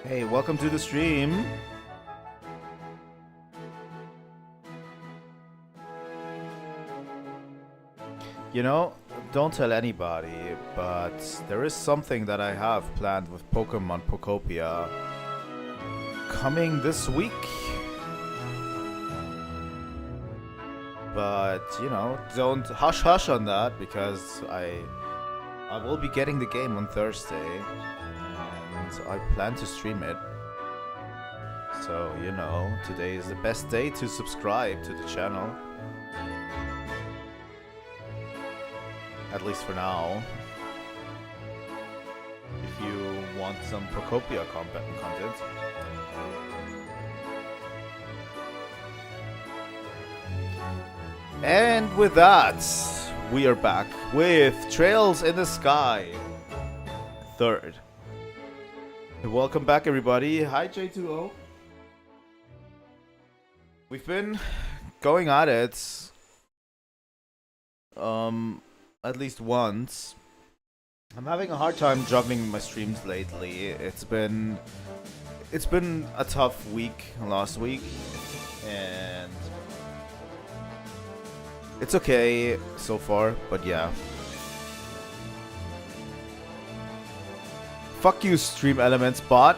Hey, welcome to the stream. You know, don't tell anybody, but there is something that I have planned with Pokemon Pokopia coming this week. But, you know, don't hush hush on that because I will be getting the game on Thursday. And I plan to stream it. So, you know, today is the best day to subscribe to the channel. At least for now. If you want some Pokopia content. And with that, we are back with Trails in the Sky 3rd. Welcome back, everybody. Hi, J2O. We've been going at it at least once. I'm having a hard time juggling my streams lately. It's been a tough week last week, and it's okay so far, but yeah. Fuck you, Stream Elements bot.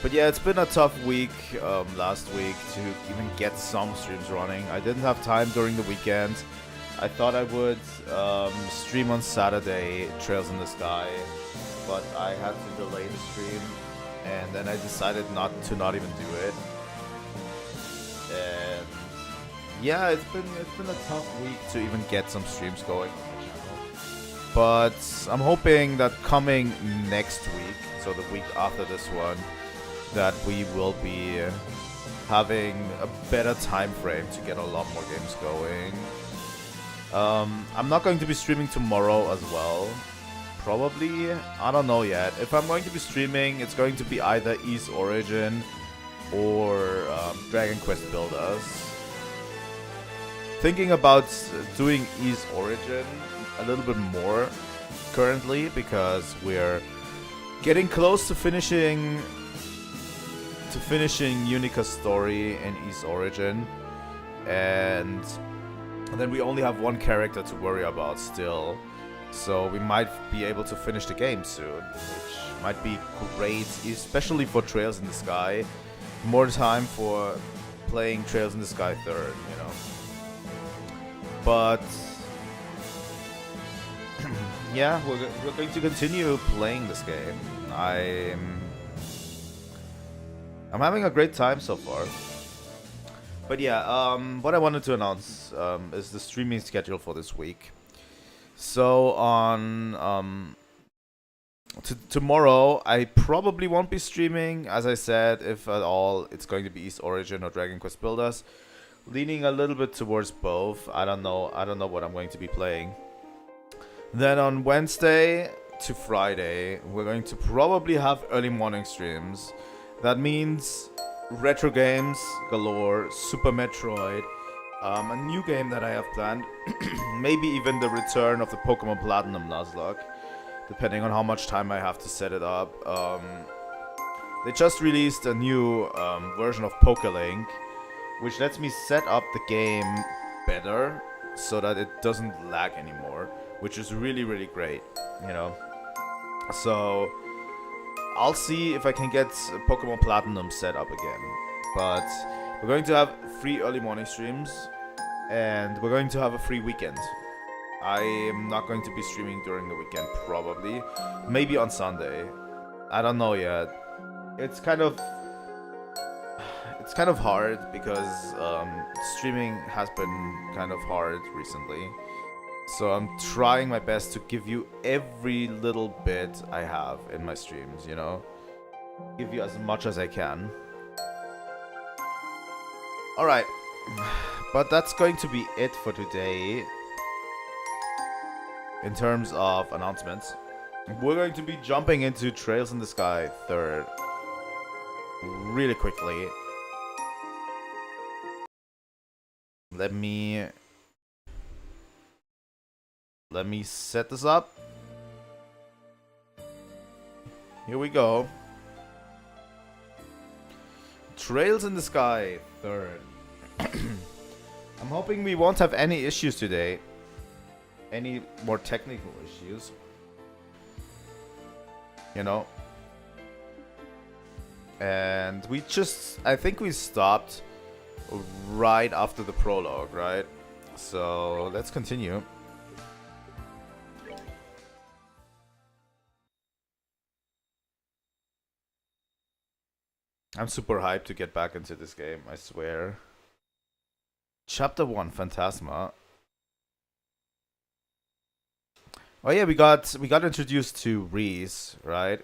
But yeah, it's been a tough week last week to even get some streams running. I didn't have time during the weekend. I thought I would stream on Saturday, Trails in the Sky, but I had to delay the stream, and then I decided not even do it. And yeah, it's been a tough week to even get some streams going on the channel. But I'm hoping that coming next week, so the week after this one, that we will be having a better time frame to get a lot more games going. I'm not going to be streaming tomorrow as well. Probably. I don't know yet. If I'm going to be streaming, it's going to be either Ys Origin or Dragon Quest Builders. Thinking about doing Ys Origin a little bit more currently because we're getting close to finishing Unica's story in Ys Origin. and then we only have one character to worry about still. So we might be able to finish the game soon, which might be great, especially for Trails in the Sky. More time for playing Trails in the Sky 3rd, you know. But yeah, we're going to continue playing this game. I'm having a great time so far. But yeah, what I wanted to announce is the streaming schedule for this week. So on tomorrow, I probably won't be streaming. As I said, if at all, it's going to be East Origin or Dragon Quest Builders. Leaning a little bit towards both. I don't know what I'm going to be playing. Then on Wednesday to Friday, we're going to probably have early morning streams. That means retro games galore, Super Metroid, a new game that I have planned, maybe even the return of the Pokemon Platinum Nuzlocke, depending on how much time I have to set it up. They just released a new version of PokeLink, which lets me set up the game better so that it doesn't lag anymore, which is really, really great, you know. So I'll see if I can get Pokemon Platinum set up again. But we're going to have free early morning streams, and we're going to have a free weekend. I am not going to be streaming during the weekend, probably. Maybe on Sunday. I don't know yet. It's kind of hard because streaming has been kind of hard recently. So I'm trying my best to give you every little bit I have in my streams, you know? Give you as much as I can. Alright, but that's going to be it for today. In terms of announcements, we're going to be jumping into Trails in the Sky 3rd really quickly. Let me set this up. Here we go. Trails in the Sky 3rd. I'm hoping we won't have any issues today. Any more technical issues. You know. And I think we stopped right after the prologue, right? So let's continue. I'm super hyped to get back into this game, I swear. Chapter 1, Phantasma. Oh yeah, we got introduced to Ries, right?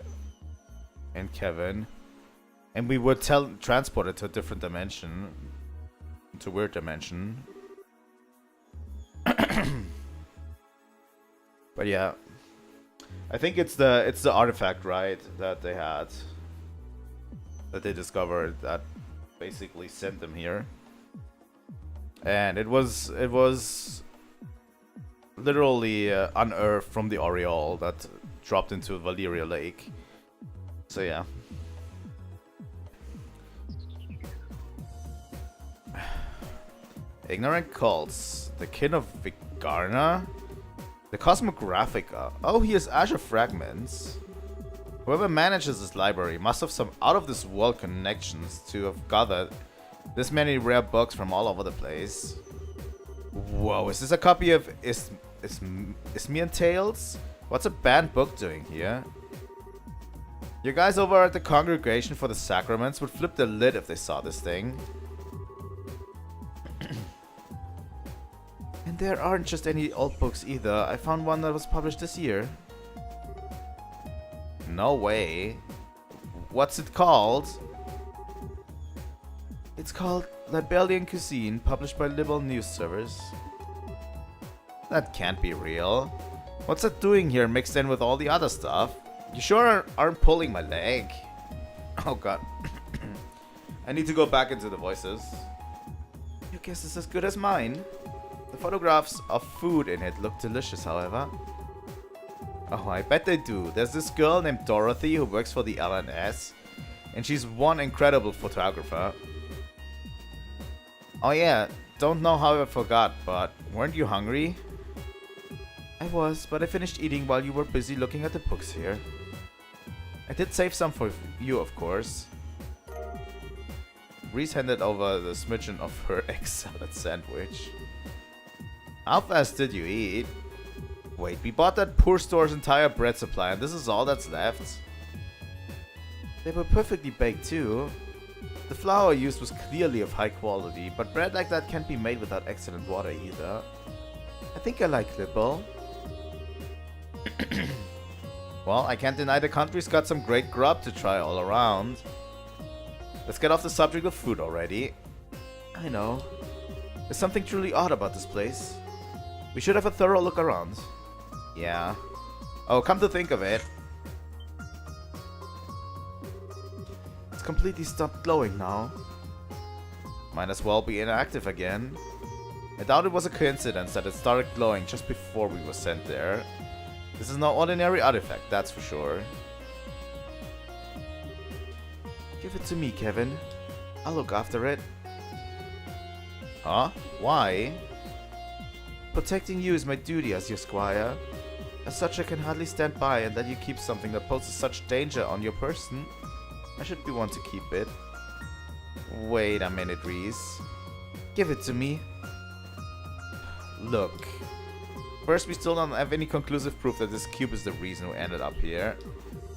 And Kevin. And we were transported to a different dimension. To a weird dimension. But yeah. I think it's the artifact, right, that they had. That they discovered that basically sent them here. And it was literally unearthed from the Aureole that dropped into Valeria Lake. So yeah. Ignorant cults. The kin of Vigarna? The Cosmographica. Oh, he has Azure Fragments. Whoever manages this library must have some out-of-this-world connections to have gathered this many rare books from all over the place. Whoa, is this a copy of Ismian Tales? What's a banned book doing here? You guys over at the Congregation for the Sacraments would flip the lid if they saw this thing. And there aren't just any old books either. I found one that was published this year. No way. What's it called? It's called Libelian Cuisine, published by Liberl News Servers. That can't be real. What's it doing here mixed in with all the other stuff? You sure aren't pulling my leg? Oh god. I need to go back into the voices. Your guess is as good as mine. The photographs of food in it look delicious, however. Oh, I bet they do. There's this girl named Dorothy who works for the LNS, and she's one incredible photographer. Oh yeah, don't know how I forgot, but weren't you hungry? I was, but I finished eating while you were busy looking at the books here. I did save some for you, of course. Ries handed over the smidgen of her egg salad sandwich. How fast did you eat? Wait, we bought that poor store's entire bread supply and this is all that's left? They were perfectly baked too. The flour used was clearly of high quality, but bread like that can't be made without excellent water either. I think I like liberl. Well, I can't deny the country's got some great grub to try all around. Let's get off the subject of food already. I know. There's something truly odd about this place. We should have a thorough look around. Yeah. Oh, come to think of it. It's completely stopped glowing now. Might as well be inactive again. I doubt it was a coincidence that it started glowing just before we were sent there. This is no ordinary artifact, that's for sure. Give it to me, Kevin. I'll look after it. Huh? Why? Protecting you is my duty as your squire. As such, I can hardly stand by and let you keep something that poses such danger on your person. I should be one to keep it. Wait a minute, Ries. Give it to me. Look. First, we still don't have any conclusive proof that this cube is the reason we ended up here.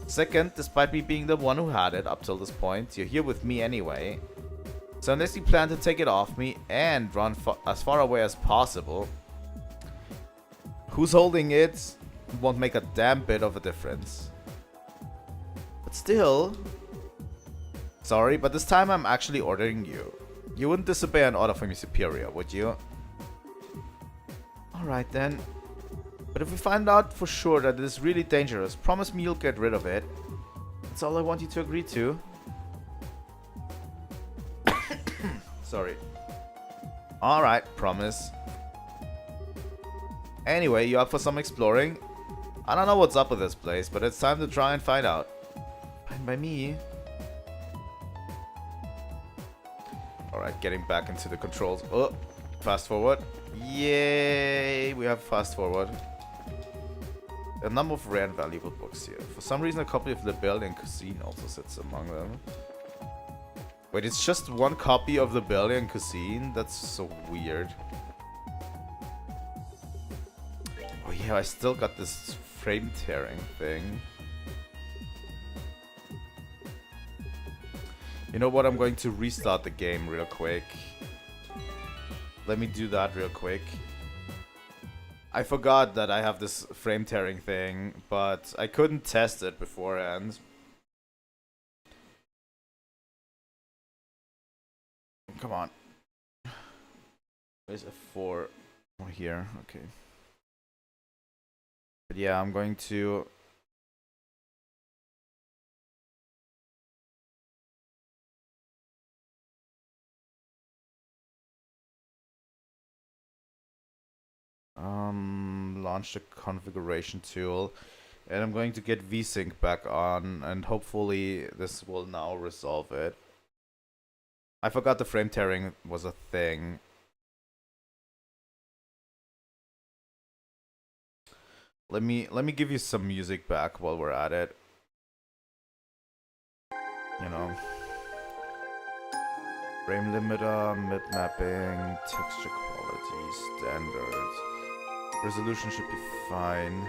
Second, despite me being the one who had it up till this point, you're here with me anyway. So unless you plan to take it off me and run as far away as possible, who's holding it won't make a damn bit of a difference. But still... Sorry, but this time I'm actually ordering you. You wouldn't disobey an order from your superior, would you? Alright then. But if we find out for sure that it is really dangerous, promise me you'll get rid of it. That's all I want you to agree to. Sorry. Alright, promise. Anyway, you up for some exploring? I don't know what's up with this place, but it's time to try and find out. Fine by me. Alright, getting back into the controls. Oh, fast forward. Yay! We have fast forward. A number of rare and valuable books here. For some reason, a copy of Liberl and Cuisine also sits among them. Wait, it's just one copy of Liberl and Cuisine? That's so weird. Oh yeah, I still got this frame tearing thing. You know what? I'm going to restart the game real quick. Let me do that real quick. I forgot that I have this frame tearing thing, but I couldn't test it beforehand. Come on. Where's F4? Oh, here. Okay. But yeah, I'm going to... launch the configuration tool, and I'm going to get VSync back on, and hopefully this will now resolve it. I forgot the frame tearing was a thing. Let me give you some music back while we're at it. You know. Frame limiter, mid mapping, texture quality, standard. Resolution should be fine.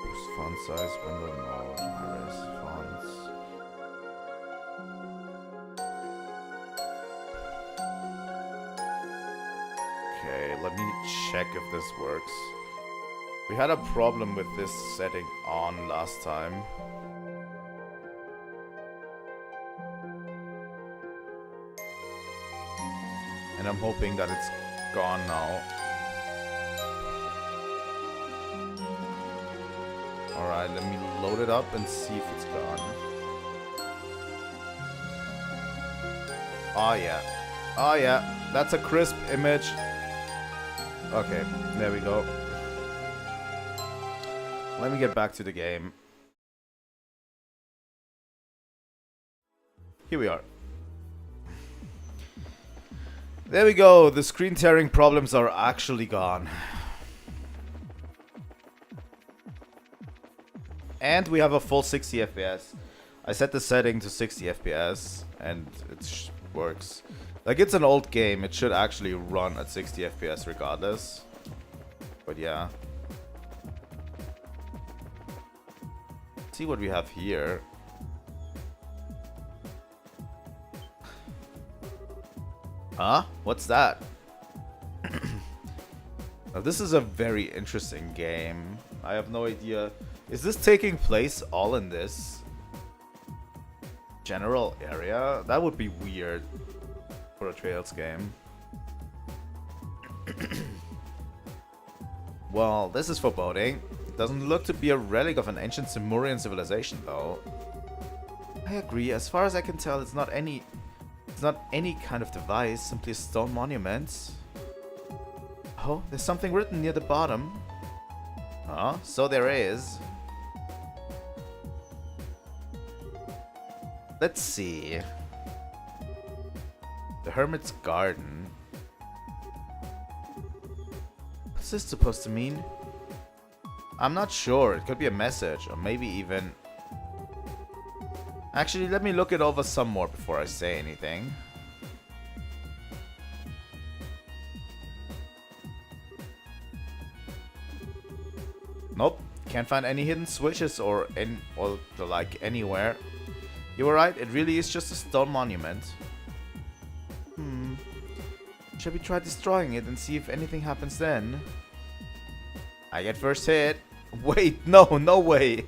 Boost font size, window mode, high-res fonts. Okay, let me check if this works. We had a problem with this setting on last time. And I'm hoping that it's gone now. Alright, let me load it up and see if it's gone. Oh yeah. Oh yeah. That's a crisp image. Okay, there we go. Let me get back to the game. Here we are. There we go. The screen tearing problems are actually gone. And we have a full 60 FPS. I set the setting to 60 FPS and it works. Like, it's an old game. It should actually run at 60 FPS regardless. But yeah. Let's see what we have here. Huh? What's that? Now, this is a very interesting game. I have no idea. Is this taking place all in this general area? That would be weird for a Trails game. Well, this is foreboding. It doesn't look to be a relic of an ancient Zemurian civilization, though. I agree. As far as I can tell, it's not any kind of device, simply a stone monument. Oh, there's something written near the bottom. Oh, so there is. Let's see. The Hermit's Garden. What's this supposed to mean? I'm not sure. It could be a message, or maybe even... Actually, let me look it over some more before I say anything. Nope. Can't find any hidden switches or like anywhere. You were right, it really is just a stone monument. Shall we try destroying it and see if anything happens then? I get first hit. Wait, no way.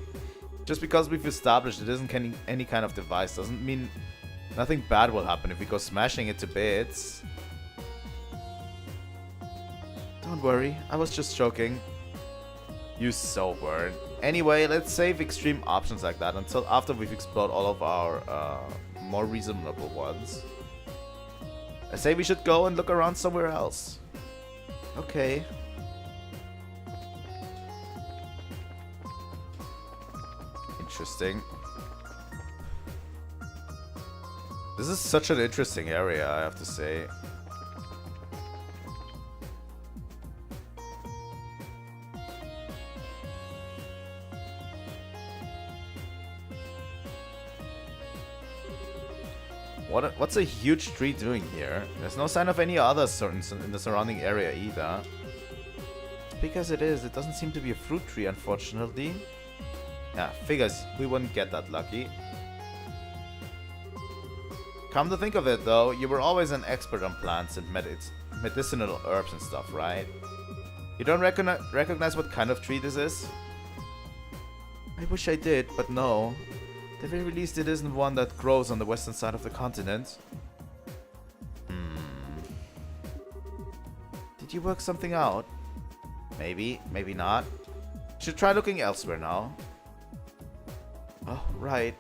Just because we've established it isn't any kind of device doesn't mean nothing bad will happen if we go smashing it to bits. Don't worry, I was just joking. You so weren't. Anyway, let's save extreme options like that until after we've explored all of our more reasonable ones. I say we should go and look around somewhere else. Okay. Interesting. This is such an interesting area, I have to say. What's a huge tree doing here? There's no sign of any others in the surrounding area either. Big as it is, it doesn't seem to be a fruit tree, unfortunately. Yeah, figures we wouldn't get that lucky. Come to think of it though, you were always an expert on plants and medicinal herbs and stuff, right? You don't recognize what kind of tree this is? I wish I did, but no. At the very least, it isn't one that grows on the western side of the continent. Did you work something out? Maybe, maybe not. Should try looking elsewhere now. Oh, right.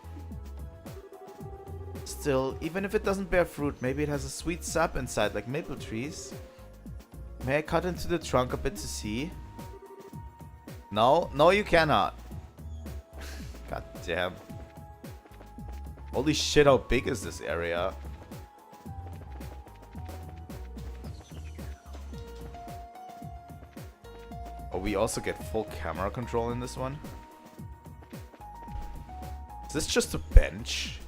Still, even if it doesn't bear fruit, maybe it has a sweet sap inside like maple trees. May I cut into the trunk a bit to see? No, no you cannot. God damn. Holy shit, how big is this area? Oh, we also get full camera control in this one? Is this just a bench?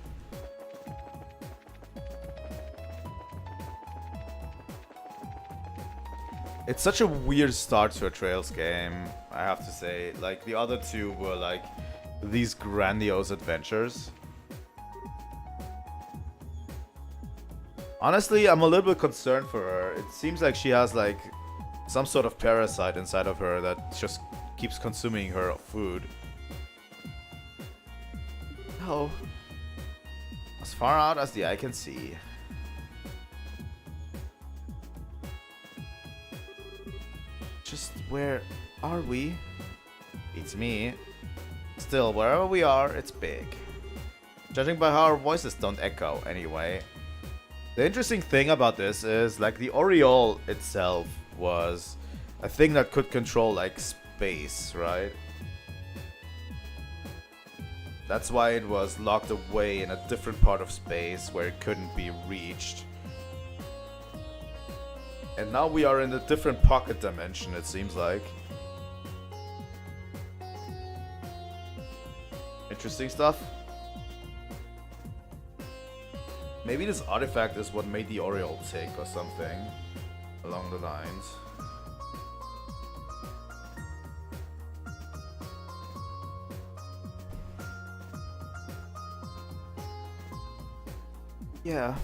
It's such a weird start to a Trails game, I have to say. Like, the other two were like these grandiose adventures. Honestly, I'm a little bit concerned for her. It seems like she has like some sort of parasite inside of her that just keeps consuming her food. Oh. As far out as the eye can see. Just where are we? It's me. Still, wherever we are, it's big. Judging by how our voices don't echo, anyway. The interesting thing about this is, like, the aureole itself was a thing that could control, like, space, right? That's why it was locked away in a different part of space where it couldn't be reached. And now we are in a different pocket dimension, it seems like. Interesting stuff. Maybe this artifact is what made the Oriole tick or something along the lines. Yeah.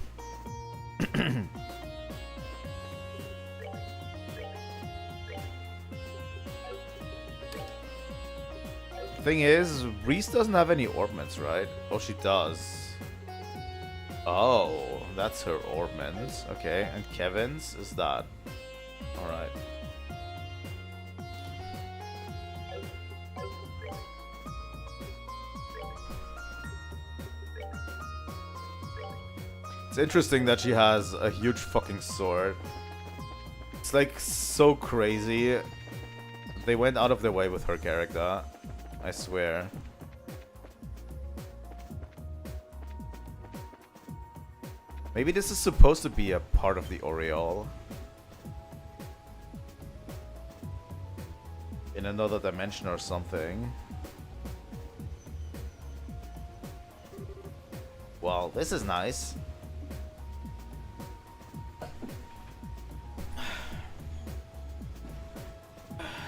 Thing is, Ries doesn't have any orbments, right? Oh, she does. Oh, that's her orbments. Okay, and Kevin's is that. Alright. It's interesting that she has a huge fucking sword. It's like so crazy. They went out of their way with her character. I swear. Maybe this is supposed to be a part of the Oriole. In another dimension or something. Well, this is nice.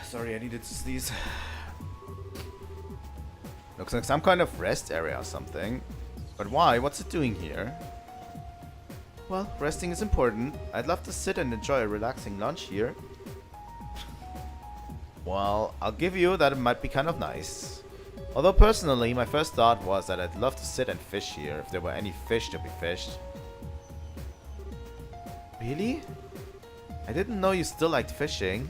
Sorry, I needed to sneeze. Looks like some kind of rest area or something. But why? What's it doing here? Well, resting is important. I'd love to sit and enjoy a relaxing lunch here. Well, I'll give you that it might be kind of nice. Although personally, my first thought was that I'd love to sit and fish here if there were any fish to be fished. Really? I didn't know you still liked fishing.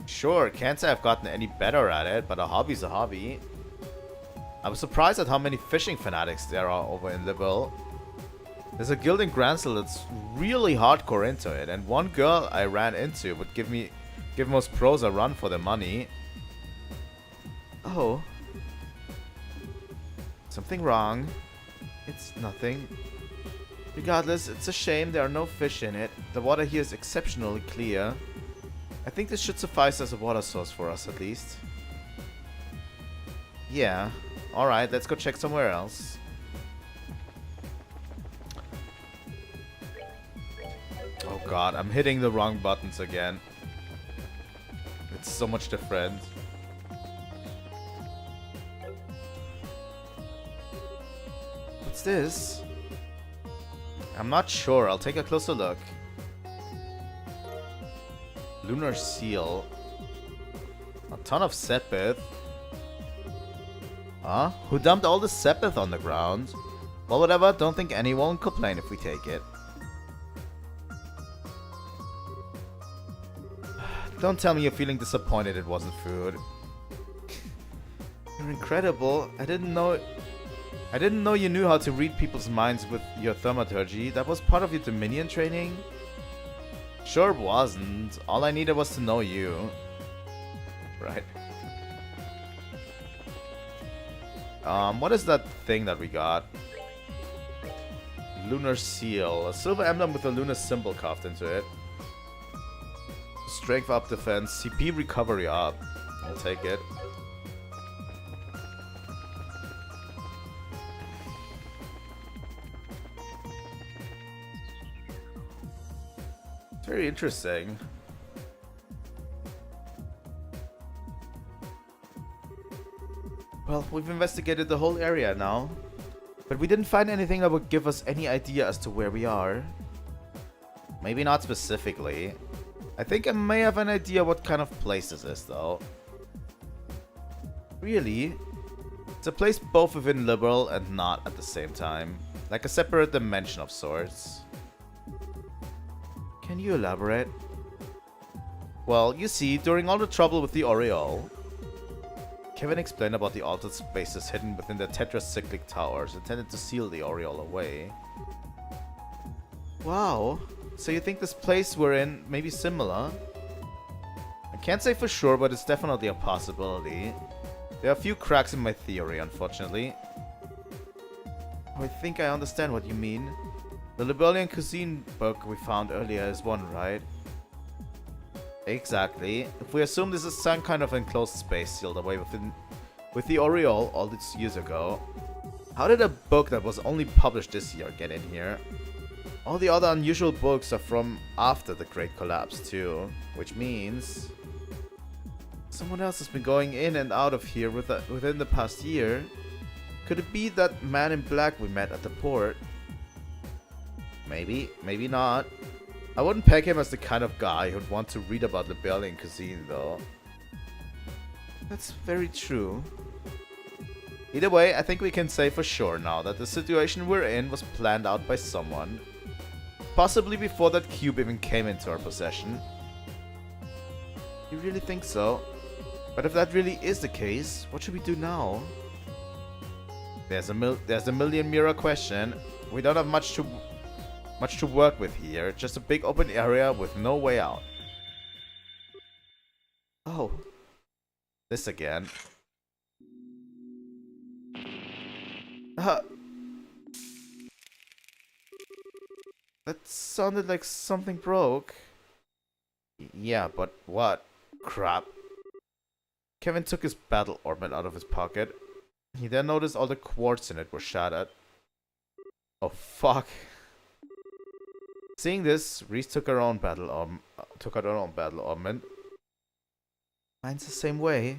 Sure, can't say I've gotten any better at it, but a hobby's a hobby. I was surprised at how many fishing fanatics there are over in Liberl. There's a guild in Gransel that's really hardcore into it, and one girl I ran into would give most pros a run for their money. Oh. Something wrong? It's nothing. Regardless, it's a shame there are no fish in it. The water here is exceptionally clear. I think this should suffice as a water source for us, at least. Yeah. Alright, let's go check somewhere else. Oh god, I'm hitting the wrong buttons again. It's so much different. What's this? I'm not sure. I'll take a closer look. Lunar seal. A ton of sepith. Huh? Who dumped all the sepith on the ground? Well, whatever. Don't think anyone will complain if we take it. Don't tell me you're feeling disappointed it wasn't food. You're incredible. I didn't know you knew how to read people's minds with your thaumaturgy. That was part of your Dominion training? Sure wasn't. All I needed was to know you. Right. What is that thing that we got? Lunar seal. A silver emblem with a lunar symbol carved into it. Strength up, defense, CP recovery up. I'll take it. It's very interesting. Well, we've investigated the whole area now, but we didn't find anything that would give us any idea as to where we are. Maybe not specifically. I think I may have an idea what kind of place this is, though. Really? It's a place both within Liberl and not at the same time. Like a separate dimension of sorts. Can you elaborate? Well, you see, during all the trouble with the Oriole, Kevin explained about the altered spaces hidden within the tetracyclic towers intended to seal the Oriole away. Wow. So you think this place we're in may be similar? I can't say for sure, but it's definitely a possibility. There are a few cracks in my theory, unfortunately. Oh, I think I understand what you mean. The Liberl cuisine book we found earlier is one, right? Exactly. If we assume this is some kind of enclosed space sealed away with the Oriole all these years ago, how did a book that was only published this year get in here? All the other unusual books are from after the Great Collapse too, which means someone else has been going in and out of here within the past year. Could it be that man in black we met at the port? Maybe, maybe not. I wouldn't peg him as the kind of guy who'd want to read about the Liberl cuisine though. That's very true. Either way, I think we can say for sure now that the situation we're in was planned out by someone. Possibly before that cube even came into our possession. You really think so? But if that really is the case, what should we do now? There's a million mirror question. We don't have much to work with here. Just a big open area with no way out. Oh. This again. That sounded like something broke. Yeah, but what? Crap. Kevin took his battle ornament out of his pocket. He then noticed all the quartz in it were shattered. Oh fuck. Seeing this, Ries took her own battle ornament. Mine's the same way.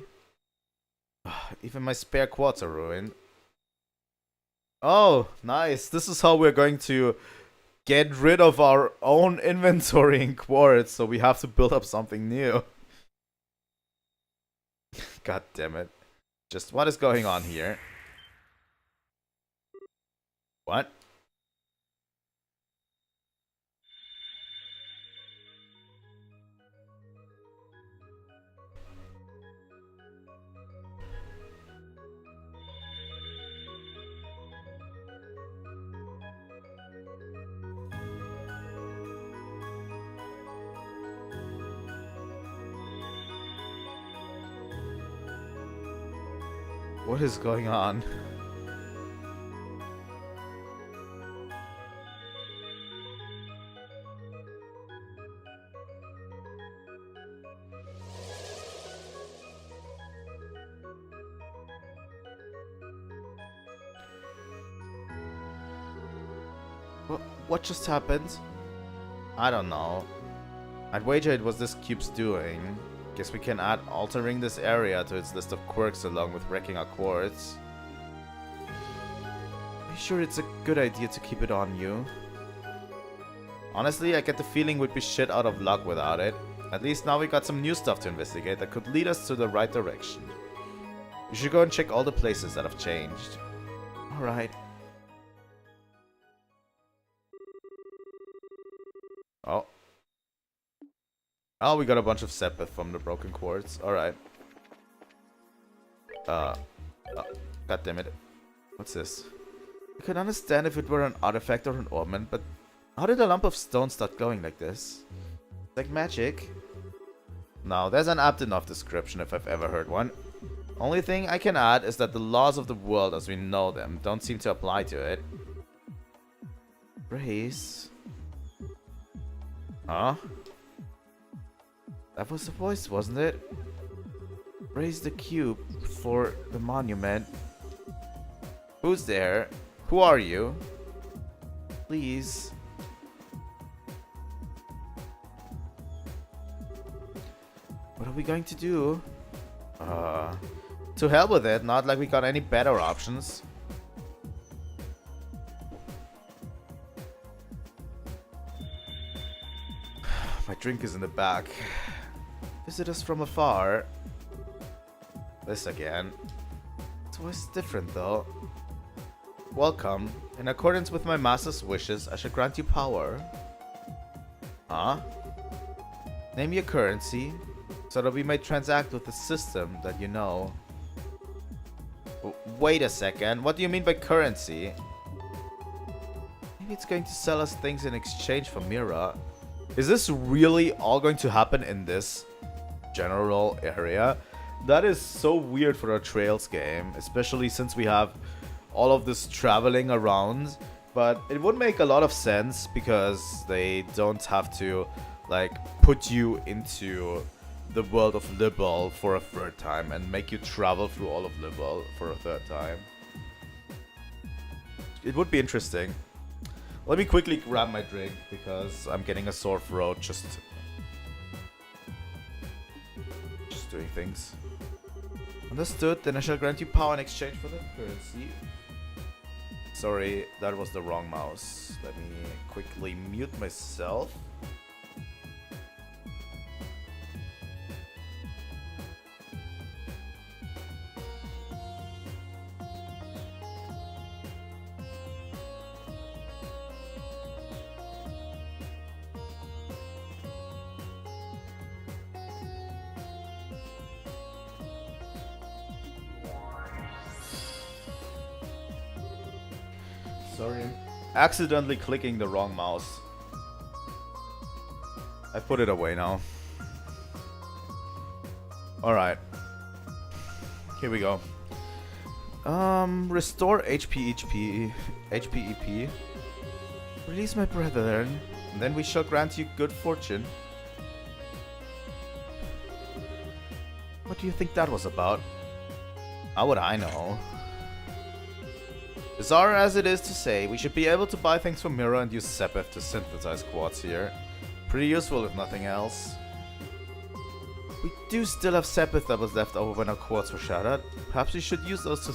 Even my spare quartz are ruined. Oh, nice. This is how we're going to get rid of our own inventory in quartz, so we have to build up something new. God damn it. Just what is going on here? What? What is going on? What just happened? I don't know. I'd wager it was this cube's doing. Guess we can add altering this area to its list of quirks along with wrecking our quartz. Are you sure it's a good idea to keep it on you? Honestly, I get the feeling we'd be shit out of luck without it. At least now we got some new stuff to investigate that could lead us to the right direction. We should go and check all the places that have changed. Alright. Oh. Oh, we got a bunch of sepith from the broken quartz. Alright. Oh, God damn it. What's this? I could understand if it were an artifact or an ornament, but how did a lump of stone start glowing like this? Like magic? Now, there's an apt enough description if I've ever heard one. Only thing I can add is that the laws of the world as we know them don't seem to apply to it. Ries? Huh? That was the voice, wasn't it? Raise the cube for the monument. Who's there? Who are you? Please. What are we going to do? To hell with it, not like we got any better options. My drink is in the back. Visit us from afar. This again. It's always different though. Welcome. In accordance with my master's wishes, I shall grant you power. Huh? Name your currency, so that we may transact with the system that you know. Wait a second, what do you mean by currency? Maybe it's going to sell us things in exchange for Mira. Is this really all going to happen in this general area? That is so weird for a Trails game, especially since we have all of this traveling around. But it would make a lot of sense because they don't have to like put you into the world of liberl for a third time and make you travel through all of liberl for a third time. It would be interesting. Let me quickly grab my drink because I'm getting a sore throat just doing things. Understood, then I shall grant you power in exchange for the currency. Sorry, that was the wrong mouse. Let me quickly mute myself. Sorry, I'm accidentally clicking the wrong mouse. I put it away now. Alright. Here we go. Restore HP EP. Release my brethren, and then we shall grant you good fortune. What do you think that was about? How would I know? Bizarre as it is to say, we should be able to buy things from Mira and use Sepith to synthesize quartz here. Pretty useful if nothing else. We do still have Sepith that was left over when our quartz were shattered. Perhaps we should use those to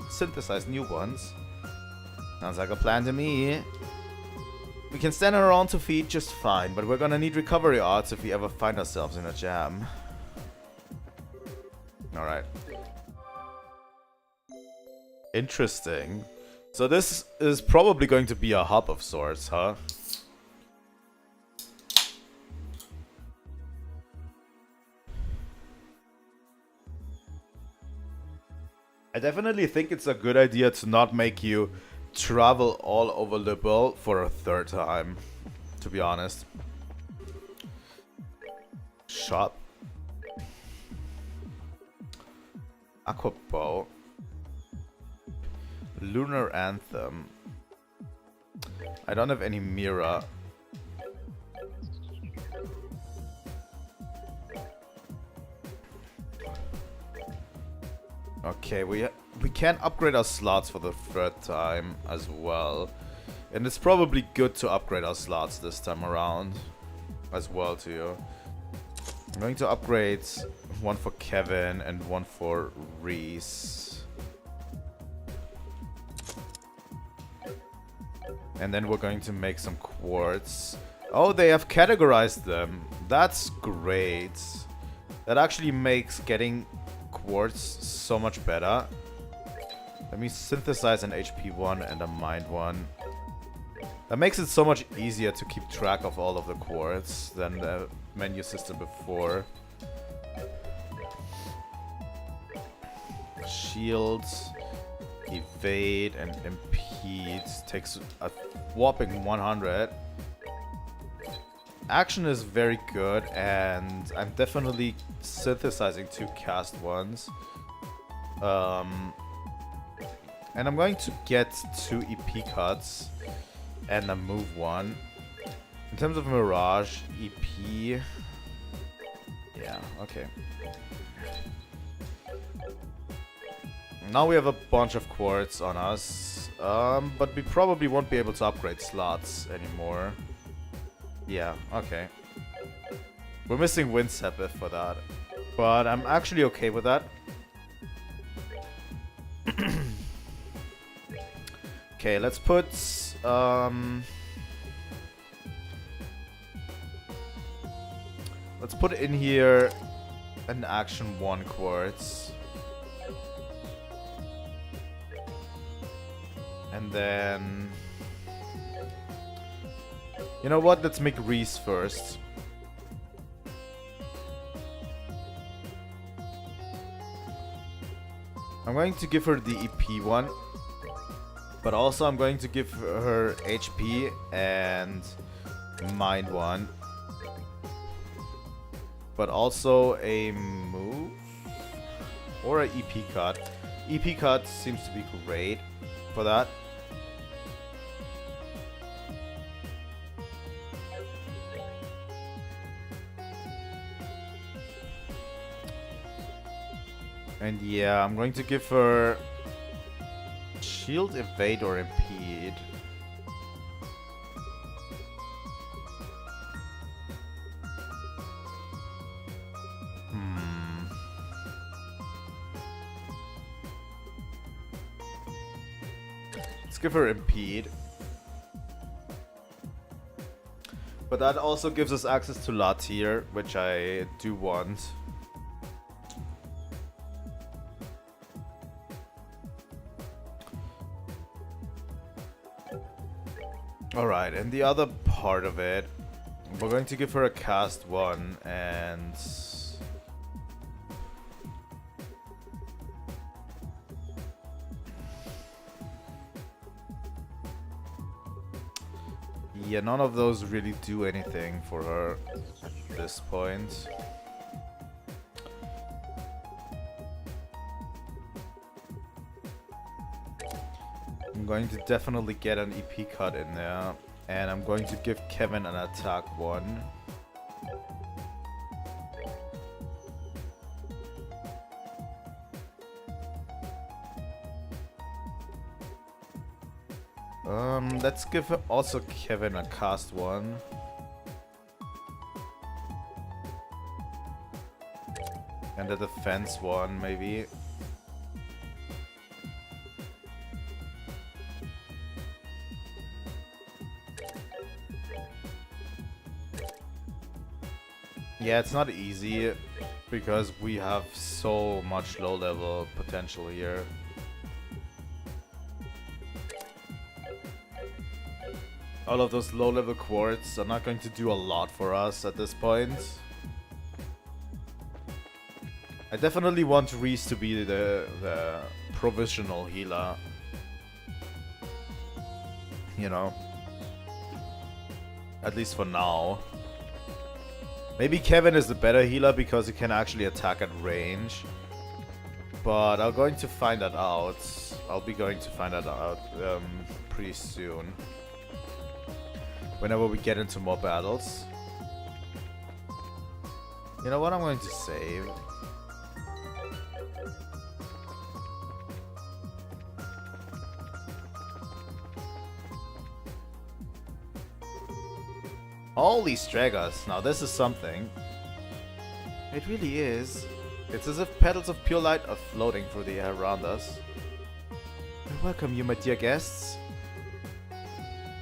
synthesize new ones. Sounds like a plan to me. We can stand on our own 2 feet just fine, but we're gonna need recovery arts if we ever find ourselves in a jam. Alright. Interesting. So this is probably going to be a hub of sorts, huh? I definitely think it's a good idea to not make you travel all over liberl for a third time, to be honest. Shop. Aquabow. Lunar Anthem. I don't have any Mira. Okay, we can upgrade our slots for the third time as well. And it's probably good to upgrade our slots this time around as well too. I'm going to upgrade one for Kevin and one for Ries. And then we're going to make some quartz. Oh, they have categorized them. That's great. That actually makes getting quartz so much better. Let me synthesize an HP one and a mind one. That makes it so much easier to keep track of all of the quartz than the menu system before. Shields, evade, and impede takes a whopping 100. Action is very good, and I'm definitely synthesizing 2 cast ones. And I'm going to get 2 EP cuts and a move one. In terms of Mirage, EP... Yeah, okay. Now we have a bunch of quartz on us, but we probably won't be able to upgrade slots anymore. Yeah, okay. We're missing Wind Sepith for that, but I'm actually okay with that. Okay, let's put in here an action 1 quartz. And then... You know what? Let's make Ries first. I'm going to give her the EP one. But also I'm going to give her HP and Mind one. But also a move. or an EP cut. EP cut seems to be great for that. And yeah, I'm going to give her shield, evade, or impede. Let's give her impede. But that also gives us access to La tier, which I do want. Alright, and the other part of it, we're going to give her a cast 1 and... yeah, none of those really do anything for her at this point. I'm going to definitely get an EP cut in there, and I'm going to give Kevin an attack 1. Let's give also Kevin a cast 1. And a defense 1, maybe. Yeah, it's not easy because we have so much low level potential here. All of those low level quartz are not going to do a lot for us at this point. I definitely want Ries to be the provisional healer. You know. At least for now. Maybe Kevin is the better healer because he can actually attack at range. But I'm going to find that out. I'll be going to find that out pretty soon. Whenever we get into more battles. You know what, I'm going to save. Holy Straggers, now this is something. It really is. It's as if petals of pure light are floating through the air around us. I welcome you, my dear guests.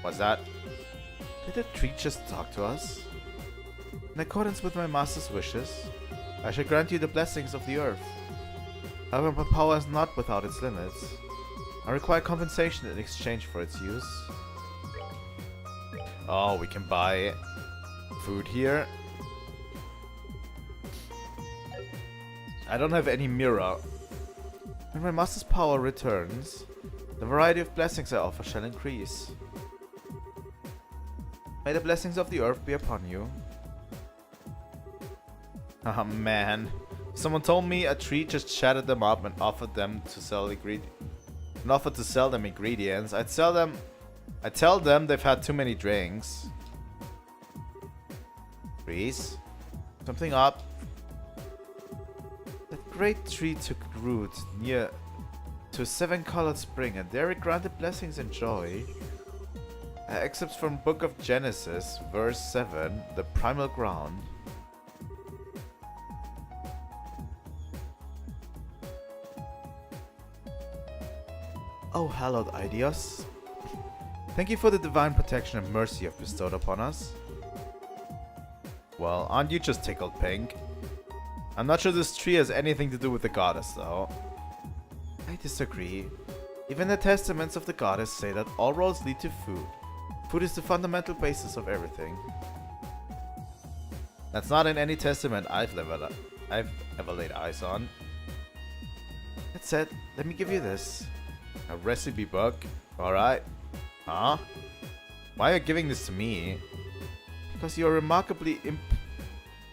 What's that? Did the tree just talk to us? In accordance with my master's wishes, I shall grant you the blessings of the earth. However, my power is not without its limits. I require compensation in exchange for its use. Oh, we can buy food here. I don't have any mirror. When my master's power returns, the variety of blessings I offer shall increase. May the blessings of the earth be upon you. Oh man. Someone told me a tree just chatted them up and offered them to sell them ingredients. I tell them they've had too many drinks. Ries? Something up? That great tree took root near to a 7-colored spring, and there it granted blessings and joy. Excerpts from Book of Genesis, verse 7, the primal ground. Oh, hallowed Idios. Thank you for the divine protection and mercy you've bestowed upon us. Well, aren't you just tickled pink? I'm not sure this tree has anything to do with the goddess, though. I disagree. Even the testaments of the goddess say that all roads lead to food. Food is the fundamental basis of everything. That's not in any testament I've ever laid eyes on. That said, let me give you this. A recipe book. Alright. Huh? Why are you giving this to me? Because you're remarkably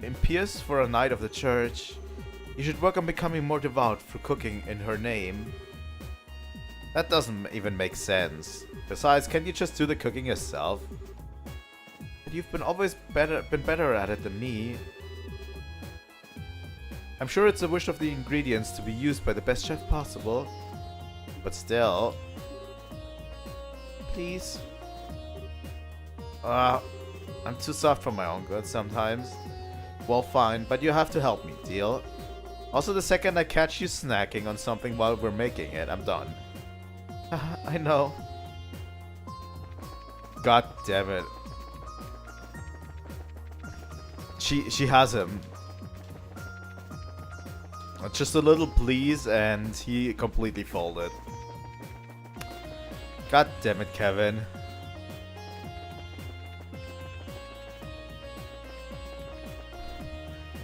impious for a knight of the church. You should work on becoming more devout through cooking in her name. That doesn't even make sense. Besides, can't you just do the cooking yourself? But you've been better at it than me. I'm sure it's a wish of the ingredients to be used by the best chef possible. But still... Please? I'm too soft for my own good sometimes. Well, fine, but you have to help me, deal? Also, the second I catch you snacking on something while we're making it, I'm done. I know. God damn it. She has him. Just a little please and he completely folded. God damn it, Kevin.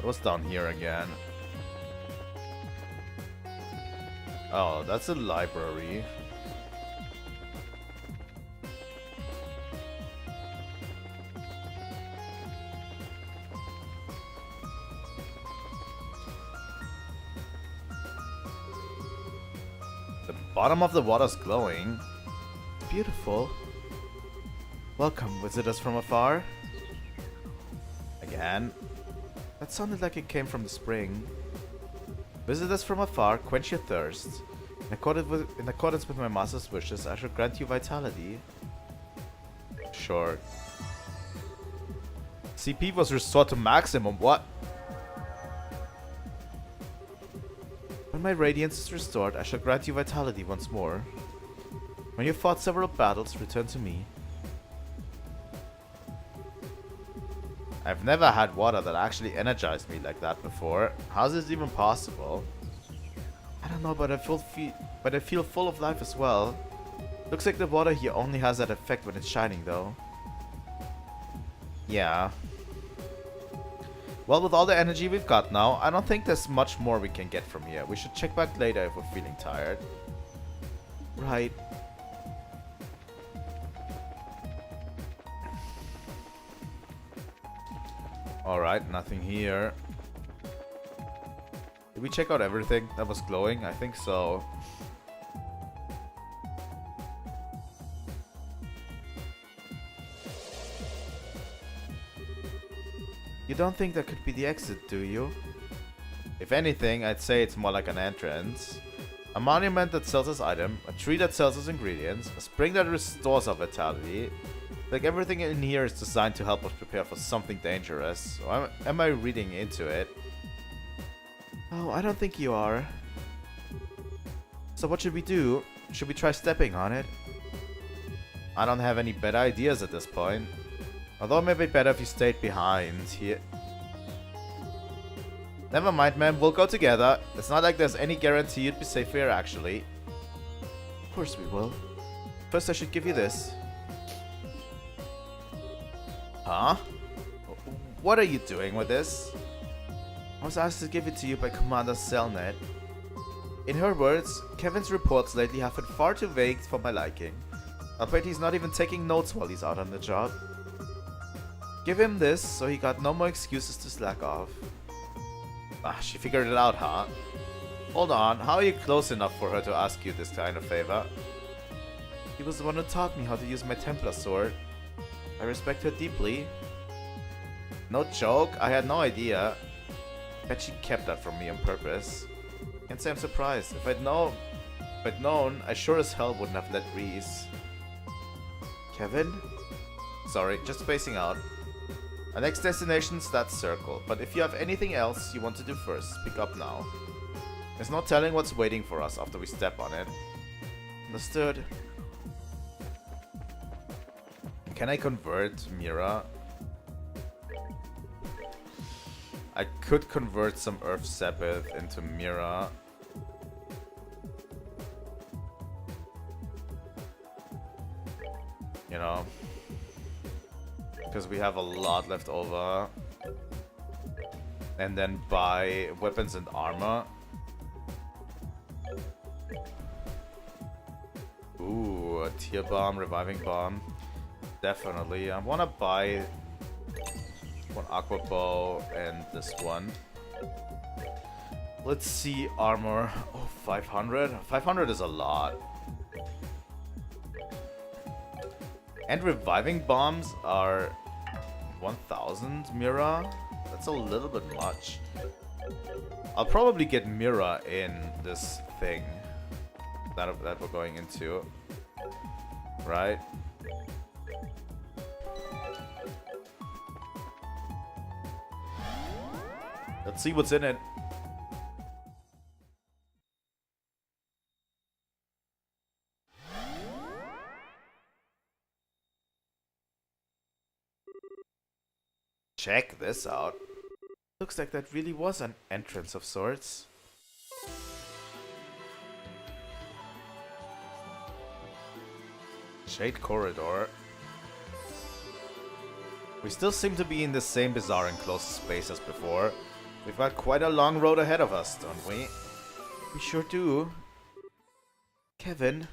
What's down here again? Oh, that's a library. The bottom of the water's glowing. Beautiful. Welcome, visitors from afar. Again. That sounded like it came from the spring. Visitors from afar, quench your thirst. In accordance with my master's wishes, I shall grant you vitality. Sure. CP was restored to maximum, what? When my radiance is restored, I shall grant you vitality once more. When you've fought several battles, return to me. I've never had water that actually energized me like that before. How's this even possible? I don't know, but I feel full of life as well. Looks like the water here only has that effect when it's shining, though. Yeah. Well, with all the energy we've got now, I don't think there's much more we can get from here. We should check back later if we're feeling tired. Right. Alright, nothing here. Did we check out everything that was glowing? I think so. You don't think that could be the exit, do you? If anything, I'd say it's more like an entrance. A monument that sells us items, a tree that sells us ingredients, a spring that restores our vitality. Like everything in here is designed to help us prepare for something dangerous. So am I reading into it? Oh, I don't think you are. So what should we do? Should we try stepping on it? I don't have any better ideas at this point. Although it may be better if you stayed behind here. Never mind, man. We'll go together. It's not like there's any guarantee you'd be safe here, actually. Of course we will. First, I should give you this. Huh? What are you doing with this? I was asked to give it to you by Commander Selnet. In her words, Kevin's reports lately have been far too vague for my liking. I'll bet he's not even taking notes while he's out on the job. Give him this, so he got no more excuses to slack off. Ah, she figured it out, huh? Hold on, how are you close enough for her to ask you this kind of favor? He was the one who taught me how to use my Templar sword. I respect her deeply. No joke, I had no idea. Bet she kept that from me on purpose. Can't say I'm surprised. If I'd known, I sure as hell wouldn't have let Ries. Kevin? Sorry, just spacing out. Our next destination's that circle, but if you have anything else you want to do first, speak up now. There's no telling what's waiting for us after we step on it. Understood. Can I convert Mira? I could convert some Earth Sabbath into Mira. You know. Because we have a lot left over. And then buy weapons and armor. Ooh, a tier bomb, reviving bomb. Definitely. I want to buy one aqua bow and this one. Let's see armor. Oh, 500. 500 is a lot. And reviving bombs are 1000 Mira. That's a little bit much. I'll probably get Mira in this thing that we're going into. Right? Let's see what's in it. Check this out. Looks like that really was an entrance of sorts. Shade corridor. We still seem to be in the same bizarre enclosed space as before. We've got quite a long road ahead of us, don't we? We sure do. Kevin.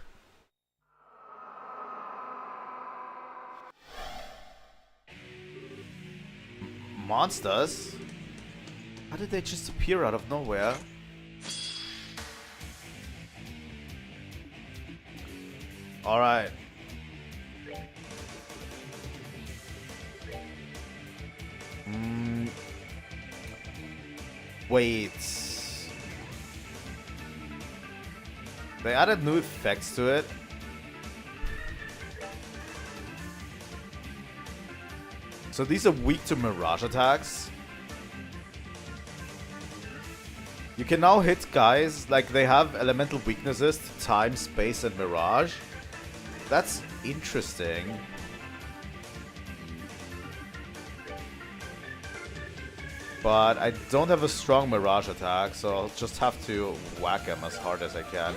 Monsters? How did they just appear out of nowhere? Alright. Wait. They added new effects to it. So these are weak to mirage attacks. You can now hit guys like they have elemental weaknesses to time, space, and mirage. That's interesting. But I don't have a strong mirage attack, so I'll just have to whack him as hard as I can.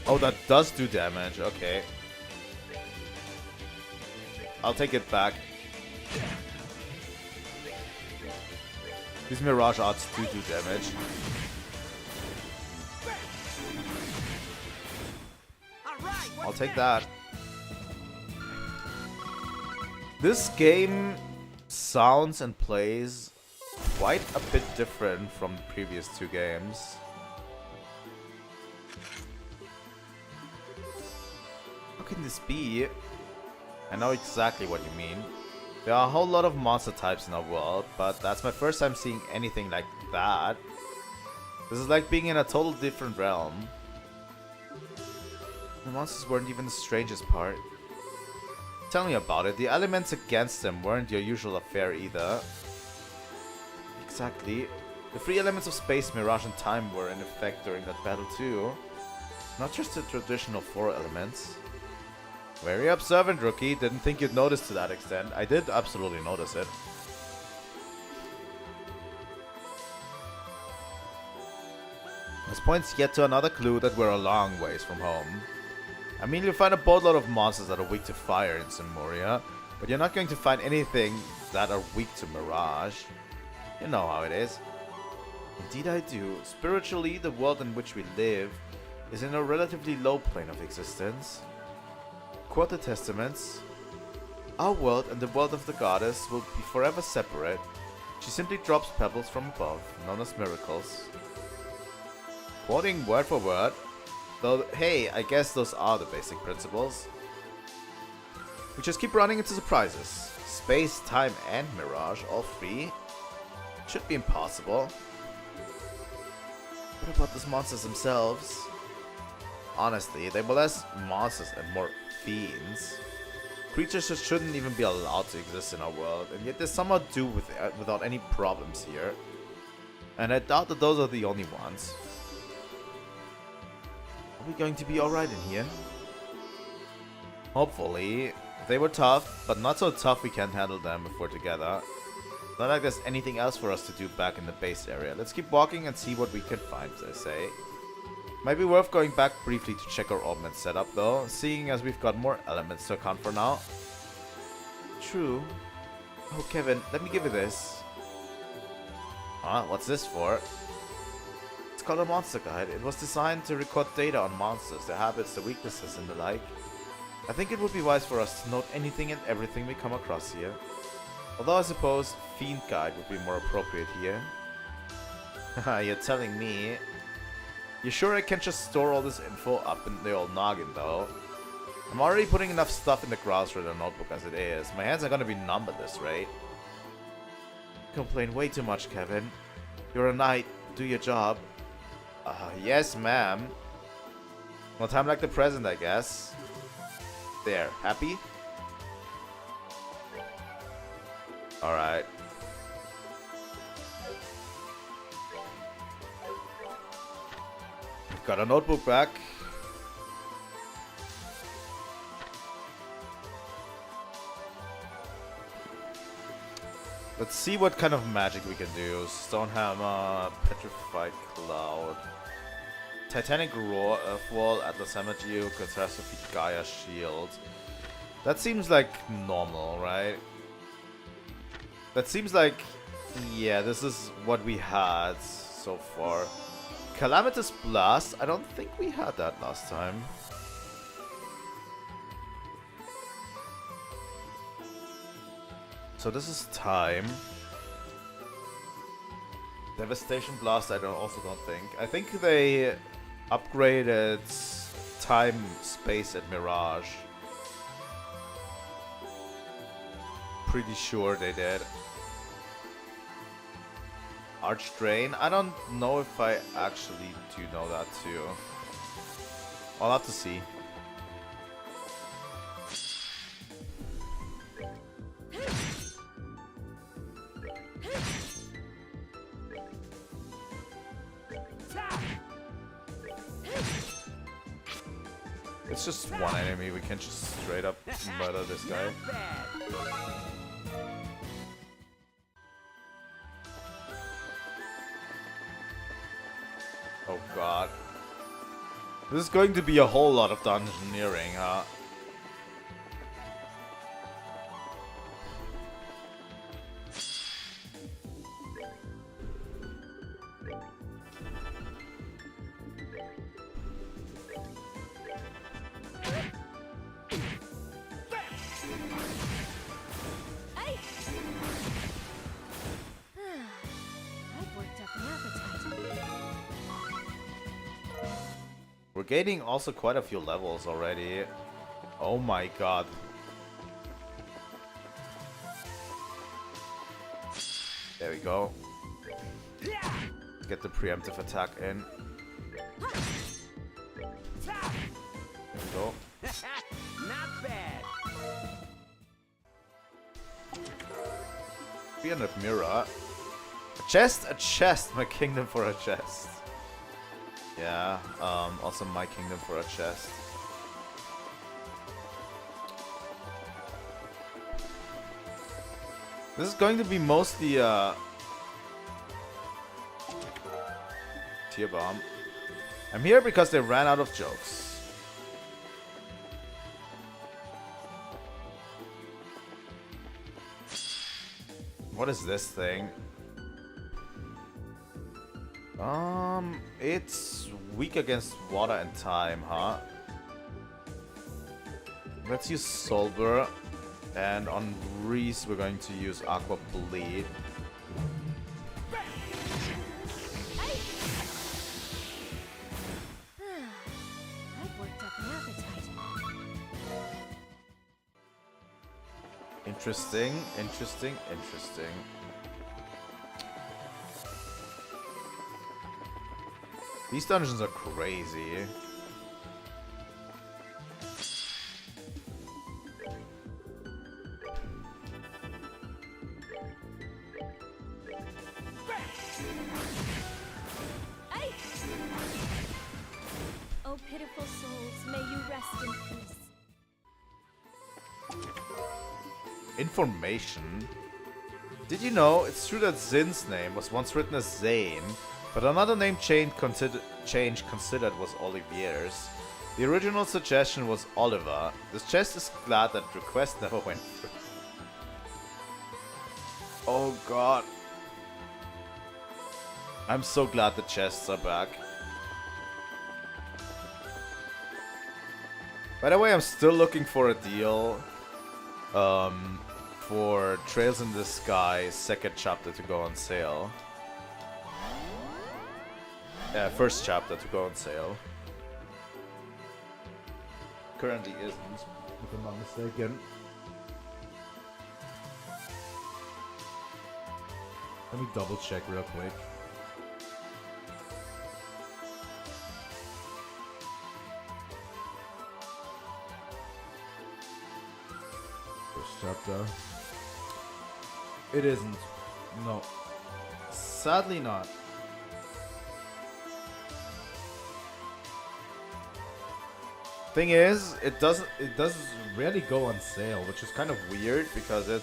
Oh, that does do damage. Okay. I'll take it back. These mirage arts do damage. I'll take that. This game sounds and plays quite a bit different from the previous two games. How can this be? I know exactly what you mean. There are a whole lot of monster types in our world, but that's my first time seeing anything like that. This is like being in a total different realm. The monsters weren't even the strangest part. Tell me about it. The elements against them weren't your usual affair either. Exactly. The three elements of space, mirage, and time were in effect during that battle too. Not just the traditional four elements. Very observant, rookie. Didn't think you'd notice to that extent. I did absolutely notice it. This points yet to another clue that we're a long ways from home. I mean, you'll find a boatload of monsters that are weak to fire in Zemuria, but you're not going to find anything that are weak to mirage. You know how it is. Indeed I do. Spiritually, the world in which we live is in a relatively low plane of existence. Quote the testaments. Our world and the world of the goddess will be forever separate. She simply drops pebbles from above, known as miracles. Quoting word for word. Though, hey, I guess those are the basic principles. We just keep running into surprises. Space, time, and mirage, all three. Should be impossible. What about those monsters themselves? Honestly, they were less monsters and more fiends. Creatures just shouldn't even be allowed to exist in our world, and yet they somehow do without any problems here. And I doubt that those are the only ones. Are we going to be alright in here? Hopefully. They were tough, but not so tough we can't handle them if we're together. Not like there's anything else for us to do back in the base area. Let's keep walking and see what we can find, as I say. Might be worth going back briefly to check our augment setup though, seeing as we've got more elements to account for now. True. Oh, Kevin, let me give you this. Huh? What's this for? It's called a monster guide. It was designed to record data on monsters, their habits, their weaknesses, and the like. I think it would be wise for us to note anything and everything we come across here. Although I suppose Fiend Guide would be more appropriate here. Haha, you're telling me. You sure I can't just store all this info up in the old noggin, though? I'm already putting enough stuff in the Grassrooter notebook as it is. My hands are gonna be numb at this rate. You complain way too much, Kevin. You're a knight. Do your job. Yes, ma'am. No time like the present, I guess. There. Happy? Alright. Got a notebook back. Let's see what kind of magic we can do. Stone Hammer, Petrified Cloud, Titanic Roar, Earthwall, Atlas Hammer Geo, Catastrophe, Gaia Shield. That seems like normal, right? That seems like, yeah, this is what we had so far. Calamitous Blast, I don't think we had that last time. So this is time. Devastation Blast, I also don't think. I think they upgraded time, space, and Mirage. Pretty sure they did. Arch Drain, I don't know if I actually do know that too. I'll have to see. It's just one enemy, we can't just straight up murder this guy. Oh god. This is going to be a whole lot of dungeoneering, huh? We're gaining also quite a few levels already. Oh my god. There we go. Get the preemptive attack in. There we go. Not bad. 300 mirror. A chest, my kingdom for a chest. Yeah, also my kingdom for a chest. This is going to be mostly tier bomb. I'm here because they ran out of jokes. What is this thing? It's weak against water and time, huh? Let's use Solver, and on Ries we're going to use Aqua Bleed. I've worked up an appetite. Interesting, interesting, interesting. These dungeons are crazy. Oh, pitiful souls, may you rest in peace. Information? Did you know it's true that Zin's name was once written as Zane, but another name change considered was Olivier's? The original suggestion was Oliver. This chest is glad that request never went through. Oh god. I'm so glad the chests are back. By the way, I'm still looking for a deal for Trails in the Sky second chapter to go on sale. First chapter to go on sale. Currently isn't, if I'm not mistaken. Let me double check real quick. First chapter. It isn't. No. Sadly not. Thing is, it does rarely go on sale, which is kind of weird because it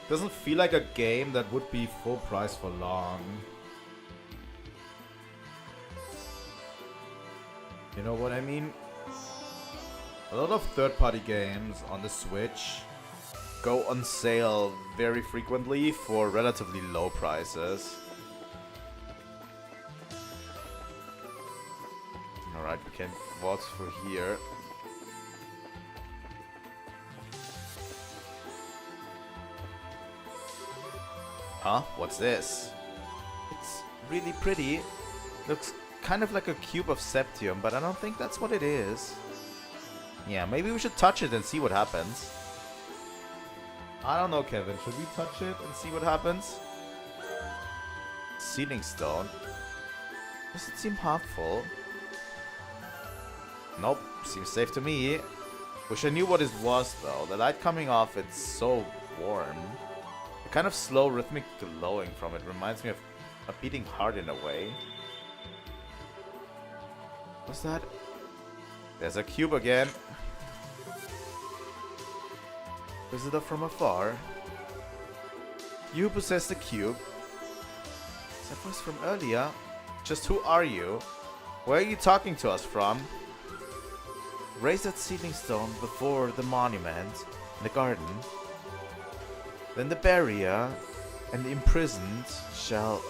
doesn't feel like a game that would be full price for long. You know what I mean? A lot of third-party games on the Switch go on sale very frequently for relatively low prices. Alright, we can vault through here. Huh? What's this? It's really pretty. Looks kind of like a cube of septium, but I don't think that's what it is. Yeah, maybe we should touch it and see what happens. I don't know, Kevin. Should we touch it and see what happens? Sealing stone. Does it seem half full? Nope. Seems safe to me. Wish I knew what it was, though. The light coming off, it's so warm. The kind of slow, rhythmic glowing from it reminds me of a beating heart in a way. What's that? There's a cube again. Visitor from afar. You possess the cube. Is that voice from earlier? Just who are you? Where are you talking to us from? Raise that sealing stone before the monument in the garden. Then the barrier and the imprisoned shall...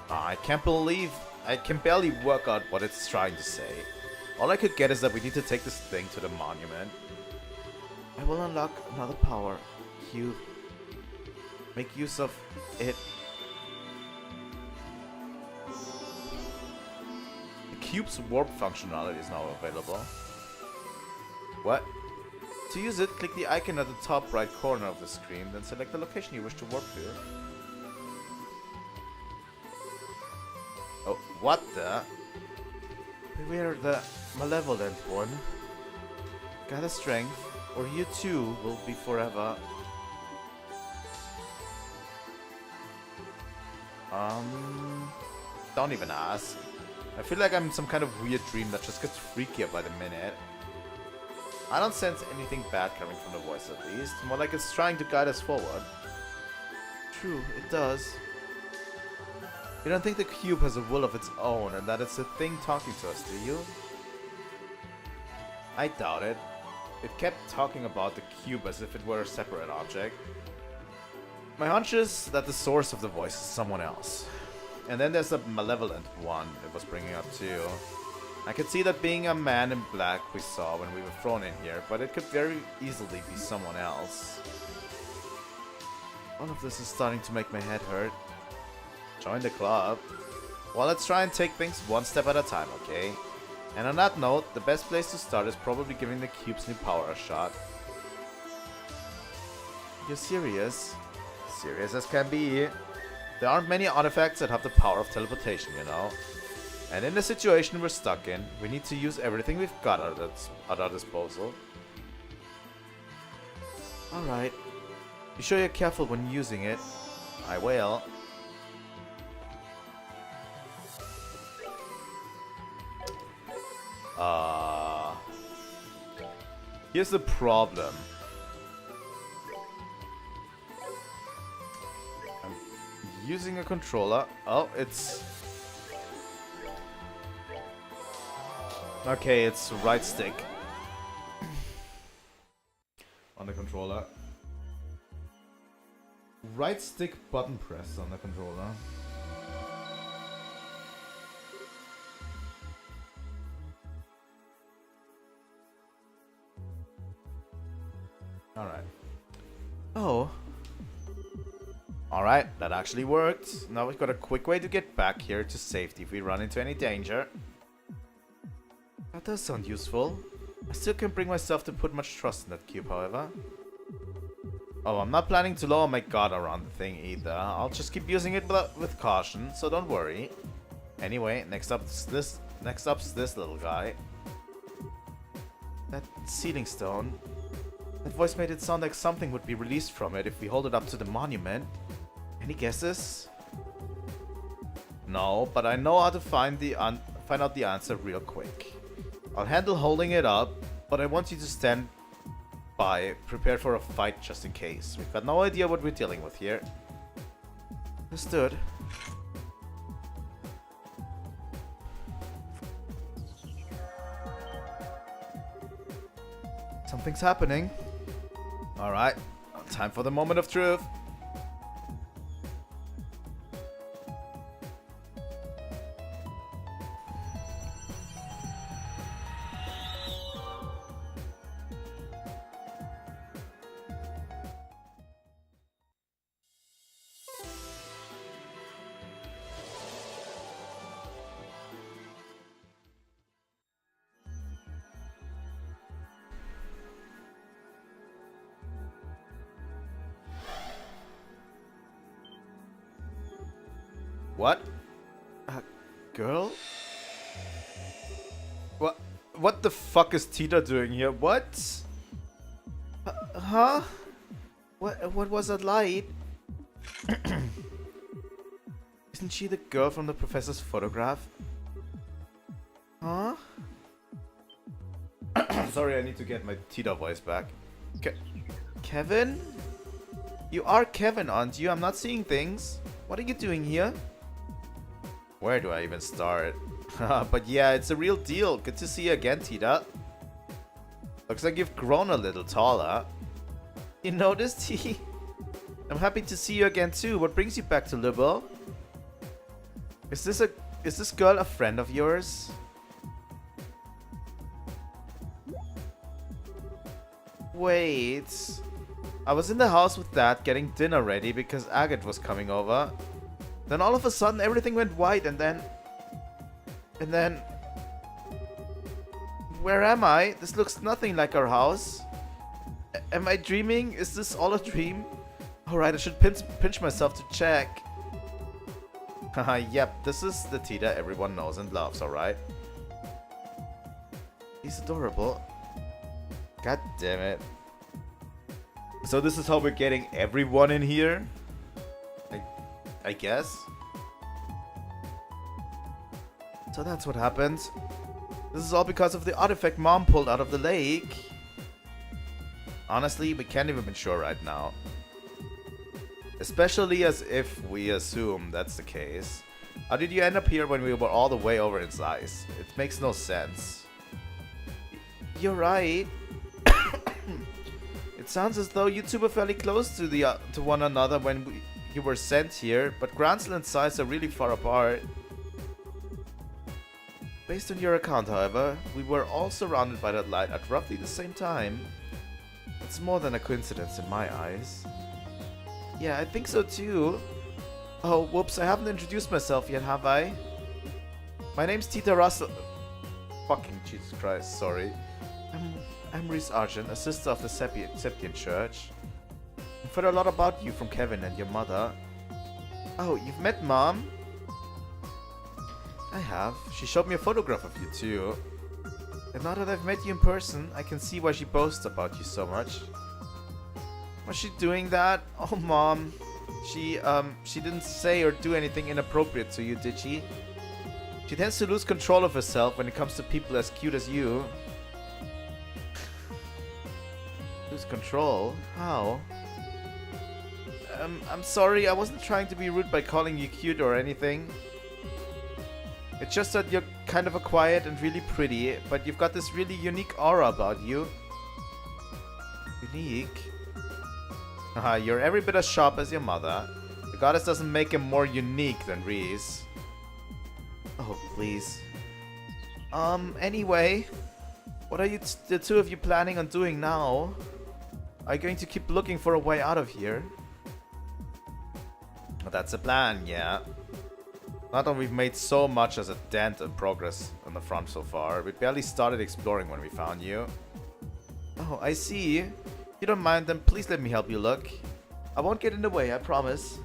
I can't believe... I can barely work out what it's trying to say. All I could get is that we need to take this thing to the monument. I will unlock another power. You... make use of it. The cube's warp functionality is now available. What? To use it, click the icon at the top right corner of the screen, then select the location you wish to warp to. Oh, what the? Beware the malevolent one. Gather strength, or you too will be forever. Don't even ask. I feel like I'm in some kind of weird dream that just gets freakier by the minute. I don't sense anything bad coming from the voice, at least. More like it's trying to guide us forward. True, it does. You don't think the cube has a will of its own and that it's a thing talking to us, do you? I doubt it. It kept talking about the cube as if it were a separate object. My hunch is that the source of the voice is someone else. And then there's the malevolent one it was bringing up too. I could see that being a man in black we saw when we were thrown in here, but it could very easily be someone else. All of this is starting to make my head hurt. Join the club. Well, let's try and take things one step at a time, okay? And on that note, the best place to start is probably giving the cube's new power a shot. You're serious? Serious as can be. There aren't many artifacts that have the power of teleportation, you know? And in the situation we're stuck in, we need to use everything we've got at our disposal. Alright. Be sure you're careful when using it. I will. Here's the problem. I'm using a controller. Oh, it's... Okay, it's right stick on the controller. Right stick button press on the controller. Alright, that actually worked. Now we've got a quick way to get back here to safety if we run into any danger. That does sound useful. I still can't bring myself to put much trust in that cube, however. Oh, I'm not planning to lower my guard around the thing either. I'll just keep using it with caution, so don't worry. Anyway, next up's this little guy. That sealing stone. That voice made it sound like something would be released from it if we hold it up to the monument. Any guesses? No, but I know how to find out the answer real quick. I'll handle holding it up, but I want you to stand by, prepared for a fight just in case. We've got no idea what we're dealing with here. Understood. Something's happening. Alright, time for the moment of truth. What? A girl? What the fuck is Tita doing here? What? Huh? What was that light? Isn't she the girl from the professor's photograph? Huh? Sorry, I need to get my Tita voice back. Kevin? You are Kevin, aren't you? I'm not seeing things. What are you doing here? Where do I even start? But yeah, it's a real deal. Good to see you again, Tita. Looks like you've grown a little taller. You noticed? I'm happy to see you again too. What brings you back to liberl? Is this girl a friend of yours? Wait. I was in the house with Dad getting dinner ready because Agate was coming over. Then all of a sudden everything went white and then... Where am I? This looks nothing like our house. Am I dreaming? Is this all a dream? Alright, I should pinch myself to check. Haha, yep, this is the Tita everyone knows and loves, alright? He's adorable. God damn it. So this is how we're getting everyone in here? I guess. So that's what happened. This is all because of the artifact Mom pulled out of the lake. Honestly, we can't even be sure right now. Especially as if we assume that's the case. How did you end up here when we were all the way over in size? It makes no sense. You're right. It sounds as though you two were fairly close to one another when you were sent here, but Gransel and Size are really far apart. Based on your account, however, we were all surrounded by that light at roughly the same time. It's more than a coincidence in my eyes. Yeah, I think so too. Oh, whoops, I haven't introduced myself yet, have I? My name's Tita Russell. Fucking Jesus Christ, sorry. I'm Ries Argent, a sister of the Septian Church. I've heard a lot about you from Kevin and your mother. Oh, you've met Mom? I have. She showed me a photograph of you too. And now that I've met you in person, I can see why she boasts about you so much. Was she doing that? Oh, Mom. She didn't say or do anything inappropriate to you, did she? She tends to lose control of herself when it comes to people as cute as you. Lose control? How? I'm sorry, I wasn't trying to be rude by calling you cute or anything. It's just that you're kind of a quiet and really pretty, but you've got this really unique aura about you. Unique? Haha, you're every bit as sharp as your mother. The goddess doesn't make him more unique than Ries. Oh, please. Anyway. What are the two of you planning on doing now? Are you going to keep looking for a way out of here? That's the plan, yeah. Not that we've made so much as a dent in progress on the front so far. We barely started exploring when we found you. Oh, I see. If you don't mind, then please let me help you look. I won't get in the way, I promise.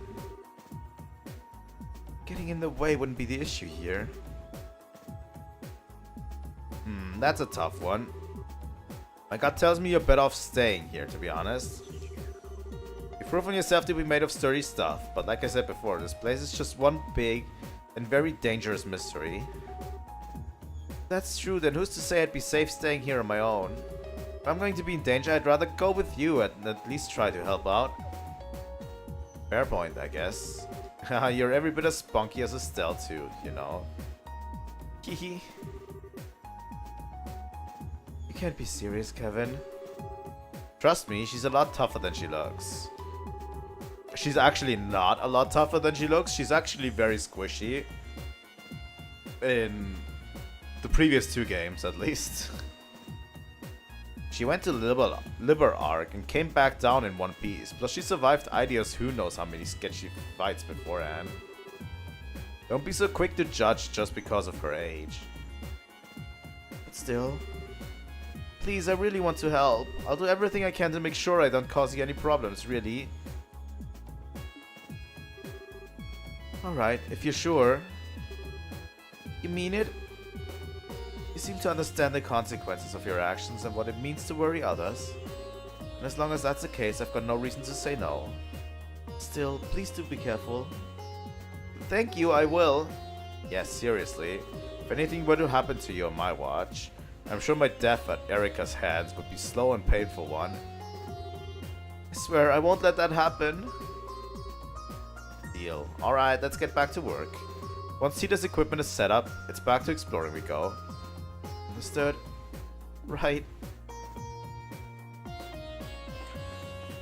Getting in the way wouldn't be the issue here. That's a tough one. My gut tells me you're better off staying here, to be honest. You've proven yourself to be made of sturdy stuff, but like I said before, this place is just one big and very dangerous mystery. If that's true, then who's to say I'd be safe staying here on my own? If I'm going to be in danger, I'd rather go with you and at least try to help out. Fair point, I guess. You're every bit as spunky as a stealth too, you know. Hehe. You can't be serious, Kevin. Trust me, she's a lot tougher than she looks. She's actually not a lot tougher than she looks. She's actually very squishy. In the previous 2 games, at least. She went to liberl arc and came back down in one piece. Plus she survived Idea's who knows how many sketchy fights beforehand. Don't be so quick to judge just because of her age. But still... Please, I really want to help. I'll do everything I can to make sure I don't cause you any problems, really. Alright, if you're sure. You mean it? You seem to understand the consequences of your actions and what it means to worry others. And as long as that's the case, I've got no reason to say no. Still, please do be careful. Thank you, I will. Yes, seriously. If anything were to happen to you on my watch, I'm sure my death at Erika's hands would be slow and painful one. I swear, I won't let that happen. Deal. Alright, let's get back to work. Once Tita's equipment is set up, it's back to exploring we go. Understood? Right.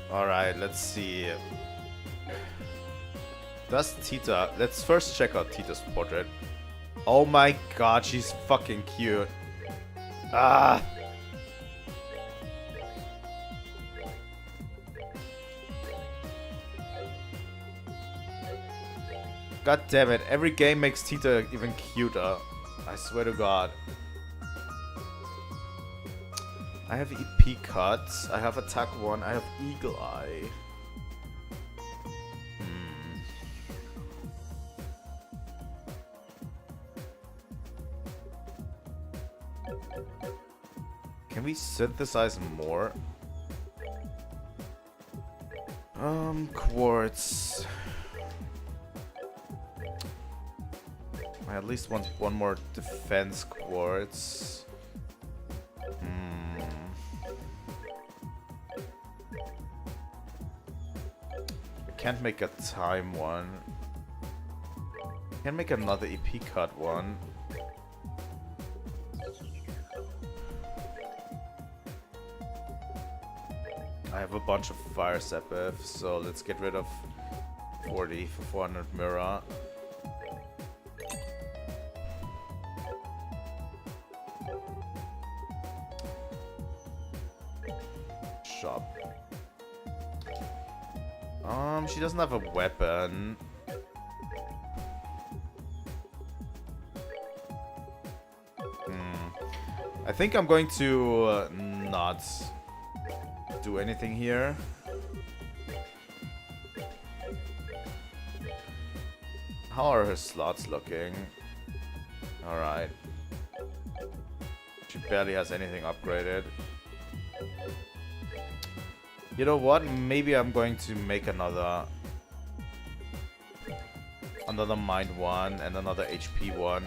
Alright, let's see. Does Tita... Let's first check out Tita's portrait. Oh my god, she's fucking cute. Ah! God damn it, every game makes Tita even cuter. I swear to god. I have EP cuts, I have attack 1, I have eagle eye. Can we synthesize more? Quartz. I at least want one more defense quartz. I can't make a time one. I can make another EP cut one. I have a bunch of fire sepif, so let's get rid of 40 for 400 mirror. Shop. She doesn't have a weapon. I think I'm going to not do anything here. How are her slots looking? Alright. She barely has anything upgraded. You know what? Maybe I'm going to make another mind one and another HP one.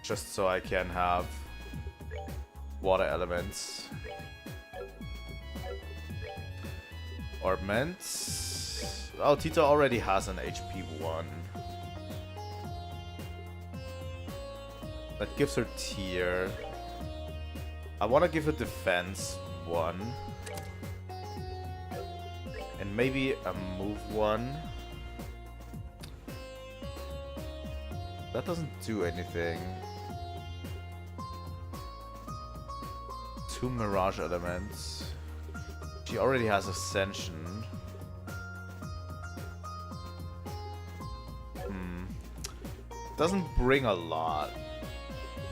Just so I can have water elements. Ornaments. Oh, Tita already has an HP 1. That gives her tier. I want to give her defense 1. And maybe a move 1. That doesn't do anything. 2 mirage elements. She already has Ascension. doesn't bring a lot,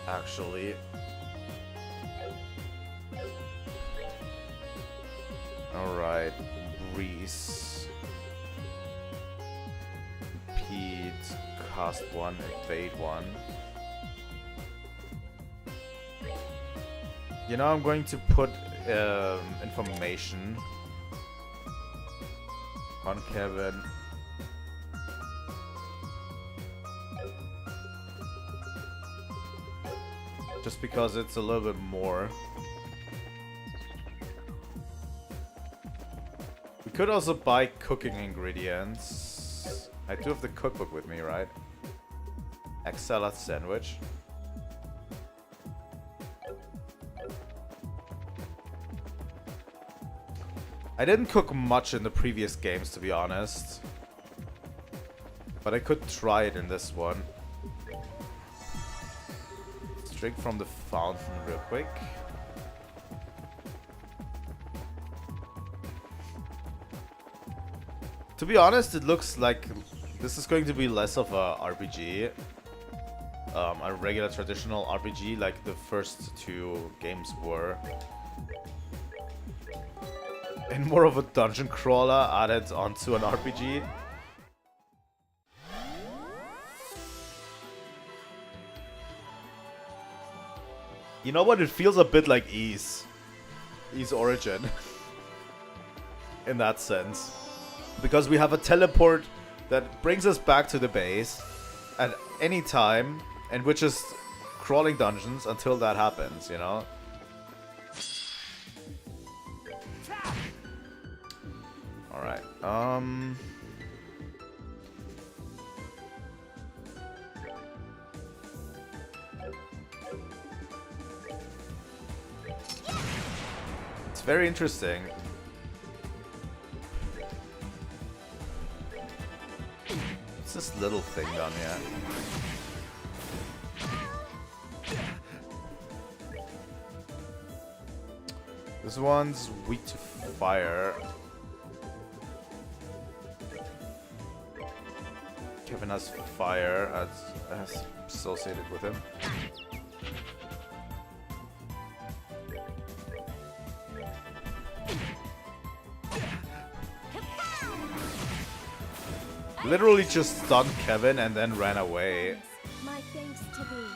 actually. Alright, ries. Repeat, cast 1, evade 1. You know, I'm going to put information on Kevin. Just because it's a little bit more. We could also buy cooking ingredients. I do have the cookbook with me, right? Egg salad sandwich. I didn't cook much in the previous games, to be honest. But I could try it in this one. Let's drink from the fountain real quick. To be honest, it looks like this is going to be less of a RPG. A regular traditional RPG like the first two games were. And more of a dungeon crawler added onto an RPG. You know what? It feels a bit like Ys Origin. In that sense. Because we have a teleport that brings us back to the base at any time, and we're just crawling dungeons until that happens, you know? Alright, it's very interesting. What's this little thing down here? This one's weak to fire. Kevin has fire as associated with him. Literally just stunned Kevin and then ran away. My thanks to thee.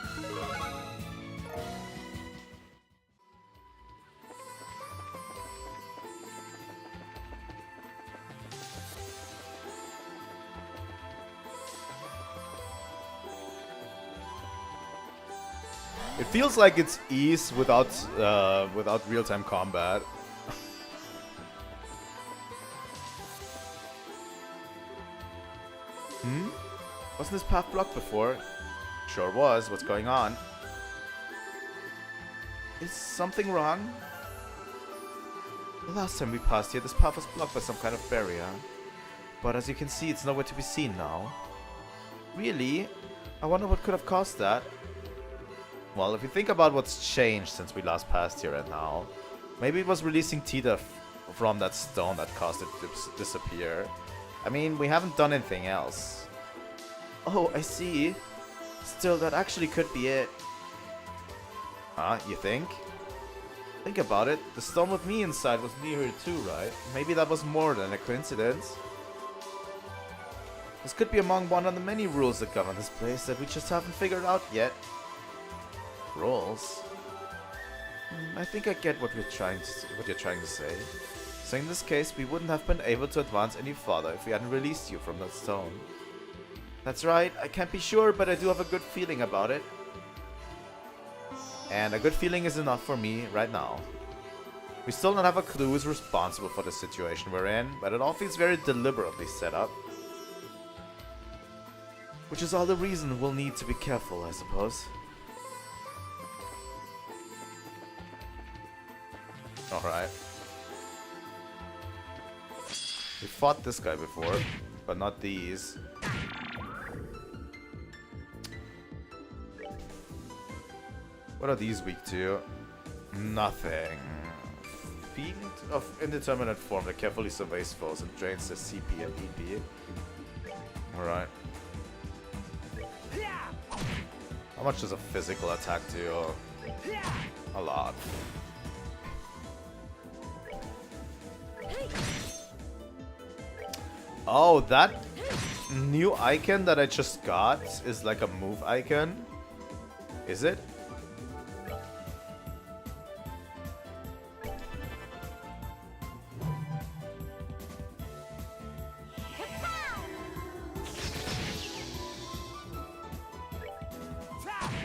It feels like it's Ys without real-time combat. Wasn't this path blocked before? Sure was. What's going on? Is something wrong? The last time we passed here, this path was blocked by some kind of barrier. But as you can see, it's nowhere to be seen now. Really? I wonder what could have caused that. Well, if you think about what's changed since we last passed here and now, maybe it was releasing Tita from that stone that caused it to disappear. I mean, we haven't done anything else. Oh, I see. Still, that actually could be it. Huh? You think? Think about it. The stone with me inside was near here too, right? Maybe that was more than a coincidence. This could be among one of the many rules that govern this place that we just haven't figured out yet. Rules? I think I get what you're trying to say. So in this case, we wouldn't have been able to advance any further if we hadn't released you from that stone. That's right, I can't be sure, but I do have a good feeling about it. And a good feeling is enough for me right now. We still don't have a clue who's responsible for the situation we're in, but it all feels very deliberately set up. Which is all the reason we'll need to be careful, I suppose. Alright. We fought this guy before, but not these. What are these weak to? Nothing. Fiend of indeterminate form that carefully surveys foes and drains their CP and EP. Alright. much does a physical attack do? A lot. Oh, that new icon that I just got is like a move icon. Is it?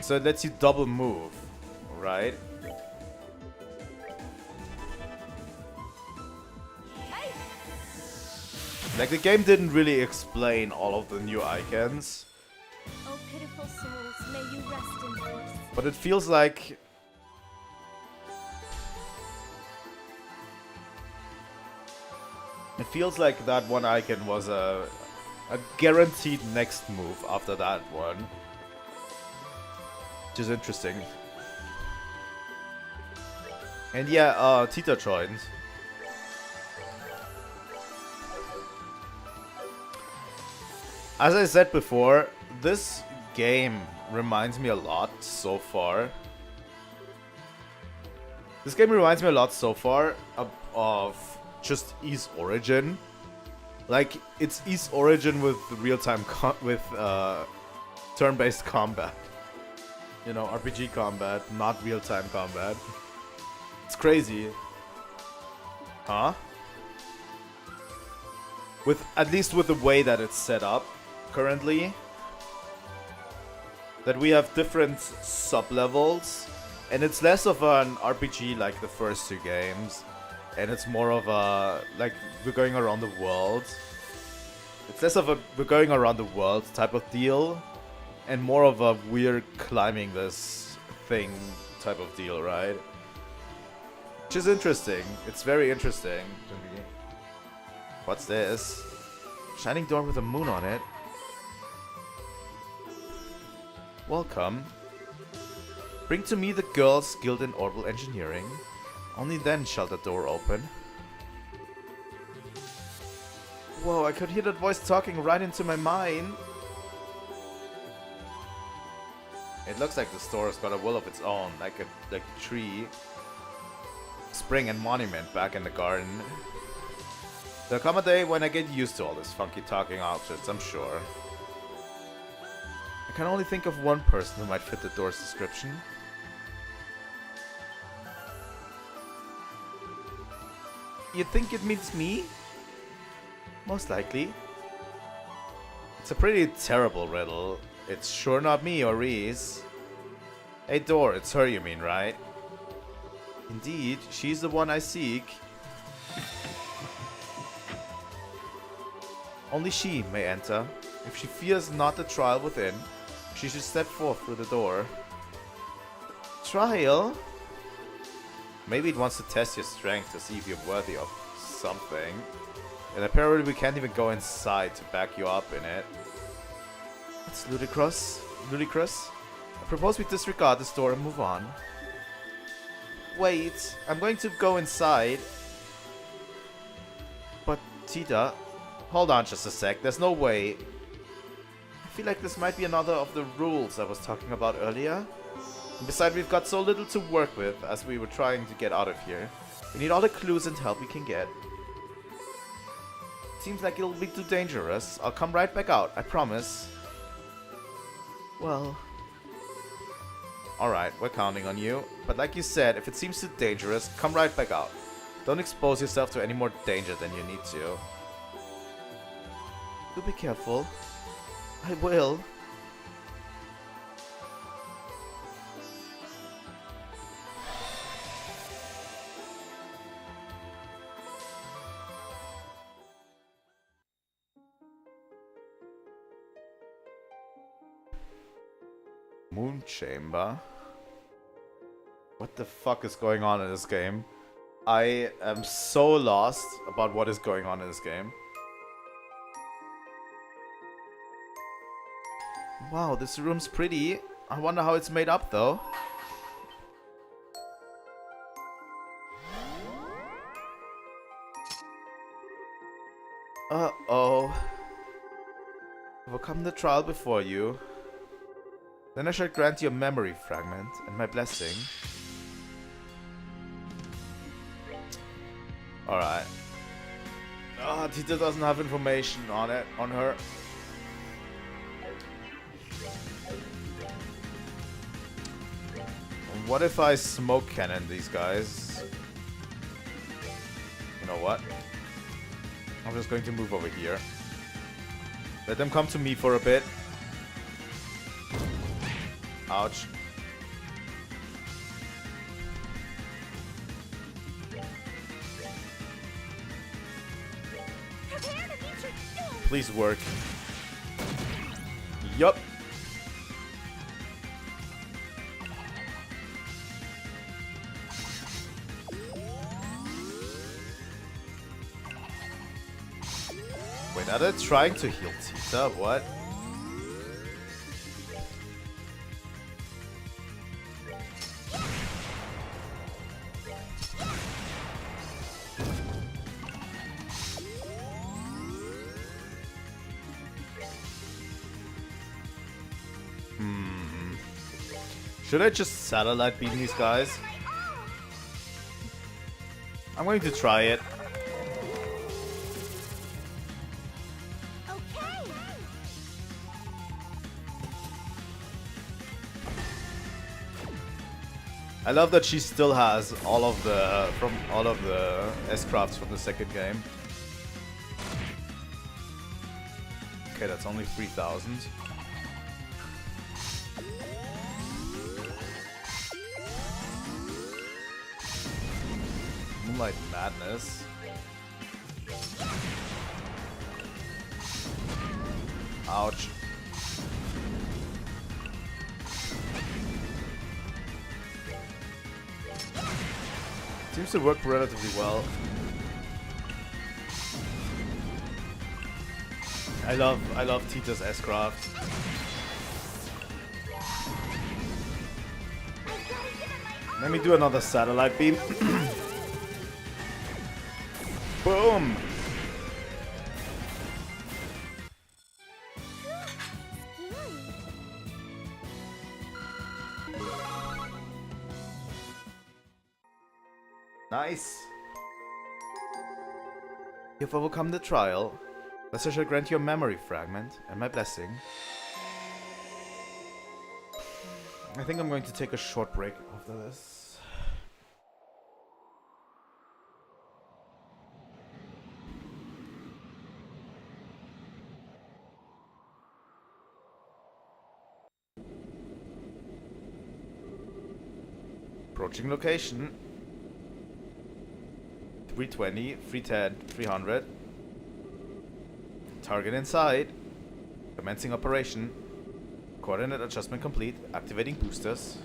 So it lets you double move, right? Like, the game didn't really explain all of the new icons. Oh, pitiful souls, may you rest in peace. But it feels like... It feels like that one icon was a guaranteed next move after that one. Which is interesting. And yeah, Tita joined. As I said before, this game reminds me a lot so far. This game reminds me a lot so far of just Ys Origin. Like, it's Ys Origin with real-time turn-based combat. You know, RPG combat, not real-time combat. It's crazy. Huh? At least with the way that it's set up currently. That we have different sub-levels. And it's less of an RPG like the first two games. And it's more of a, like, we're going around the world. It's less of a we're going around the world type of deal. And more of a we're climbing this thing type of deal, right? Which is interesting. It's very interesting to me. What's this? Shining door with a moon on it. Welcome. Bring to me the girls skilled in orbital engineering. Only then shall the door open. Whoa, I could hear that voice talking right into my mind. It looks like the store has got a will of its own, like a tree. Spring and monument back in the garden. There'll come a day when I get used to all this funky talking objects, I'm sure. I can only think of one person who might fit the door's description. You think it means me? Most likely. It's a pretty terrible riddle. It's sure not me or ries. Hey door, it's her you mean, right? Indeed, she's the one I seek. Only she may enter. If she fears not the trial within, she should step forth through the door. Trial? Maybe it wants to test your strength to see if you're worthy of something. And apparently we can't even go inside to back you up in it. It's ludicrous. Ludicrous. I propose we disregard this door and move on. Wait, I'm going to go inside. But Tita, hold on just a sec. There's no way. I feel like this might be another of the rules I was talking about earlier. And besides, we've got so little to work with as we were trying to get out of here. We need all the clues and help we can get. Seems like it'll be too dangerous. I'll come right back out, I promise. Well... Alright, we're counting on you. But like you said, if it seems too dangerous, come right back out. Don't expose yourself to any more danger than you need to. Do be careful. I will. Moon Chamber? What the fuck is going on in this game? I am so lost about what is going on in this game. Wow, this room's pretty. I wonder how it's made up though. Uh-oh. Overcome the trial before you. Then I shall grant you a memory fragment and my blessing. Alright. Ah, Tita doesn't have information on it, on her. What if I smoke cannon these guys? You know what? I'm just going to move over here. Let them come to me for a bit. Ouch. Please work. Yup. Wait, are they trying to heal Tita? What? Should I just satellite beam these guys? I'm going to try it. I love that she still has all of the S-crafts from the second game. Okay, that's only 3,000. Moonlight Madness. Ouch. Seems to work relatively well. I love Tita's S-craft. Let me do another satellite beam. Boom! Nice! You've overcome the trial. Thus I shall grant you a memory fragment and my blessing. I think I'm going to take a short break after this. Approaching location. 320, 310, 300. Target in sight. Commencing operation. Coordinate adjustment complete. Activating boosters.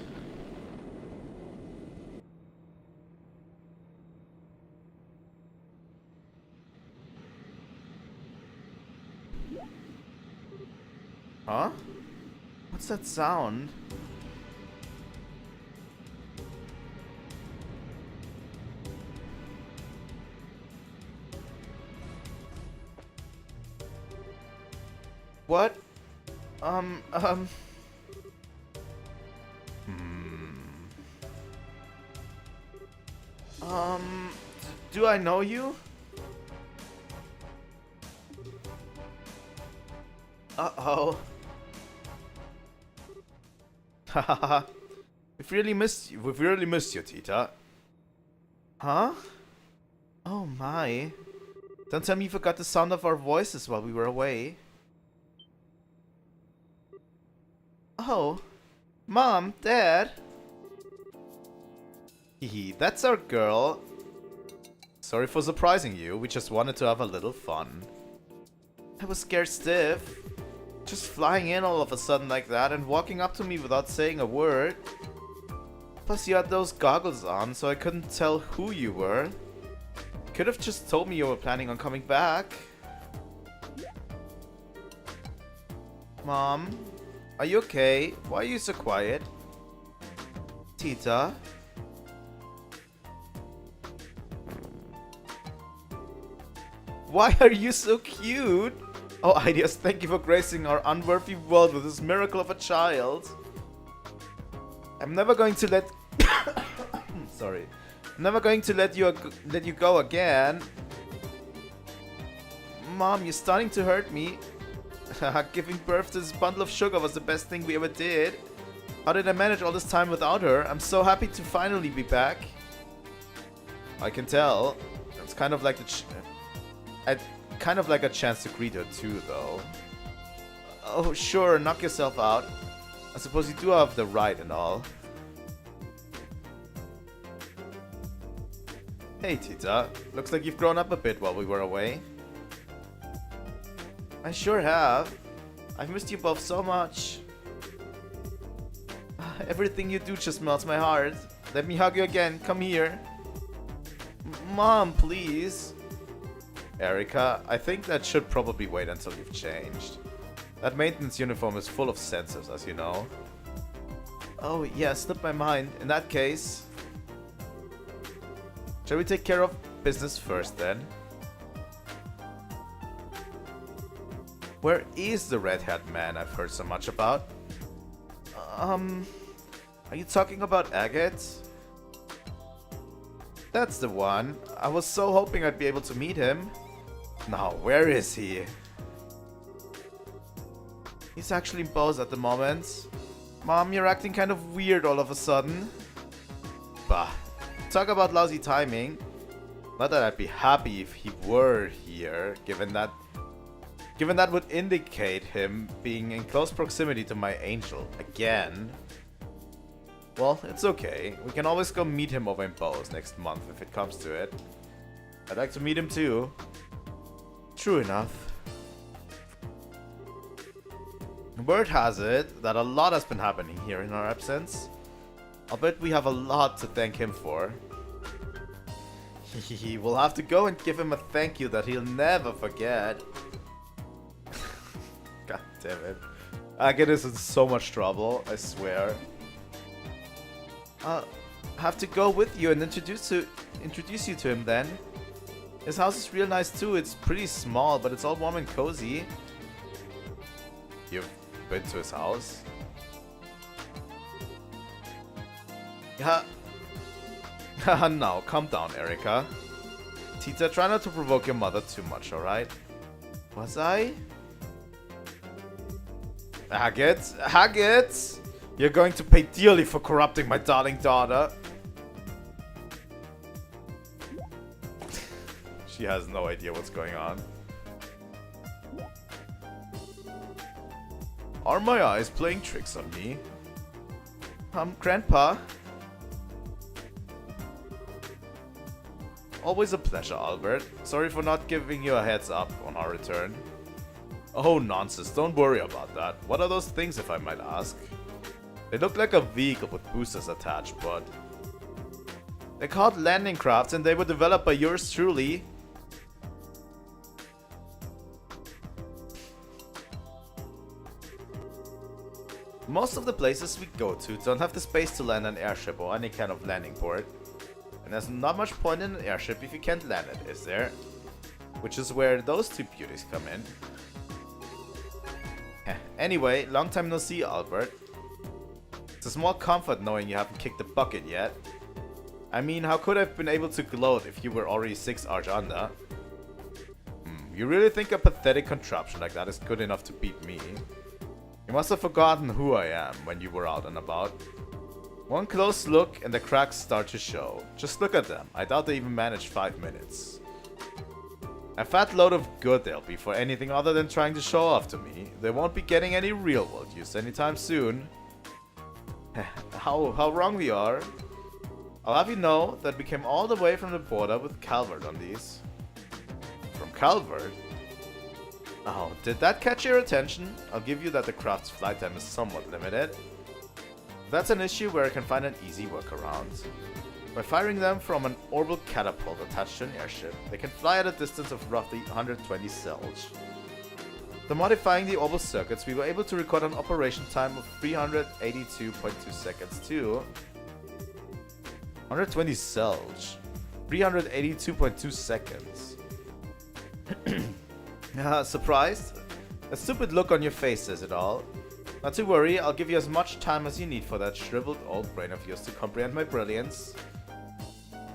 Huh? What's that sound? What? Do I know you? Uh-oh. Hahaha. We've really missed you, Tita. Huh? Oh my. Don't tell me you forgot the sound of our voices while we were away. Oh. Mom, Dad. Hehe, that's our girl. Sorry for surprising you, we just wanted to have a little fun. I was scared stiff. Just flying in all of a sudden like that and walking up to me without saying a word. Plus you had those goggles on, so I couldn't tell who you were. Could have just told me you were planning on coming back. Mom, are you okay? Why are you so quiet? Tita? Why are you so cute? Oh, Ideas, thank you for gracing our unworthy world with this miracle of a child. I'm never going to let... Sorry. I'm never going to let you go again. Mom, you're starting to hurt me. Giving birth to this bundle of sugar was the best thing we ever did. How did I manage all this time without her? I'm so happy to finally be back. I can tell. It's kind of like kind of like a chance to greet her too, though. Oh, sure, knock yourself out. I suppose you do have the right and all. Hey, Tita. Looks like you've grown up a bit while we were away. I sure have. I've missed you both so much. Everything you do just melts my heart. Let me hug you again. Come here. Mom, please. Erika, I think that should probably wait until you've changed. That maintenance uniform is full of sensors, as you know. Oh, yeah, slipped my mind. In that case... Shall we take care of business first, then? Where is the red-haired man I've heard so much about? Are you talking about Agate? That's the one. I was so hoping I'd be able to meet him. Now, where is he? He's actually in Bose at the moment. Mom, you're acting kind of weird all of a sudden. Bah. Talk about lousy timing. Not that I'd be happy if he were here, given that would indicate him being in close proximity to my angel again. Well, it's okay. We can always go meet him over in Bose next month if it comes to it. I'd like to meet him too. True enough. Word has it that a lot has been happening here in our absence. I'll bet we have a lot to thank him for. We'll have to go and give him a thank you that he'll never forget. God damn it. Agate is in so much trouble, I swear. I'll have to go with you and introduce you to him then. His house is real nice too. It's pretty small, but it's all warm and cozy. You've been to his house? Yeah. Now, calm down, Erika. Tita, try not to provoke your mother too much, alright? Was I? Agate! You're going to pay dearly for corrupting my darling daughter. She has no idea what's going on. Are my eyes playing tricks on me? Grandpa? Always a pleasure, Albert. Sorry for not giving you a heads up on our return. Oh, nonsense. Don't worry about that. What are those things, if I might ask? They look like a vehicle with boosters attached, but... They're called landing crafts and they were developed by yours truly. Most of the places we go to don't have the space to land an airship or any kind of landing port. And there's not much point in an airship if you can't land it, is there? Which is where those two beauties come in. Anyway, long time no see, Albert. It's a small comfort knowing you haven't kicked the bucket yet. I mean, how could I have been able to gloat if you were already 6 arch under? You really think a pathetic contraption like that is good enough to beat me? You must have forgotten who I am when you were out and about. One close look and the cracks start to show. Just look at them. I doubt they even managed 5 minutes. A fat load of good they'll be for anything other than trying to show off to me. They won't be getting any real world use anytime soon. How wrong we are. I'll have you know that we came all the way from the border with Calvert on these. From Calvert? Oh, did that catch your attention? I'll give you that the craft's flight time is somewhat limited. That's an issue where I can find an easy workaround. By firing them from an orbital catapult attached to an airship, they can fly at a distance of roughly 120 Selge. By modifying the orbital circuits, we were able to record an operation time of 382.2 seconds to 120 Selge. 382.2 seconds. Surprised? A stupid look on your face says it all. Not to worry, I'll give you as much time as you need for that shriveled old brain of yours to comprehend my brilliance.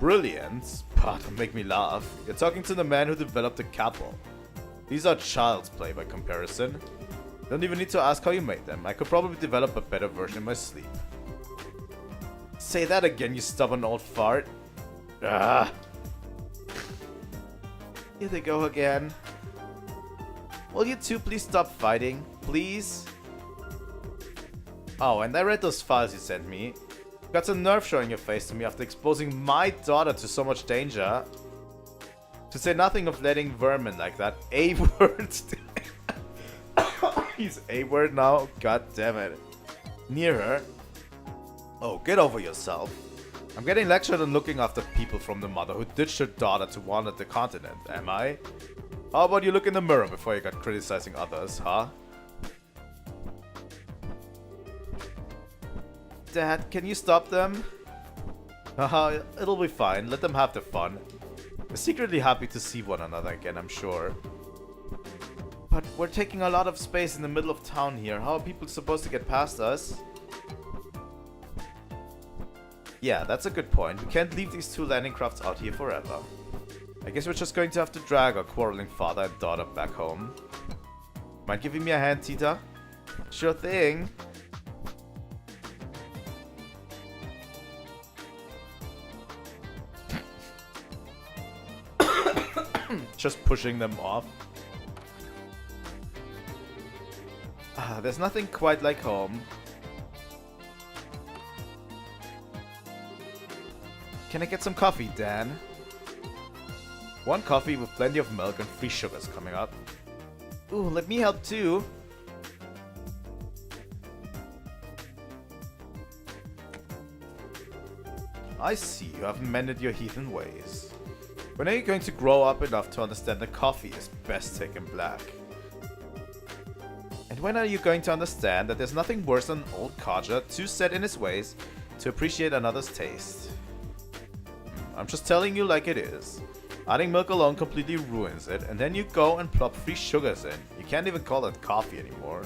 Brilliance? Bah, don't make me laugh. You're talking to the man who developed the couple. These are child's play by comparison. Don't even need to ask how you made them. I could probably develop a better version in my sleep. Say that again, you stubborn old fart. Ah. Here they go again. Will you two please stop fighting? Please? Oh, and I read those files you sent me. Got some nerve showing your face to me after exposing my daughter to so much danger. To say nothing of letting vermin like that A-word. He's A-word now? God damn it. Near her. Oh, get over yourself. I'm getting lectured on looking after people from the mother who ditched her daughter to wander the continent, am I? How about you look in the mirror before you got criticizing others, huh? Dad, can you stop them? Haha, it'll be fine. Let them have their fun. We're secretly happy to see one another again, I'm sure. But we're taking a lot of space in the middle of town here. How are people supposed to get past us? Yeah, that's a good point. We can't leave these two landing crafts out here forever. I guess we're just going to have to drag our quarreling father and daughter back home. Mind giving me a hand, Tita? Sure thing. Just pushing them off. Ah, there's nothing quite like home. Can I get some coffee, Dan? One coffee with plenty of milk and free sugars coming up. Ooh, let me help too. I see, you haven't mended your heathen ways. When are you going to grow up enough to understand that coffee is best taken black? And when are you going to understand that there's nothing worse than an old codger too set in his ways to appreciate another's taste? I'm just telling you like it is. Adding milk alone completely ruins it, and then you go and plop free sugars in. You can't even call it coffee anymore.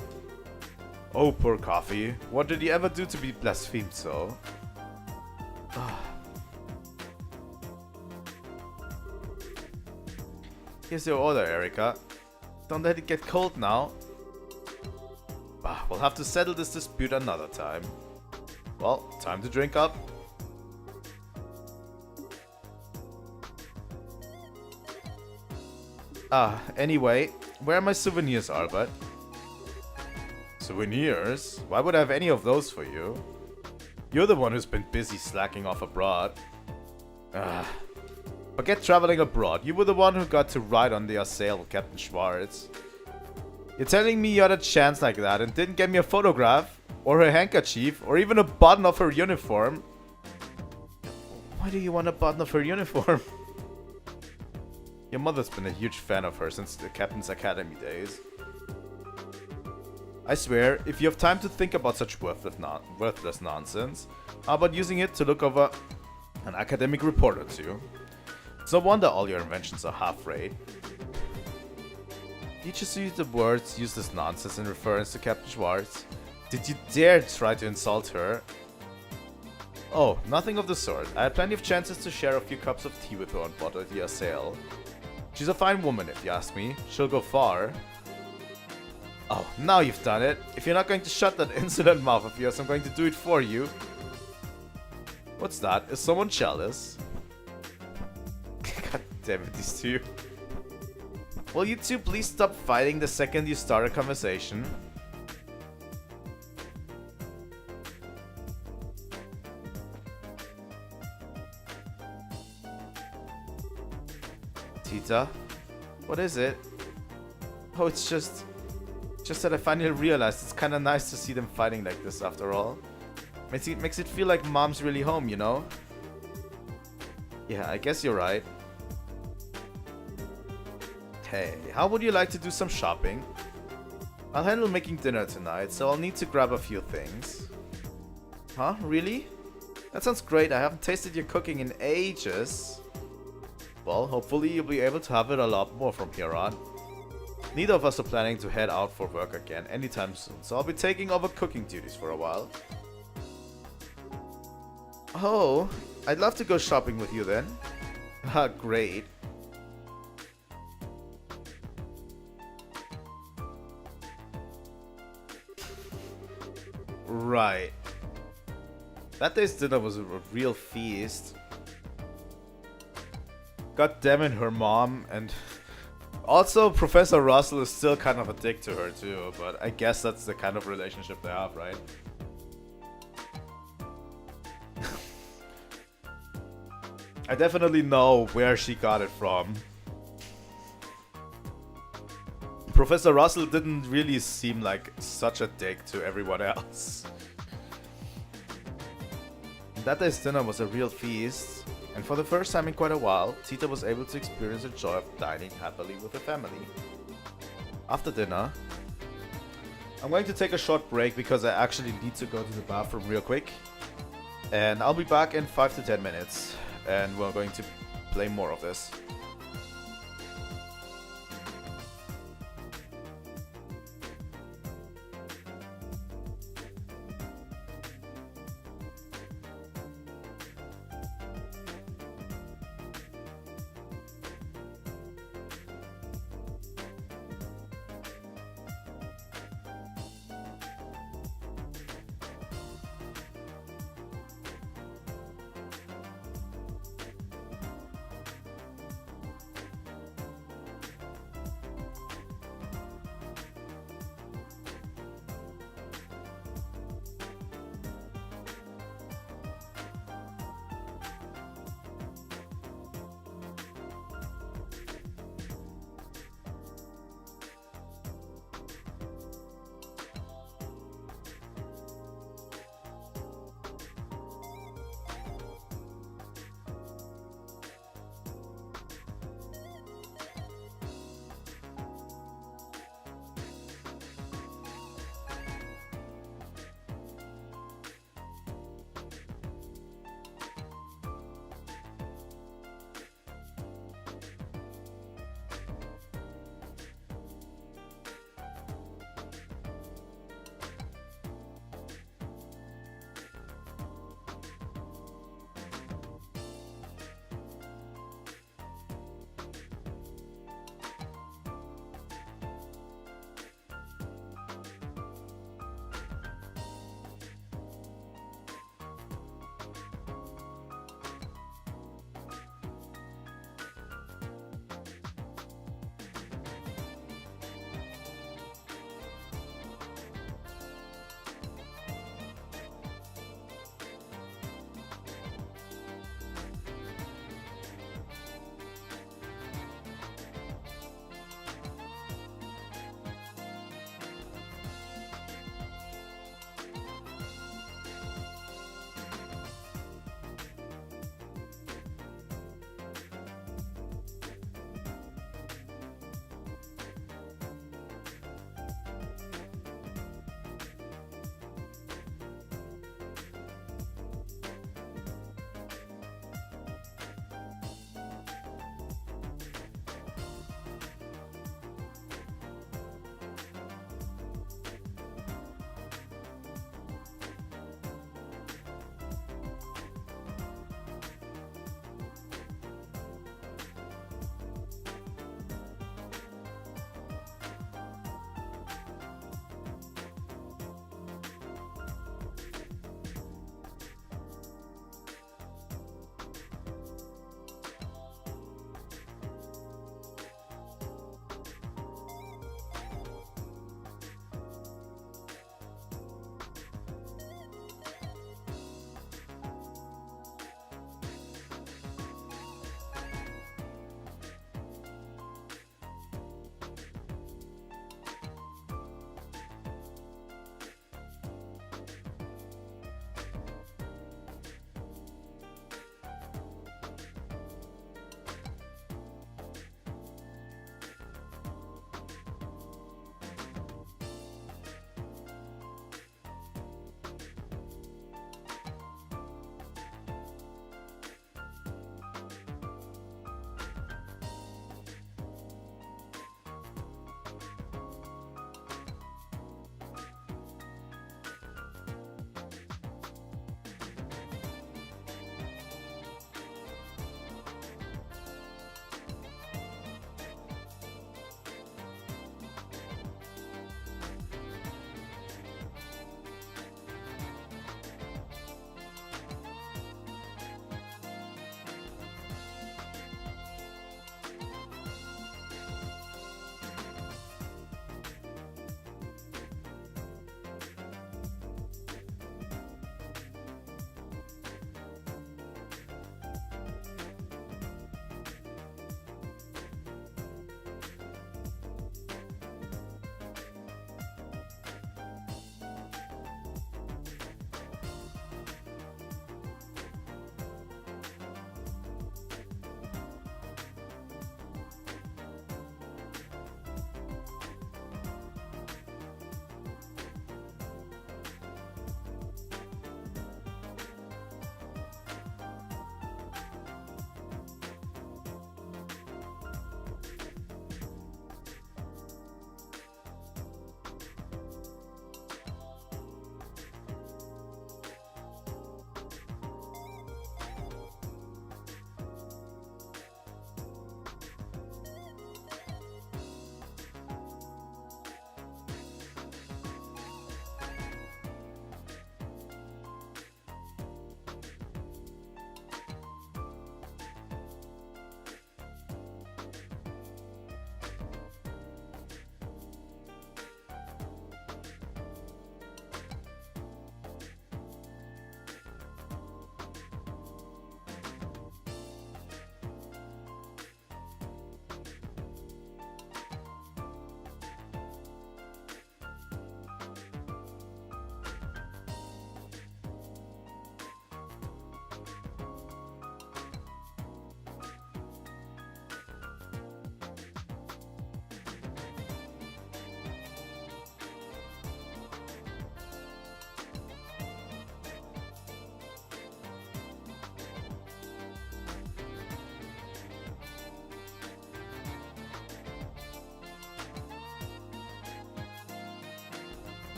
Oh, poor coffee. What did he ever do to be blasphemed so? Here's your order, Erika. Don't let it get cold now. Bah, we'll have to settle this dispute another time. Well, time to drink up. Anyway, where are my souvenirs, Albert? Souvenirs? Why would I have any of those for you? You're the one who's been busy slacking off abroad. Forget traveling abroad. You were the one who got to ride on the sail with Captain Schwartz. You're telling me you had a chance like that and didn't get me a photograph? Or her handkerchief? Or even a button of her uniform? Why do you want a button of her uniform? Your mother's been a huge fan of her since the Captain's Academy days. I swear, if you have time to think about such worthless nonsense, how about using it to look over an academic report or two? It's no wonder all your inventions are half-rate. Did you just use the words useless nonsense in reference to Captain Schwartz? Did you dare try to insult her? Oh, nothing of the sort. I had plenty of chances to share a few cups of tea with her on board the sail. She's a fine woman, if you ask me. She'll go far. Oh, now you've done it. If you're not going to shut that insolent mouth of yours, I'm going to do it for you. What's that? Is someone jealous? God damn it, these two. Will you two please stop fighting the second you start a conversation? Tita? What is it? Oh, it's just that I finally realized it's kinda nice to see them fighting like this after all. Makes it feel like mom's really home, you know? Yeah, I guess you're right. Hey, how would you like to do some shopping? I'll handle making dinner tonight, so I'll need to grab a few things. Huh? Really? That sounds great. I haven't tasted your cooking in ages. Well, hopefully you'll be able to have it a lot more from here on. Neither of us are planning to head out for work again anytime soon, so I'll be taking over cooking duties for a while. Oh, I'd love to go shopping with you then. Ah, great. Right. That day's dinner was a real feast. God damn it, her mom, and also Professor Russell is still kind of a dick to her too, but I guess that's the kind of relationship they have, right? I definitely know where she got it from. Professor Russell didn't really seem like such a dick to everyone else. That day's dinner was a real feast, and for the first time in quite a while, Tita was able to experience the joy of dining happily with her family. After dinner, I'm going to take a short break because I actually need to go to the bathroom real quick. And I'll be back in 5 to 10 minutes, and we're going to play more of this.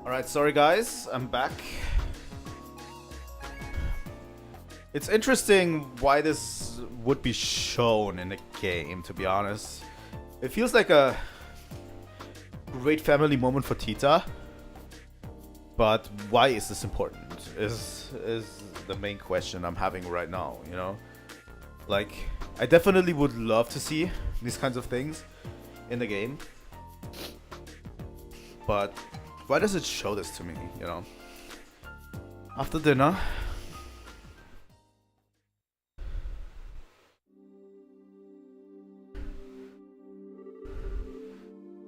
Alright, sorry guys, I'm back. It's interesting why this would be shown in a game, to be honest. It feels like a great family moment for Tita. But why is this important? Is the main question I'm having right now, you know? Like, I definitely would love to see these kinds of things in the game. But why does it show this to me, you know? After dinner.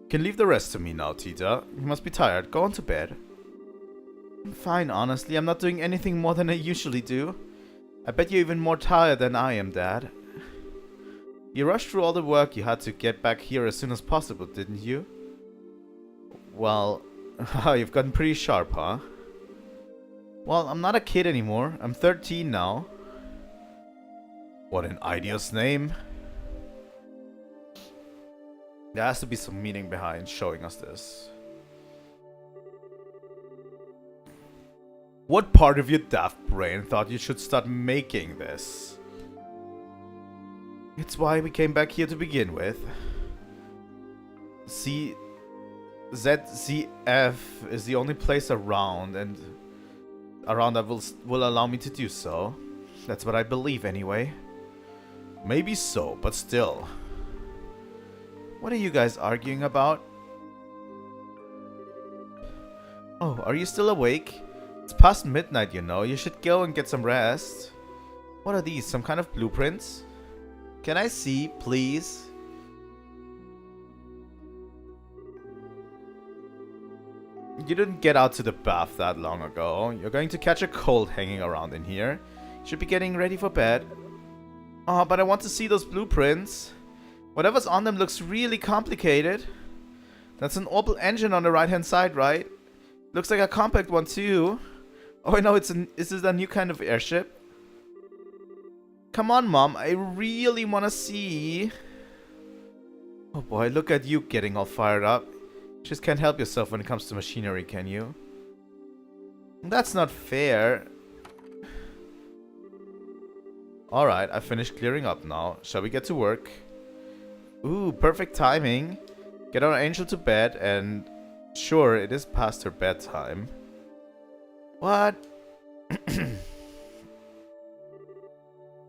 You can leave the rest to me now, Tita. You must be tired. Go on to bed. I'm fine, honestly. I'm not doing anything more than I usually do. I bet you're even more tired than I am, Dad. You rushed through all the work you had to get back here as soon as possible, didn't you? Well, you've gotten pretty sharp, huh? Well, I'm not a kid anymore. I'm 13 now. What an idiot's name. There has to be some meaning behind showing us this. What part of your daft brain thought you should start making this? It's why we came back here to begin with. ZCF is the only place around that will allow me to do so. That's what I believe anyway. Maybe so, but still. What are you guys arguing about? Oh, are you still awake? It's past midnight, you know. You should go and get some rest. What are these? Some kind of blueprints? Can I see, please? You didn't get out to the bath that long ago. You're going to catch a cold hanging around in here. You should be getting ready for bed. Oh, but I want to see those blueprints. Whatever's on them looks really complicated. That's an orbital engine on the right-hand side, right? Looks like a compact one too. Oh, I know, is this a new kind of airship? Come on, Mom, I really want to see. Oh boy, look at you getting all fired up. Just can't help yourself when it comes to machinery, can you? That's not fair. Alright, I finished clearing up now. Shall we get to work? Ooh, perfect timing. Get our angel to bed and... Sure, it is past her bedtime. What?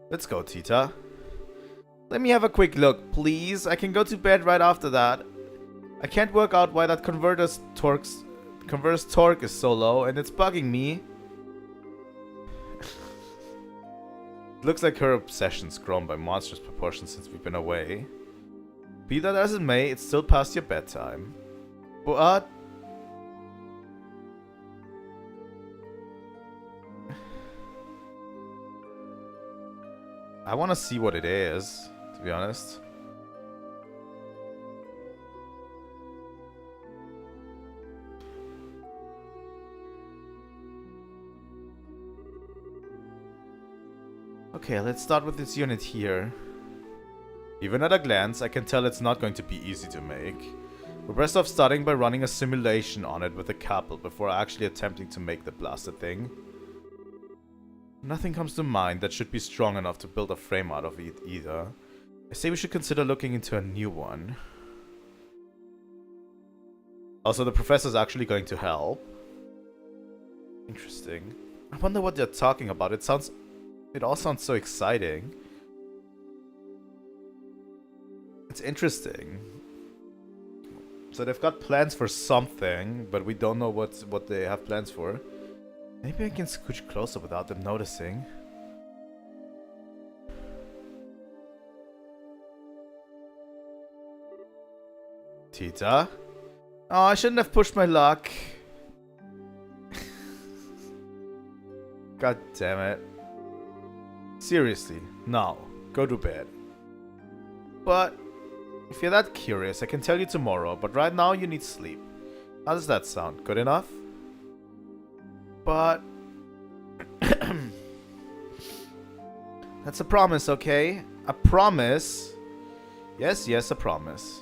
Let's go, Tita. Let me have a quick look, please. I can go to bed right after that. I can't work out why that converter's torque is so low, and it's bugging me. Looks like her obsession's grown by monstrous proportions since we've been away. Be that as it may, it's still past your bedtime. What? I want to see what it is, to be honest. Okay, let's start with this unit here. Even at a glance, I can tell it's not going to be easy to make. We're best off starting by running a simulation on it with a couple before actually attempting to make the blasted thing. Nothing comes to mind that should be strong enough to build a frame out of it either. I say we should consider looking into a new one. Also, the professor's actually going to help. Interesting. I wonder what they're talking about. It all sounds so exciting. It's interesting. So they've got plans for something, but we don't know what they have plans for. Maybe I can scooch closer without them noticing. Tita? Oh, I shouldn't have pushed my luck. God damn it. Seriously, now, go to bed. But, if you're that curious, I can tell you tomorrow, but right now you need sleep. How does that sound? Good enough? But... That's a promise, okay? A promise? Yes, yes, a promise.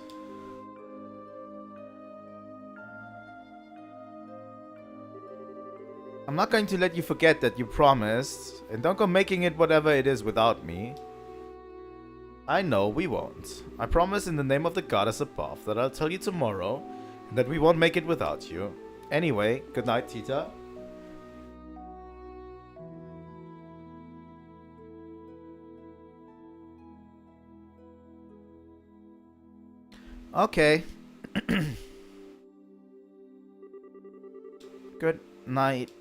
I'm not going to let you forget that you promised, and don't go making it whatever it is without me. I know we won't. I promise in the name of the goddess above that I'll tell you tomorrow, and that we won't make it without you. Anyway, good night, Tita. Okay. Good night.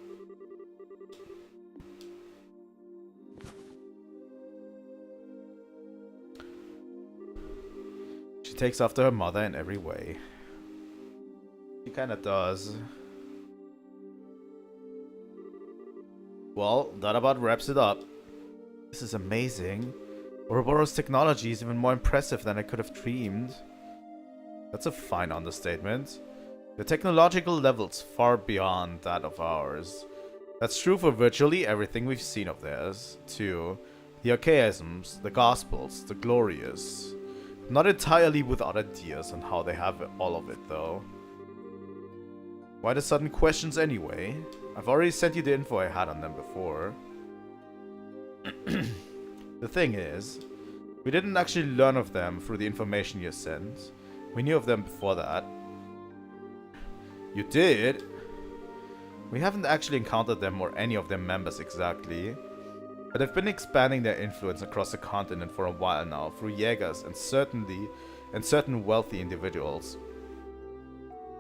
She takes after her mother in every way. She kinda does. Well, that about wraps it up. This is amazing. Ouroboros technology is even more impressive than I could have dreamed. That's a fine understatement. The technological level's far beyond that of ours. That's true for virtually everything we've seen of theirs, too. The archaisms, the gospels, the glorious. Not entirely without ideas on how they have all of it, though. Why the sudden questions anyway? I've already sent you the info I had on them before. The thing is, we didn't actually learn of them through the information you sent. We knew of them before that. You did? We haven't actually encountered them or any of their members exactly. But they've been expanding their influence across the continent for a while now through Jaegers and certain wealthy individuals.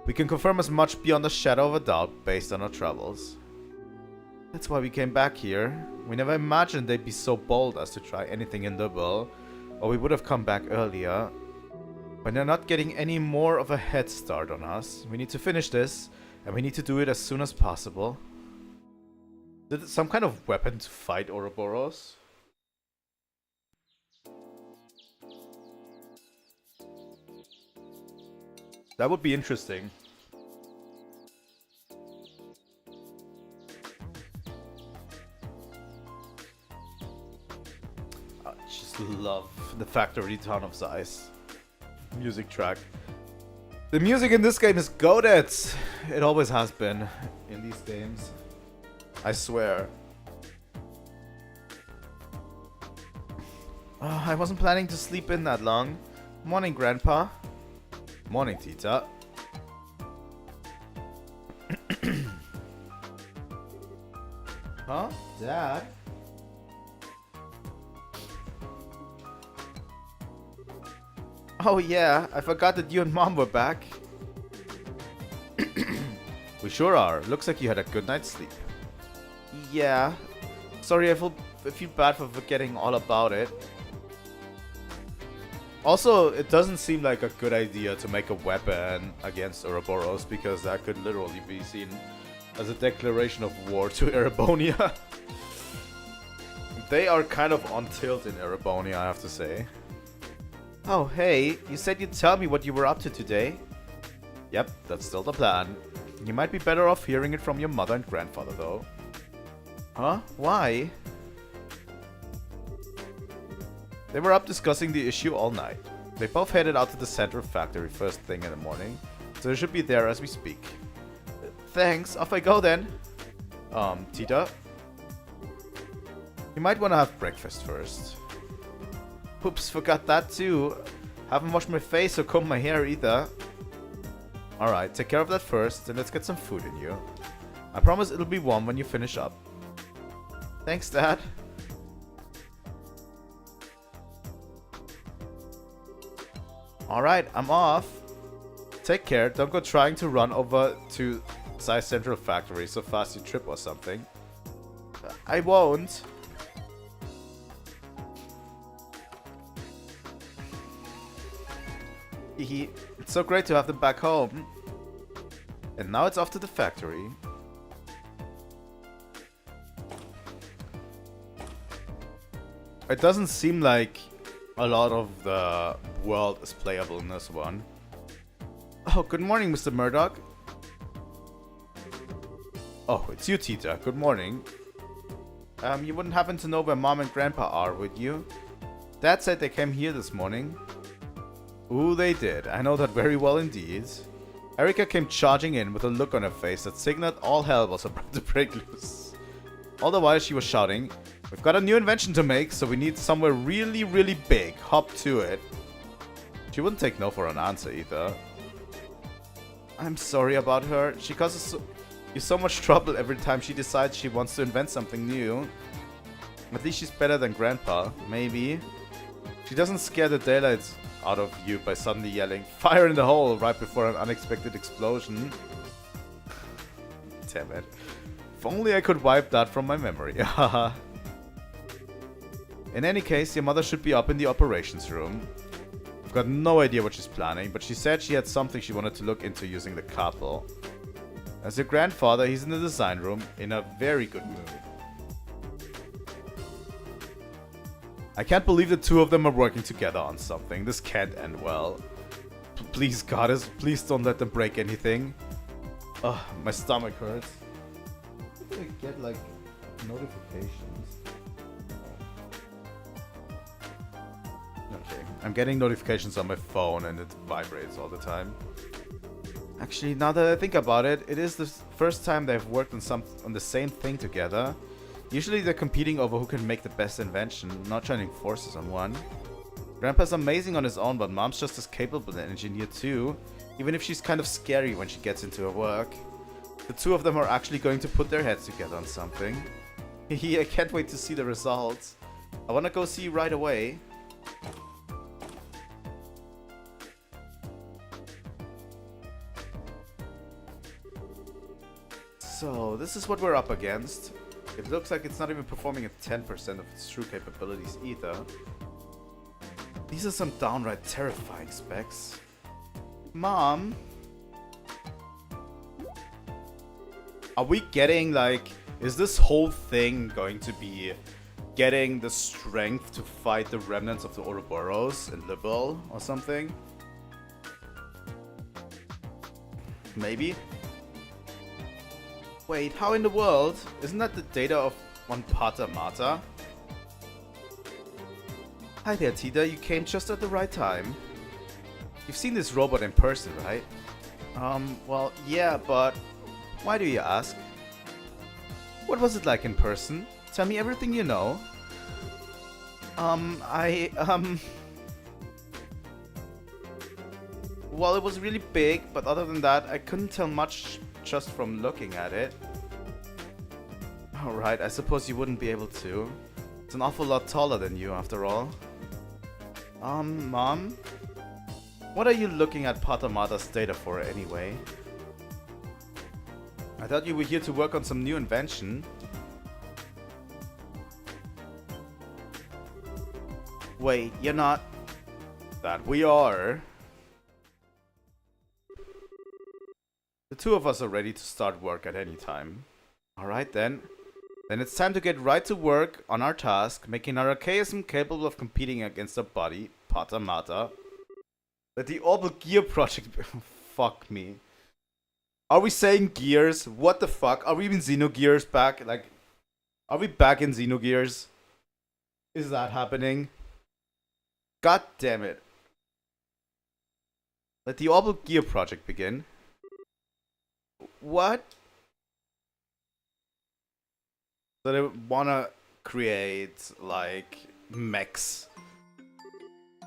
We can confirm as much beyond a shadow of a doubt based on our travels. That's why we came back here. We never imagined they'd be so bold as to try anything in liberl, or we would have come back earlier. When they're not getting any more of a head start on us, we need to finish this, and we need to do it as soon as possible. Is it some kind of weapon to fight Ouroboros? That would be interesting. I just love the factory town of Zeiss music track. The music in this game is goated. It always has been in these games. I swear. I wasn't planning to sleep in that long. Morning, Grandpa. Morning, Tita. Huh? Dad? Oh yeah, I forgot that you and Mom were back. We sure are. Looks like you had a good night's sleep. Yeah. Sorry, I feel bad for forgetting all about it. Also, it doesn't seem like a good idea to make a weapon against Ouroboros, because that could literally be seen as a declaration of war to Erebonia. They are kind of on tilt in Erebonia, I have to say. Oh, hey, you said you'd tell me what you were up to today. Yep, that's still the plan. You might be better off hearing it from your mother and grandfather, though. Huh? Why? They were up discussing the issue all night. They both headed out to the central factory first thing in the morning, so they should be there as we speak. Thanks, off I go then. Tita? You might want to have breakfast first. Oops, forgot that too. Haven't washed my face or combed my hair either. Alright, take care of that first, and let's get some food in you. I promise it'll be warm when you finish up. Thanks, Dad. Alright, I'm off. Take care, don't go trying to run over to Zeiss Central Factory so fast you trip or something. I won't. It's so great to have them back home. And now it's off to the factory. It doesn't seem like a lot of the world is playable in this one. Oh, good morning, Mr. Murdoch. Oh, it's you, Tita. Good morning. You wouldn't happen to know where Mom and Grandpa are, would you? Dad said they came here this morning. Ooh, they did. I know that very well indeed. Erika came charging in with a look on her face that signaled all hell was about to break loose. All the while she was shouting, "We've got a new invention to make, so we need somewhere really, really big. Hop to it." She wouldn't take no for an answer either. I'm sorry about her. She causes you so much trouble every time she decides she wants to invent something new. At least she's better than Grandpa, maybe. She doesn't scare the daylights out of you by suddenly yelling, "Fire in the hole!" right before an unexpected explosion. Damn it. If only I could wipe that from my memory. In any case, your mother should be up in the operations room. I've got no idea what she's planning, but she said she had something she wanted to look into using the couple. As your grandfather, he's in the design room in a very good mood. I can't believe the two of them are working together on something. This can't end well. Please, goddess, please don't let them break anything. Ugh, my stomach hurts. I get like notifications. Okay, I'm getting notifications on my phone and it vibrates all the time. Actually, now that I think about it, it is the first time they've worked on the same thing together. Usually they're competing over who can make the best invention, not joining forces on one. Grandpa's amazing on his own, but Mom's just as capable an engineer too, even if she's kind of scary when she gets into her work. The two of them are actually going to put their heads together on something. I can't wait to see the results. I wanna go see right away. So, this is what we're up against. It looks like it's not even performing at 10% of its true capabilities either. These are some downright terrifying specs. Mom? Are we getting like... Is this whole thing going to be getting the strength to fight the remnants of the Ouroboros in liberl or something? Maybe? Wait, how in the world? Isn't that the data of one Pater Mata? Hi there, Tita. You came just at the right time. You've seen this robot in person, right? Well, yeah, but... Why do you ask? What was it like in person? Tell me everything you know. Well, it was really big, but other than that, I couldn't tell much just from looking at it. Alright, I suppose you wouldn't be able to. It's an awful lot taller than you, after all. Mom? What are you looking at Pater Mata's data for, anyway? I thought you were here to work on some new invention. Wait, you're not... That we are. The two of us are ready to start work at any time. Alright then. Then it's time to get right to work on our task, making our archaism capable of competing against our body, Pater Mata. Let the Orbital Gear project... Fuck me. Are we saying gears? What the fuck? Are we even Xenogears back? Like, are we back in Xenogears? Is that happening? God damn it. Let the Orbital Gear project begin. What? So they wanna create, like, mechs.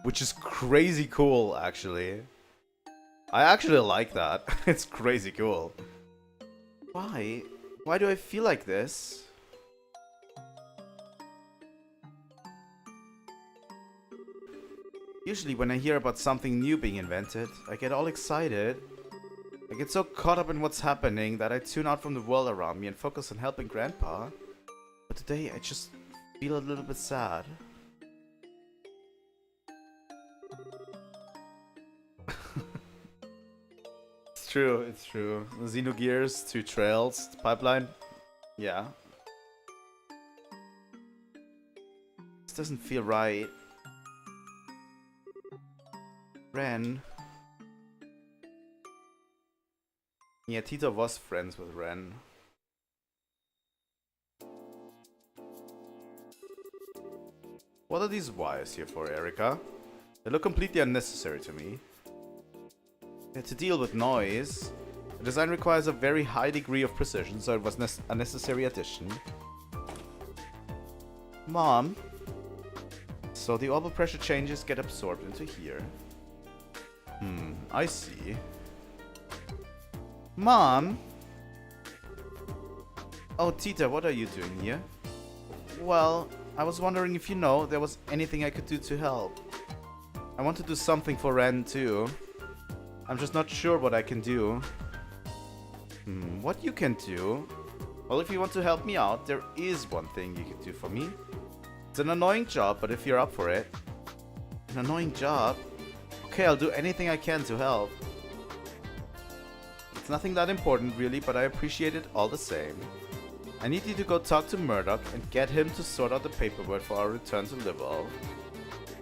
Which is crazy cool, actually. I actually like that. It's crazy cool. Why? Why do I feel like this? Usually when I hear about something new being invented, I get all excited. I get so caught up in what's happening that I tune out from the world around me and focus on helping Grandpa. But today I just feel a little bit sad. It's true, it's true. Xenogears, 2 trails, pipeline. Yeah. This doesn't feel right. Ren. Yeah, Tita was friends with Ren. What are these wires here for, Erika? They look completely unnecessary to me. To deal with noise, the design requires a very high degree of precision, so it was a necessary addition. Mom. So the orbital pressure changes get absorbed into here. I see. Mom? Oh, Tita, what are you doing here? Well, I was wondering if you know there was anything I could do to help. I want to do something for Ren too. I'm just not sure what I can do. What you can do? Well, if you want to help me out, there is one thing you can do for me. It's an annoying job, but if you're up for it. An annoying job? Okay, I'll do anything I can to help. It's nothing that important really, but I appreciate it all the same. I need you to go talk to Murdoch and get him to sort out the paperwork for our return to liberl.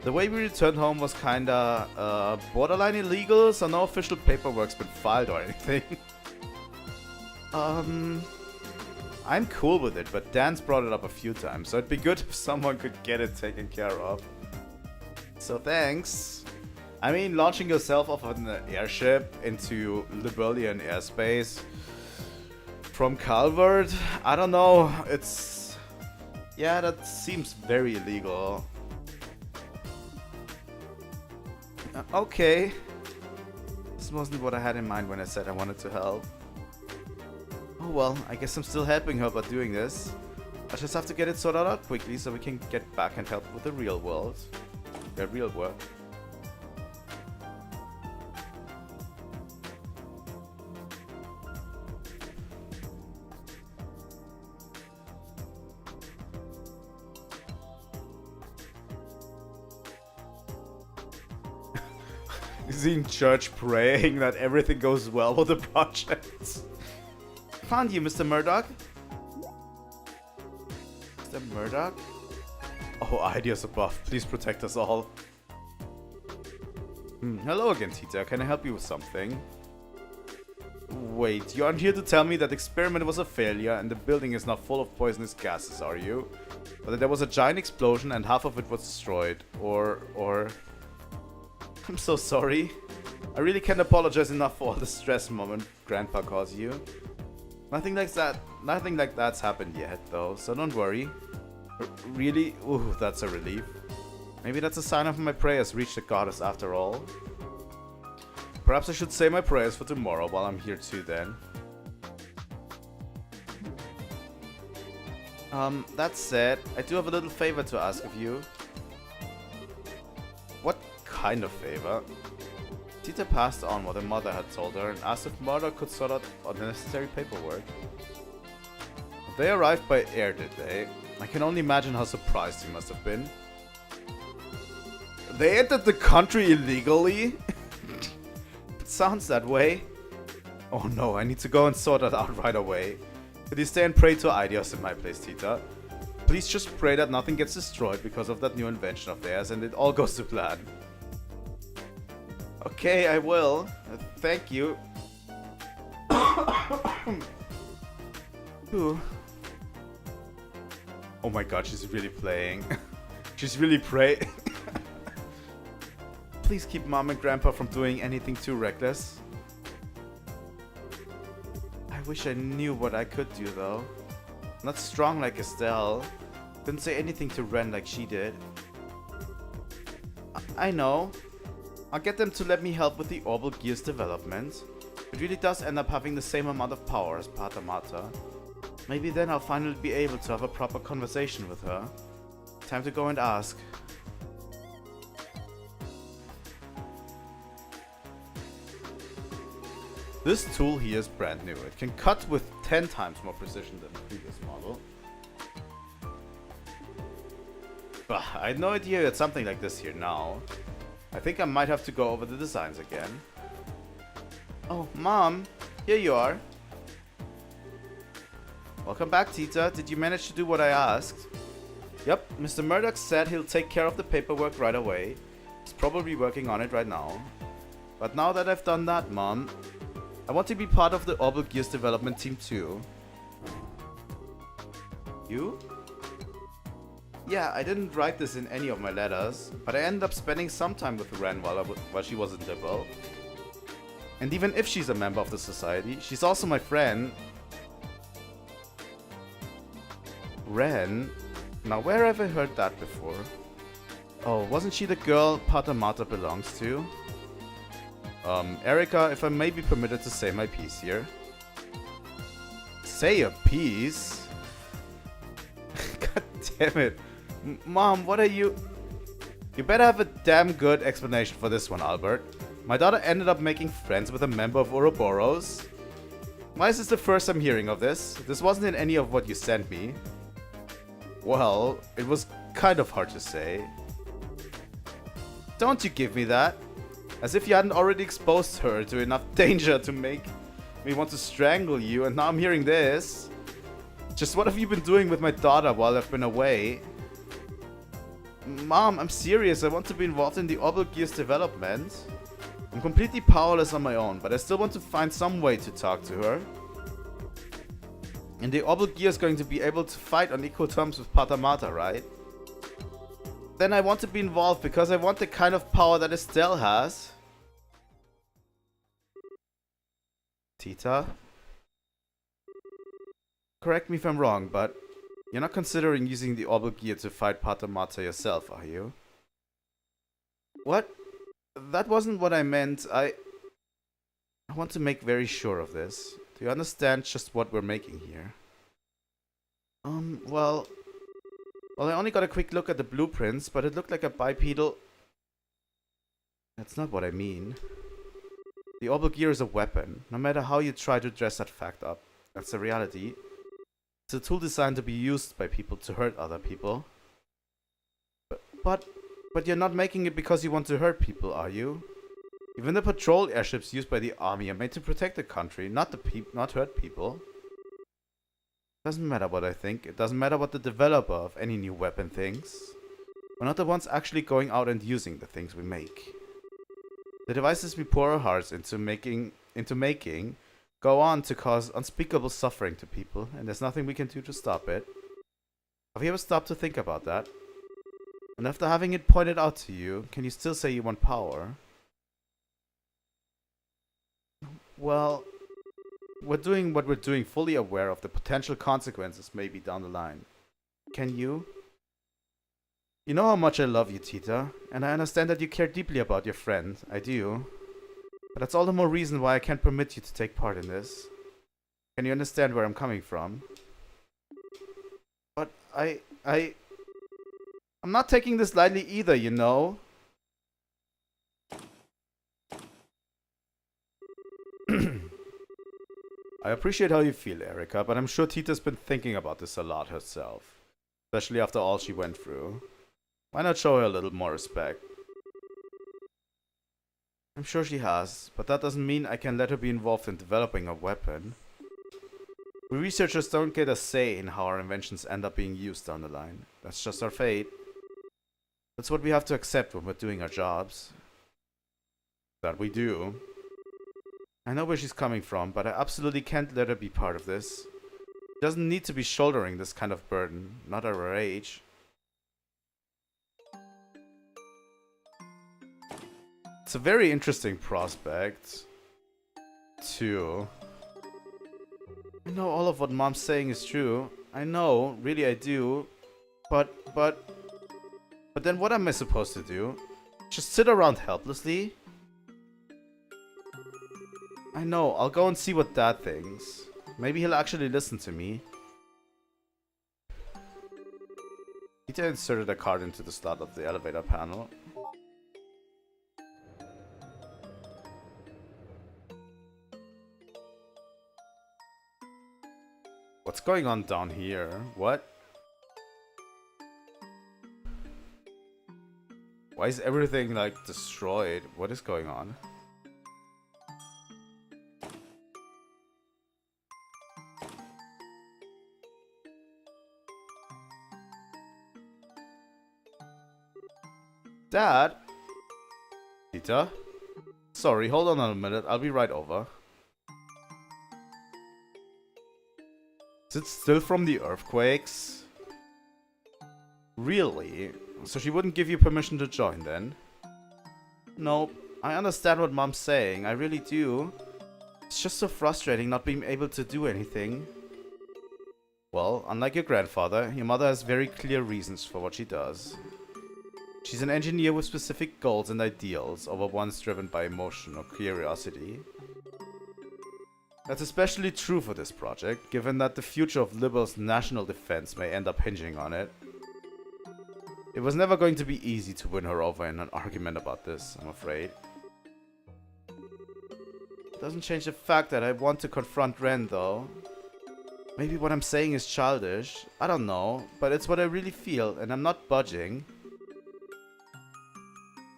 The way we returned home was kinda borderline illegal, so no official paperwork's been filed or anything. I'm cool with it, but Dan's brought it up a few times, so it'd be good if someone could get it taken care of. So thanks. I mean, launching yourself off an airship into Liberlian airspace from Calvert, I don't know, it's... yeah, that seems very illegal. Okay. This wasn't what I had in mind when I said I wanted to help. Oh well, I guess I'm still helping her by doing this. I just have to get it sorted out quickly so we can get back and help with the real world. The real world. Is he in church praying that everything goes well with the project? Found you, Mr. Murdoch. Mr. Murdoch? Oh, ideas above. Please protect us all. Hello again, Tita. Can I help you with something? Wait, you aren't here to tell me that the experiment was a failure and the building is now full of poisonous gases, are you? Or that there was a giant explosion and half of it was destroyed? Or... I'm so sorry. I really can't apologize enough for all the stress moment Grandpa caused you. Nothing like that's happened yet, though, so don't worry. Really? Ooh, that's a relief. Maybe that's a sign of my prayers reached the goddess after all. Perhaps I should say my prayers for tomorrow while I'm here too then. That said, I do have a little favor to ask of you. What kind of favor? Tita passed on what her mother had told her and asked if Murdoch could sort out all the necessary paperwork. They arrived by air, did they? I can only imagine how surprised he must have been. They entered the country illegally? It sounds that way. Oh no, I need to go and sort that out right away. Could you stay and pray to Ideas in my place, Tita? Please just pray that nothing gets destroyed because of that new invention of theirs and it all goes to plan. Okay, I will. Thank you. Ooh. Oh my god, she's really playing. She's really praying. Please keep Mom and Grandpa from doing anything too reckless. I wish I knew what I could do though. Not strong like Estelle. Couldn't say anything to Ren like she did. I know. I'll get them to let me help with the orbital gear's development. It really does end up having the same amount of power as Pata Mata. Maybe then I'll finally be able to have a proper conversation with her. Time to go and ask. This tool here is brand new. It can cut with 10 times more precision than the previous model. Bah, I had no idea you had something like this here now. I think I might have to go over the designs again. Oh, Mom! Here you are. Welcome back, Tita. Did you manage to do what I asked? Yep, Mr. Murdoch said he'll take care of the paperwork right away. He's probably working on it right now. But now that I've done that, Mom, I want to be part of the Orbital Gears development team too. You? Yeah, I didn't write this in any of my letters, but I ended up spending some time with Ren while she was in liberl. And even if she's a member of the society, she's also my friend. Ren? Now where have I heard that before? Oh, wasn't she the girl Patamata belongs to? Erika, if I may be permitted to say my piece here. Say a piece? God damn it. Mom, what are you... You better have a damn good explanation for this one, Albert. My daughter ended up making friends with a member of Ouroboros. Why is this the first I'm hearing of this? This wasn't in any of what you sent me. Well, it was kind of hard to say. Don't you give me that. As if you hadn't already exposed her to enough danger to make me want to strangle you, and now I'm hearing this. Just what have you been doing with my daughter while I've been away? Mom, I'm serious. I want to be involved in the Obel Gear's development. I'm completely powerless on my own, but I still want to find some way to talk to her. And the Obel Gear is going to be able to fight on equal terms with Patamata, right? Then I want to be involved because I want the kind of power that Estelle has. Tita? Correct me if I'm wrong, but you're not considering using the Obel Gear to fight Patamata yourself, are you? What? That wasn't what I meant. I want to make very sure of this. Do you understand just what we're making here? Well, I only got a quick look at the blueprints, but it looked like a bipedal... That's not what I mean. The Obel Gear is a weapon, no matter how you try to dress that fact up. That's the reality. It's a tool designed to be used by people to hurt other people. But you're not making it because you want to hurt people, are you? Even the patrol airships used by the army are made to protect the country, not hurt people. Doesn't matter what I think. It doesn't matter what the developer of any new weapon thinks. We're not the ones actually going out and using the things we make. The devices we pour our hearts into making go on to cause unspeakable suffering to people, and there's nothing we can do to stop it. Have you ever stopped to think about that? And after having it pointed out to you, can you still say you want power? Well, we're doing what we're doing fully aware of the potential consequences maybe down the line. Can you? You know how much I love you, Tita, and I understand that you care deeply about your friend. I do. But that's all the more reason why I can't permit you to take part in this. Can you understand where I'm coming from? But I'm not taking this lightly either, you know? I appreciate how you feel, Erika, but I'm sure Tita's been thinking about this a lot herself. Especially after all she went through. Why not show her a little more respect? I'm sure she has, but that doesn't mean I can let her be involved in developing a weapon. We researchers don't get a say in how our inventions end up being used down the line. That's just our fate. That's what we have to accept when we're doing our jobs. That we do. I know where she's coming from, but I absolutely can't let her be part of this. She doesn't need to be shouldering this kind of burden, not at her age. It's a very interesting prospect, too. I know all of what Mom's saying is true. I know, really I do. But then what am I supposed to do? Just sit around helplessly? I know, I'll go and see what Dad thinks. Maybe he'll actually listen to me. Peter inserted a card into the slot of the elevator panel. What's going on down here? What? Why is everything like destroyed? What is going on? Dad? Tita? Sorry, hold on a minute. I'll be right over. Is it still from the earthquakes? Really? So she wouldn't give you permission to join then? Nope. I understand what Mom's saying, I really do. It's just so frustrating not being able to do anything. Well, unlike your grandfather, your mother has very clear reasons for what she does. She's an engineer with specific goals and ideals over ones driven by emotion or curiosity. That's especially true for this project, given that the future of Liberl's national defense may end up hinging on it. It was never going to be easy to win her over in an argument about this, I'm afraid. It doesn't change the fact that I want to confront Ren, though. Maybe what I'm saying is childish, I don't know, but it's what I really feel, and I'm not budging.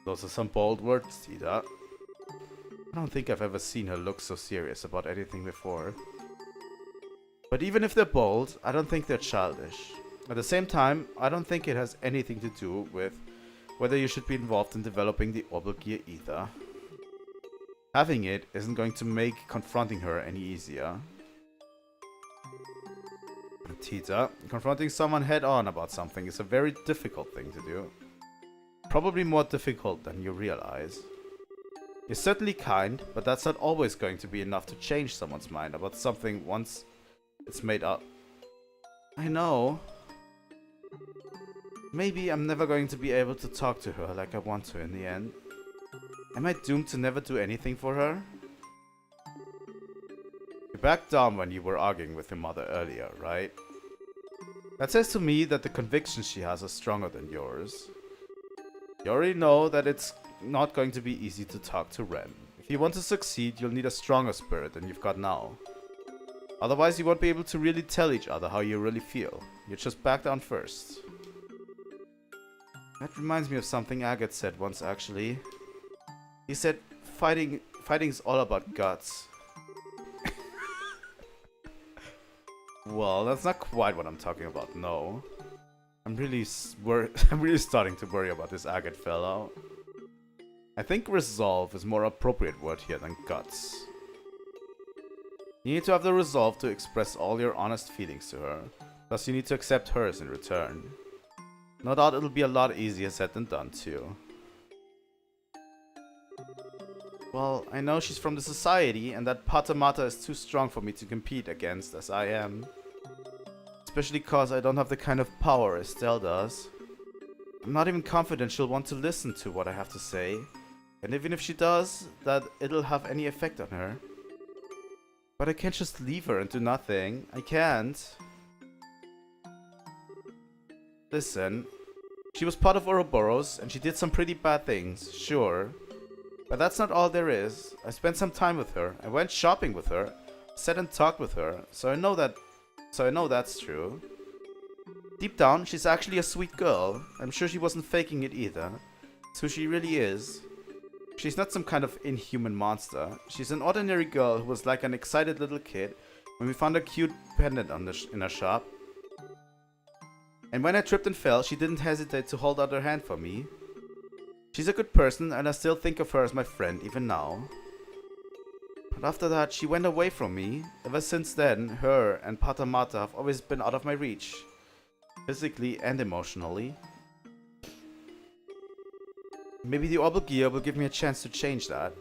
Those are some bold words, Tita. I don't think I've ever seen her look so serious about anything before. But even if they're bold, I don't think they're childish. At the same time, I don't think it has anything to do with whether you should be involved in developing the orbital gear either. Having it isn't going to make confronting her any easier. Tita, confronting someone head-on about something is a very difficult thing to do. Probably more difficult than you realize. You're certainly kind, but that's not always going to be enough to change someone's mind about something once it's made up. I know. Maybe I'm never going to be able to talk to her like I want to in the end. Am I doomed to never do anything for her? You backed down when you were arguing with your mother earlier, right? That says to me that the convictions she has are stronger than yours. You already know that it's not going to be easy to talk to Ren. If you want to succeed, you'll need a stronger spirit than you've got now. Otherwise, you won't be able to really tell each other how you really feel. You just back down first. That reminds me of something Agate said once, actually. He said, fighting's all about guts. Well, that's not quite what I'm talking about, no. I'm really starting to worry about this Agate fellow. I think resolve is a more appropriate word here than guts. You need to have the resolve to express all your honest feelings to her, plus you need to accept hers in return. No doubt it'll be a lot easier said than done too. Well, I know she's from the society and that Pata Mata is too strong for me to compete against as I am. Especially cause I don't have the kind of power Estelle does. I'm not even confident she'll want to listen to what I have to say. And even if she does, that it'll have any effect on her. But I can't just leave her and do nothing. I can't. Listen, she was part of Ouroboros and she did some pretty bad things, sure. But that's not all there is. I spent some time with her. I went shopping with her. Sat and talked with her. So I know that's true. Deep down, she's actually a sweet girl. I'm sure she wasn't faking it either. It's who she really is. She's not some kind of inhuman monster. She's an ordinary girl who was like an excited little kid when we found a cute pendant in her shop. And when I tripped and fell, she didn't hesitate to hold out her hand for me. She's a good person and I still think of her as my friend even now. But after that, she went away from me. Ever since then, her and Pata Mata have always been out of my reach. Physically and emotionally. Maybe the orbital gear will give me a chance to change that.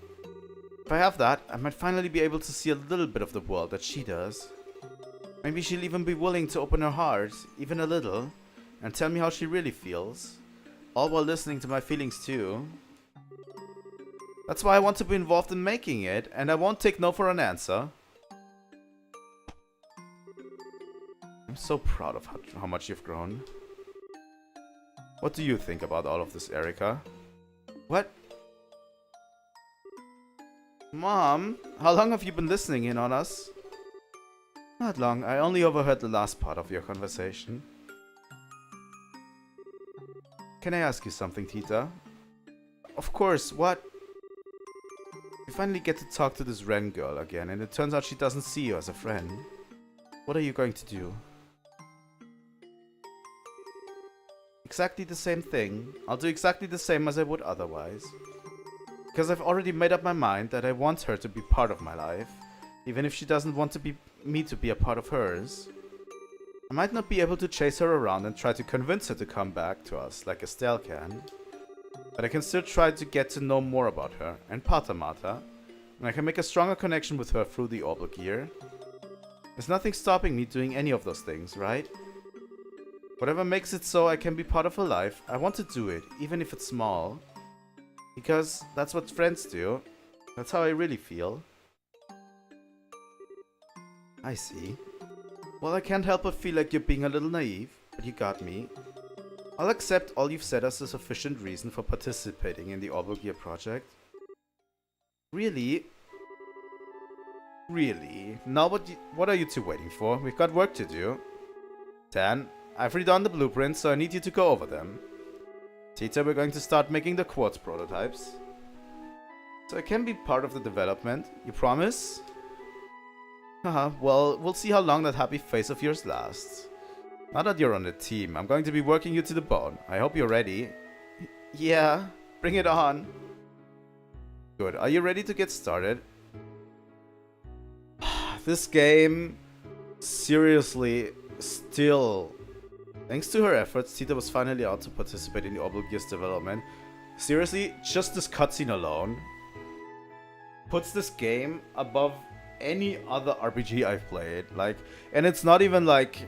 If I have that, I might finally be able to see a little bit of the world that she does. Maybe she'll even be willing to open her heart, even a little, and tell me how she really feels. All while listening to my feelings too. That's why I want to be involved in making it, and I won't take no for an answer. I'm so proud of how much you've grown. What do you think about all of this, Erika? What? Mom, how long have you been listening in on us? Not long, I only overheard the last part of your conversation. Can I ask you something, Tita? Of course, what? You finally get to talk to this Ren girl again, and it turns out she doesn't see you as a friend. What are you going to do? Exactly the same thing. I'll do exactly the same as I would otherwise. Because I've already made up my mind that I want her to be part of my life, even if she doesn't want me to be a part of hers. I might not be able to chase her around and try to convince her to come back to us like Estelle can. But I can still try to get to know more about her and Patamata, and I can make a stronger connection with her through the orbital gear. There's nothing stopping me doing any of those things, right? Whatever makes it so I can be part of her life, I want to do it, even if it's small. Because that's what friends do. That's how I really feel. I see. Well, I can't help but feel like you're being a little naive, but you got me. I'll accept all you've said as a sufficient reason for participating in the orbital gear project. Really? Really? Now what are you two waiting for? We've got work to do. Dan, I've redone the blueprints, so I need you to go over them. Tita, we're going to start making the quartz prototypes. So I can be part of the development. You promise? Haha, well, we'll see how long that happy face of yours lasts. Now that you're on the team, I'm going to be working you to the bone. I hope you're ready. Yeah, bring it on. Good, are you ready to get started? This game, seriously, still, thanks to her efforts, Tita was finally out to participate in the orbital gear's development. Seriously, just this cutscene alone puts this game above any other RPG I've played. Like, and it's not even like,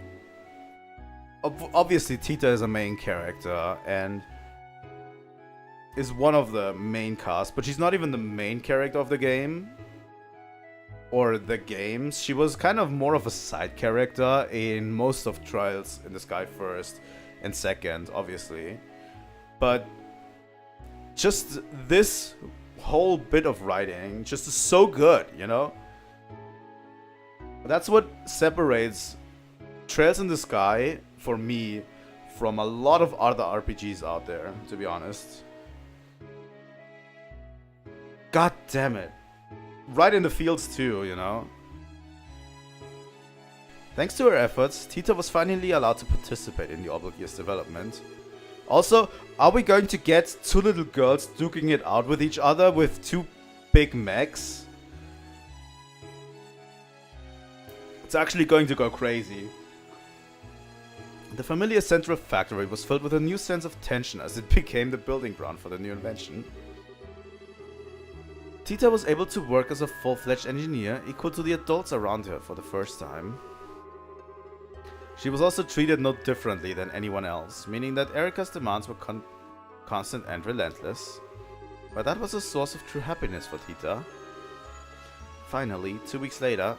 obviously Tita is a main character and is one of the main cast, but she's not even the main character of the game. Or the games. She was kind of more of a side character in most of Trials in the Sky first and second, obviously. But just this whole bit of writing just is so good, you know? That's what separates Trails in the Sky, for me, from a lot of other RPGs out there, to be honest. God damn it. Right in the fields too, you know. Thanks to her efforts, Tita was finally allowed to participate in the orbital gear's development. Also, are we going to get two little girls duking it out with each other with two big mechs? It's actually going to go crazy. The familiar central factory was filled with a new sense of tension as it became the building ground for the new invention. Tita was able to work as a full-fledged engineer equal to the adults around her for the first time. She was also treated no differently than anyone else, meaning that Erika's demands were constant and relentless. But that was a source of true happiness for Tita. Finally, 2 weeks later...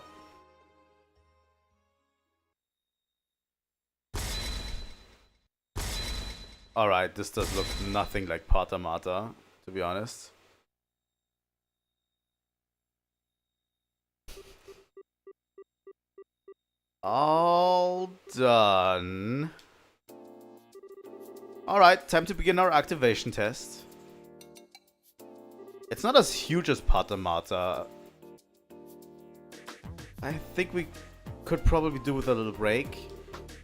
Alright, this does look nothing like Patamata, to be honest. All done. Alright, time to begin our activation test. It's not as huge as Patamata. I think we could probably do with a little break.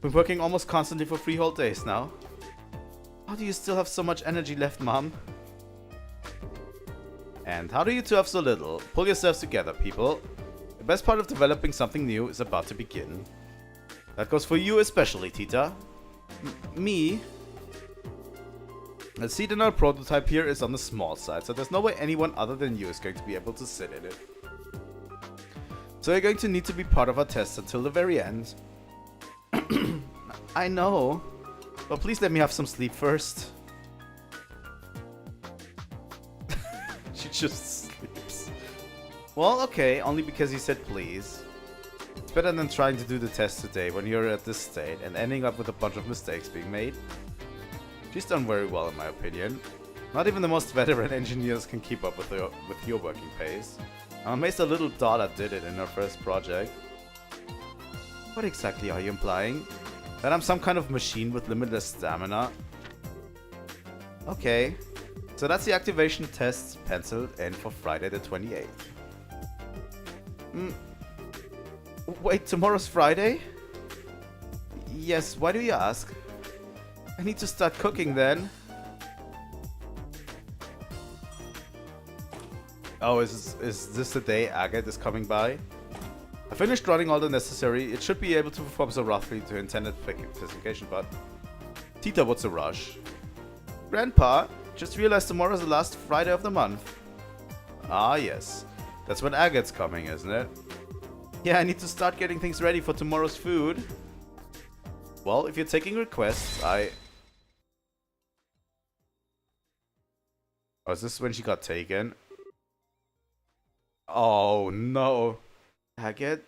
Been working almost constantly for 3 whole days now. How do you still have so much energy left, Mom? And how do you two have so little? Pull yourselves together, people. The best part of developing something new is about to begin. That goes for you especially, Tita. Me? The seat in our prototype here is on the small side, so there's no way anyone other than you is going to be able to sit in it. So you're going to need to be part of our test until the very end. I know, but please let me have some sleep first. She just sleeps. Well, okay, only because you said please. It's better than trying to do the test today when you're at this state and ending up with a bunch of mistakes being made. She's done very well in my opinion. Not even the most veteran engineers can keep up with your working pace. I'm amazed the little daughter did it in her first project. What exactly are you implying? That I'm some kind of machine with limitless stamina? Okay, so that's the activation test penciled in for Friday the 28th. Wait, tomorrow's Friday? Yes, why do you ask? I need to start cooking then. Oh, is this the day Agate is coming by? I finished running all the necessary. It should be able to perform so roughly to intended specification, but... Tita, what's a rush? Grandpa, just realized tomorrow's the last Friday of the month. Ah, yes. That's when Agate's coming, isn't it? Yeah, I need to start getting things ready for tomorrow's food. Well, if you're taking requests, Oh, is this when she got taken? Oh, no. Agate?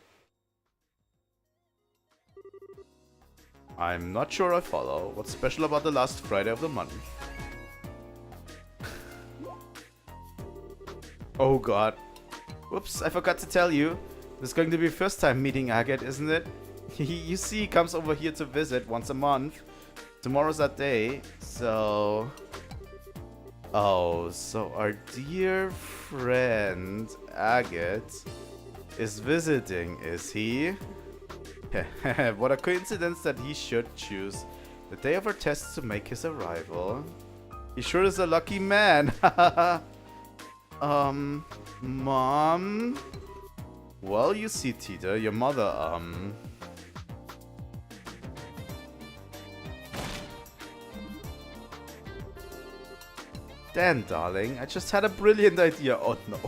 I'm not sure I follow. What's special about the last Friday of the month? Oh god. Whoops, I forgot to tell you. This is going to be first time meeting Agate, isn't it? You see, he comes over here to visit once a month. Tomorrow's that day, so... Oh, so our dear friend Agate is visiting, is he? What a coincidence that he should choose the day of our tests to make his arrival. He sure is a lucky man. Mom? Well, you see, Tita, your mother, Dan, darling, I just had a brilliant idea. Oh, no.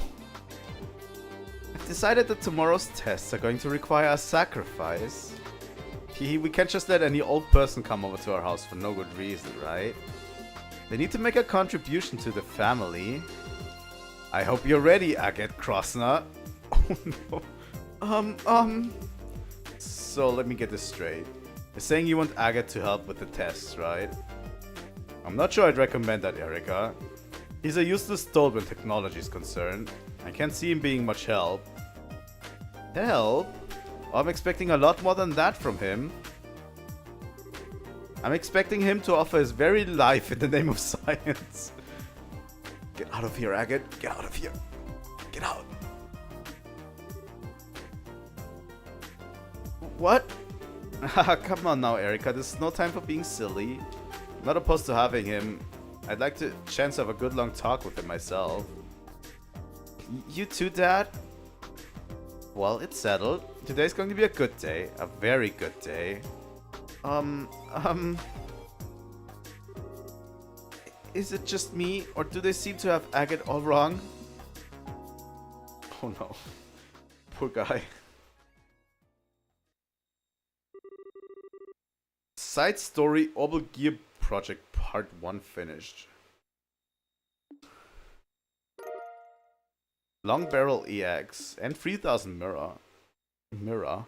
I've decided that tomorrow's tests are going to require a sacrifice. We can't just let any old person come over to our house for no good reason, right? They need to make a contribution to the family. I hope you're ready, Agate Krosner. Oh, no. So, let me get this straight. You're saying you want Agate to help with the tests, right? I'm not sure I'd recommend that, Erika. He's a useless toad when technology is concerned. I can't see him being much help. Help? I'm expecting a lot more than that from him. I'm expecting him to offer his very life in the name of science. Get out of here, Agate. Get out of here. Get out. What? Come on now, Erika. This is no time for being silly. I'm not opposed to having him. I'd like to chance to have a good long talk with him myself. You too, Dad? Well, it's settled. Today's going to be a good day. A very good day. Is it just me, or do they seem to have Agate all wrong? Oh no. Poor guy. Side story Obel Gear Project Part 1 finished. Long Barrel EX and 3000 Mirror.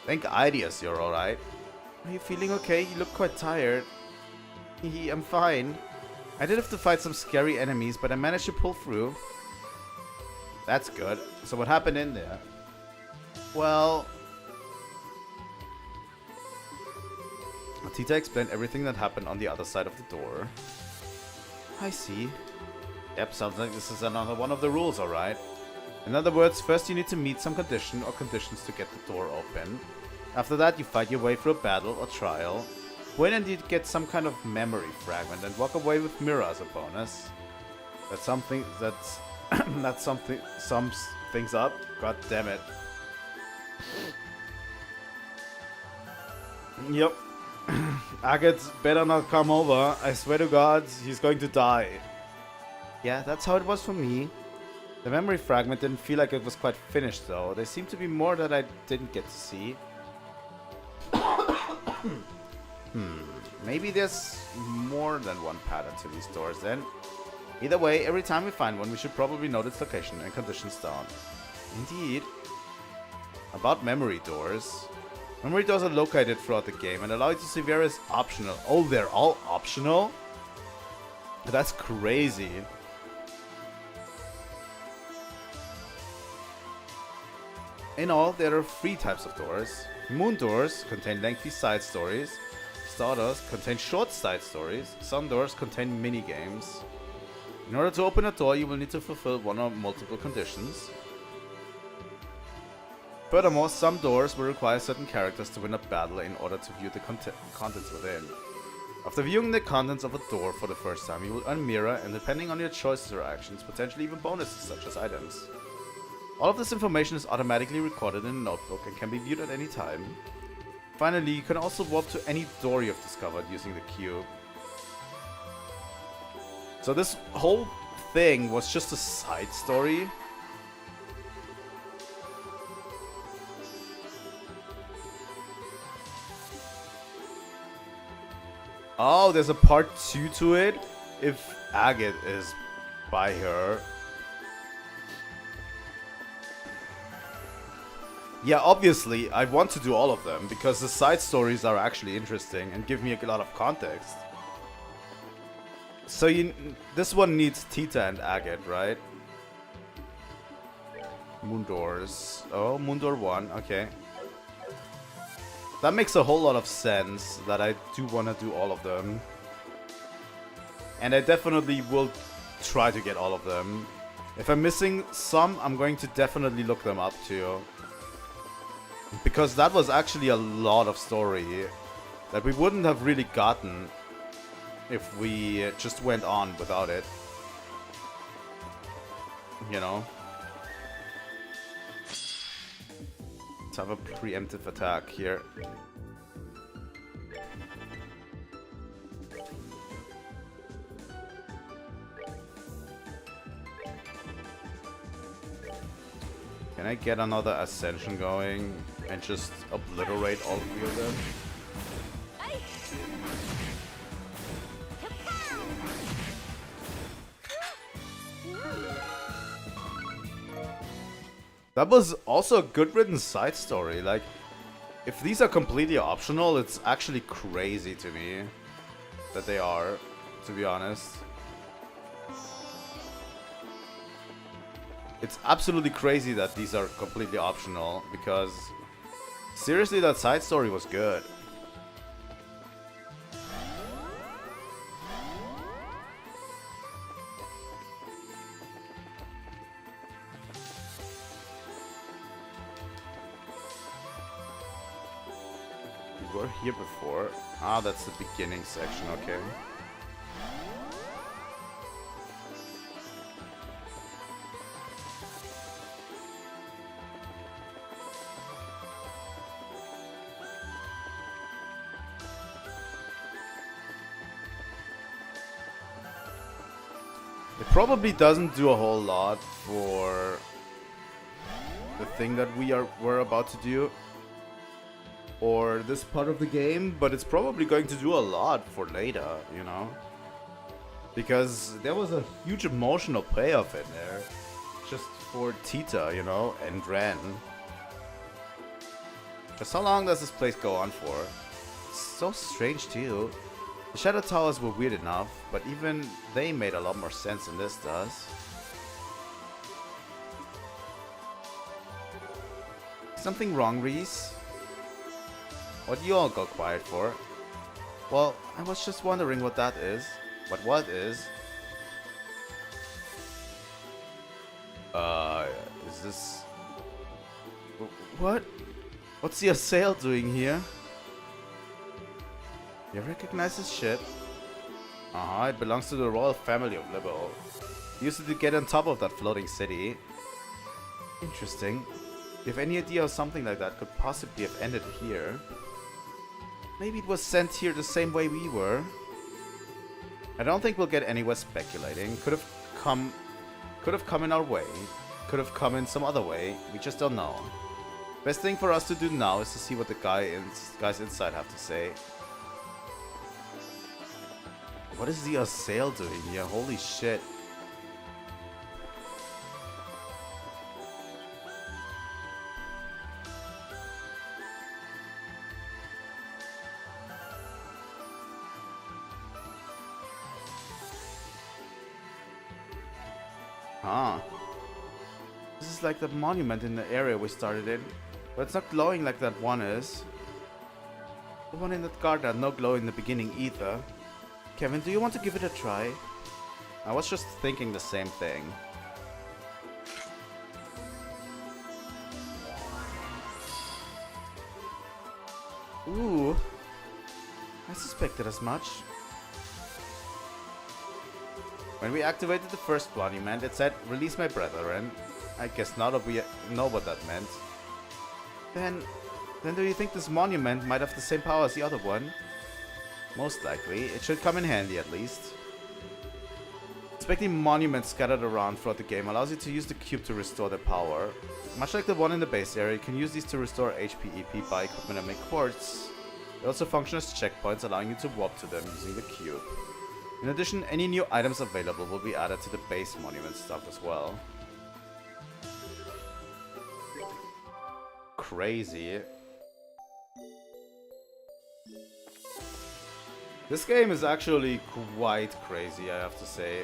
Thank ideas, you're alright. Are you feeling okay? You look quite tired. I'm fine. I did have to fight some scary enemies, but I managed to pull through. That's good. So what happened in there? Well... Tita explained everything that happened on the other side of the door. I see. Yep, sounds like this is another one of the rules, alright. In other words, first you need to meet some condition or conditions to get the door open. After that, you fight your way through a battle or trial. Win and you get some kind of memory fragment and walk away with mirror as a bonus. That's something that's... that's something... sums things up. God damn it. Yep. Agate better not come over. I swear to God, he's going to die. Yeah, that's how it was for me. The memory fragment didn't feel like it was quite finished though. There seemed to be more that I didn't get to see. Maybe there's more than one pattern to these doors then. Either way, every time we find one, we should probably note its location and conditions down. Indeed. About memory doors. Memory doors are located throughout the game and allow you to see various optional... Oh, they're all optional? That's crazy. In all, there are 3 types of doors. Moon doors contain lengthy side stories. Star doors contain short side stories. Sun doors contain mini-games. In order to open a door, you will need to fulfill one or multiple conditions. Furthermore, some doors will require certain characters to win a battle in order to view the contents within. After viewing the contents of a door for the first time, you will earn mirror and depending on your choices or actions, potentially even bonuses such as items. All of this information is automatically recorded in a notebook and can be viewed at any time. Finally, you can also warp to any door you've discovered using the cube. So this whole thing was just a side story. Oh, there's a part 2 to it if Agate is by her. Yeah, obviously, I want to do all of them because the side stories are actually interesting and give me a lot of context. So this one needs Tita and Agate, right? Moon doors. Oh, Moon door 1, okay. That makes a whole lot of sense that I do want to do all of them. And I definitely will try to get all of them. If I'm missing some, I'm going to definitely look them up too. Because that was actually a lot of story that we wouldn't have really gotten if we just went on without it. You know? Let's have a preemptive attack here. Can I get another ascension going and just obliterate all 3 of them? That was also a good written side story. Like, if these are completely optional, it's actually crazy to me that they are, to be honest. It's absolutely crazy that these are completely optional because seriously, that side story was good. We were here before. Ah, that's the beginning section, okay. It probably doesn't do a whole lot for the thing that we're about to do, or this part of the game, but it's probably going to do a lot for later, you know? Because there was a huge emotional payoff in there, just for Tita, you know, and Ren. Just how long does this place go on for? It's so strange too. The Shadow Towers were weird enough, but even they made a lot more sense than this does. Something wrong, Ries? What do you all go quiet for? Well, I was just wondering what that is. What is? Is this... What? What's the Assail doing here? You recognize this ship? It belongs to the royal family of Liberl. Used to get on top of that floating city. Interesting. Do you have any idea how something like that could possibly have ended here? Maybe it was sent here the same way we were. I don't think we'll get anywhere speculating. Could have come in our way. Could have come in some other way. We just don't know. Best thing for us to do now is to see what the guys inside have to say. What is the Assail doing here? Holy shit. This is like the monument in the area we started in, but it's not glowing like that one is. The one in that garden had no glow in the beginning either. Kevin, do you want to give it a try? I was just thinking the same thing. Ooh, I suspected as much. When we activated the first monument, it said, "Release my brethren." I guess now that we know what that meant. Then do you think this monument might have the same power as the other one? Most likely. It should come in handy at least. Inspecting monuments scattered around throughout the game allows you to use the cube to restore their power. Much like the one in the base area, you can use these to restore HP, EP, buy equipment and make quartz. They also function as checkpoints, allowing you to warp to them using the cube. In addition, any new items available will be added to the base monument stuff as well. Crazy. This game is actually quite crazy, I have to say.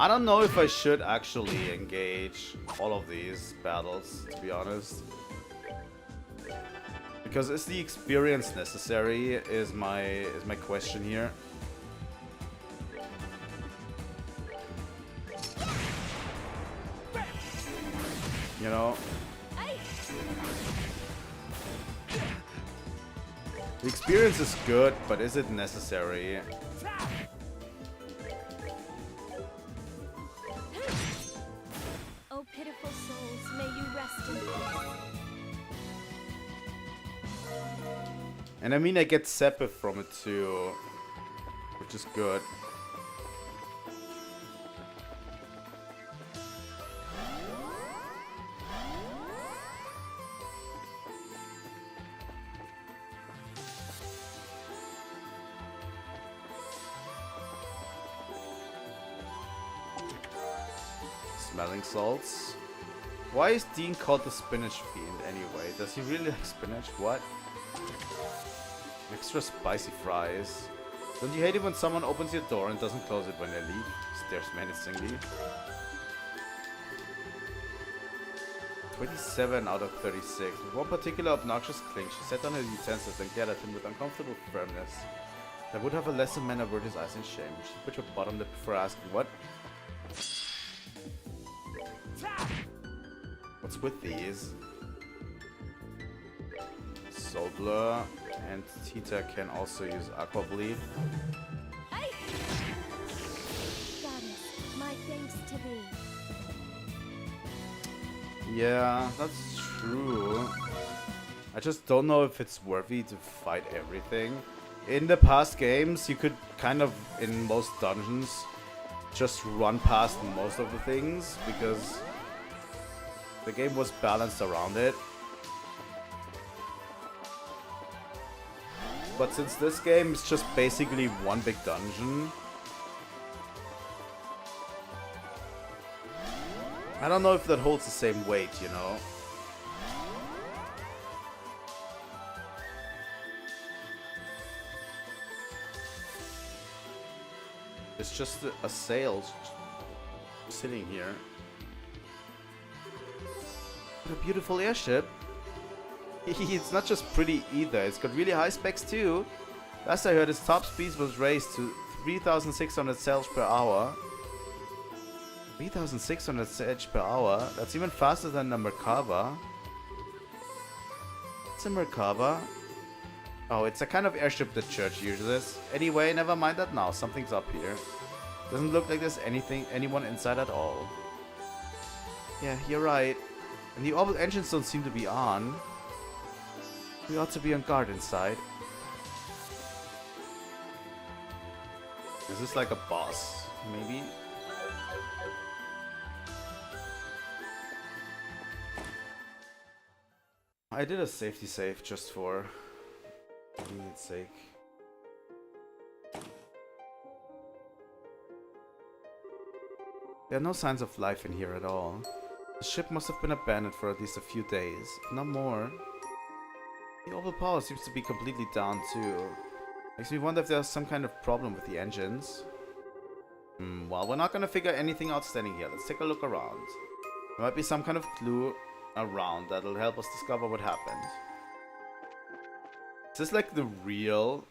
I don't know if I should actually engage all of these battles, to be honest. Because is the experience necessary is my question here. You know? The experience is good, but is it necessary? Oh, pitiful souls, may you rest in peace. And I mean, I get Sepith from it too, which is good. Smelling salts. Why is Dean called the Spinach Fiend anyway? Does he really like spinach? What? Extra spicy fries. Don't you hate it when someone opens your door and doesn't close it when they leave? Stares menacingly. 27 out of 36. With one particular obnoxious clink, she set down her utensils and gathered him with uncomfortable firmness. That would have a lesser manner word his eyes in shame. She put her bottom lip before asking, what? What's with these? Soul Blur and Tita can also use Aqua Bleed. Goddess, my thanks to thee. Yeah, that's true. I just don't know if it's worthy to fight everything. In the past games, you could kind of, in most dungeons, just run past most of the things because the game was balanced around it. But since this game is just basically one big dungeon, I don't know if that holds the same weight, you know? It's just a sail sitting here. What a beautiful airship. It's not just pretty either, it's got really high specs too. Last I heard, its top speed was raised to 3,600 sails per hour. 3,600 sails per hour? That's even faster than the Merkaba. It's a Merkaba. Oh, it's a kind of airship the church uses. Anyway, never mind that now. Something's up here. Doesn't look like there's anyone inside at all. Yeah, you're right. And the orbital engines don't seem to be on. We ought to be on guard inside. Is this like a boss, maybe? I did a safety save just for convenience sake. There are no signs of life in here at all. The ship must have been abandoned for at least a few days, if not more. The orbital power seems to be completely down too. Makes me wonder if there's some kind of problem with the engines. Well, we're not gonna figure anything out standing here. Let's take a look around. There might be some kind of clue around that'll help us discover what happened. Is this like the real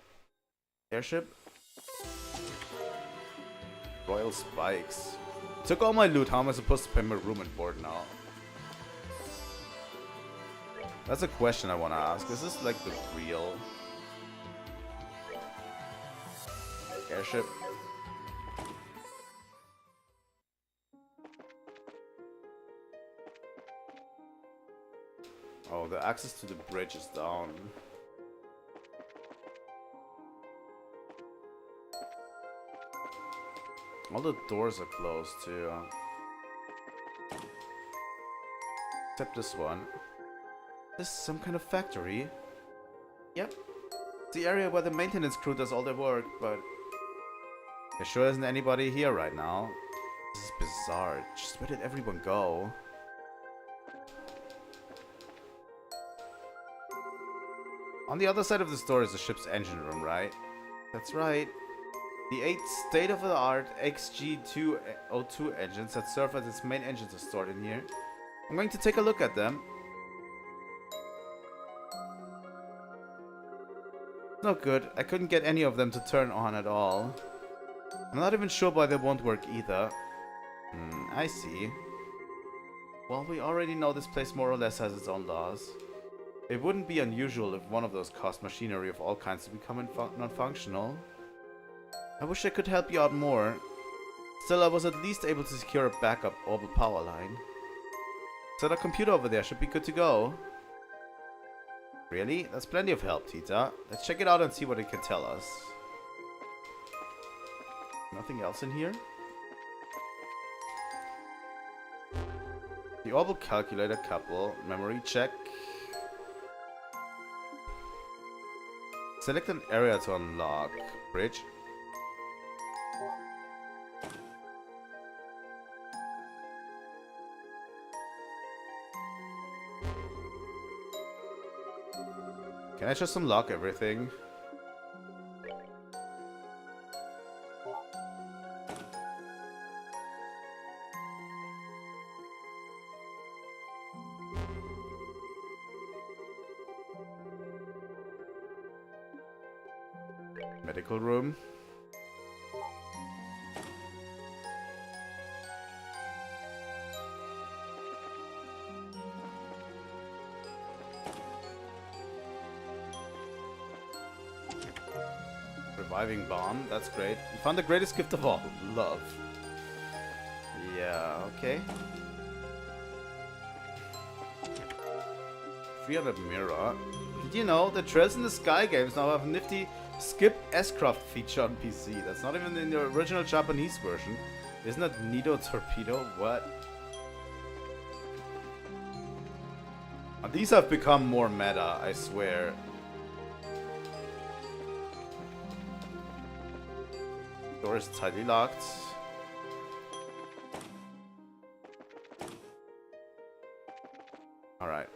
airship? Royal Spikes. Took all my loot. How am I supposed to pay my room and board now? That's a question I want to ask. Is this like the real airship. Oh, the access to the bridge is down. All the doors are closed too. Except this one. This is some kind of factory. Yep. It's the area where the maintenance crew does all their work, but there sure isn't anybody here right now. This is bizarre. Just where did everyone go? On the other side of this door is the ship's engine room, right? That's right. The 8 state-of-the-art XG202 engines that serve as its main engines are stored in here. I'm going to take a look at them. No good. I couldn't get any of them to turn on at all. I'm not even sure why they won't work either. I see. Well, we already know this place more or less has its own laws. It wouldn't be unusual if one of those caused machinery of all kinds to become non-functional. I wish I could help you out more. Still, I was at least able to secure a backup orbital power line. So the computer over there should be good to go. Really? That's plenty of help, Tita. Let's check it out and see what it can tell us. Nothing else in here? The orbital calculator couple. Memory check. Select an area to unlock. Bridge. Can I just unlock everything? Medical room. Reviving bomb, that's great. You found the greatest gift of all, love. Yeah, okay. 300 mirror. Did you know the Trails in the Sky games now have a nifty skip S-craft feature on PC? That's not even in the original Japanese version. Isn't that Nido Torpedo? What? These have become more meta, I swear. Door is tightly locked. Alright.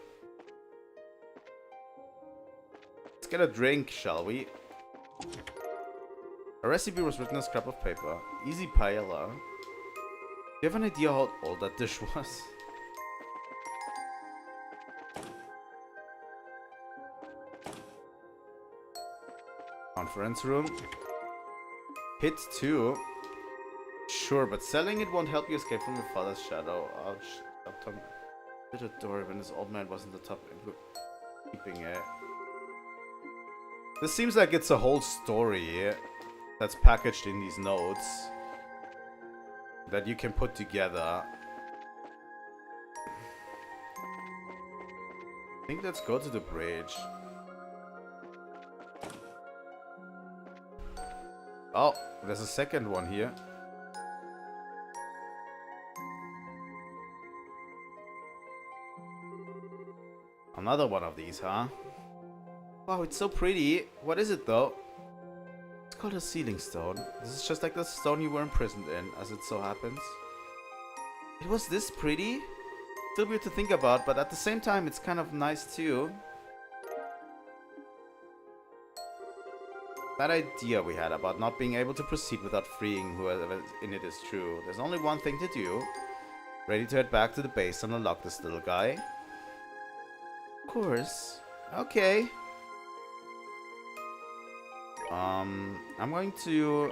Let's get a drink, shall we? A recipe was written on a scrap of paper. Easy paella. Do you have an idea how old that dish was? Conference room. Hit 2. Sure, but selling it won't help you escape from your father's shadow. Ouch. Did a door when this old man wasn't the top keeping it. This seems like it's a whole story that's packaged in these notes that you can put together. I think let's go to the bridge. Oh, there's a second one here. Another one of these, huh? Wow, it's so pretty. What is it, though? It's called a sealing stone. This is just like the stone you were imprisoned in, as it so happens. It was this pretty? Still weird to think about, but at the same time, it's kind of nice, too. That idea we had about not being able to proceed without freeing whoever in it is true. There's only one thing to do. Ready to head back to the base and unlock this little guy? Of course. Okay. I'm going to...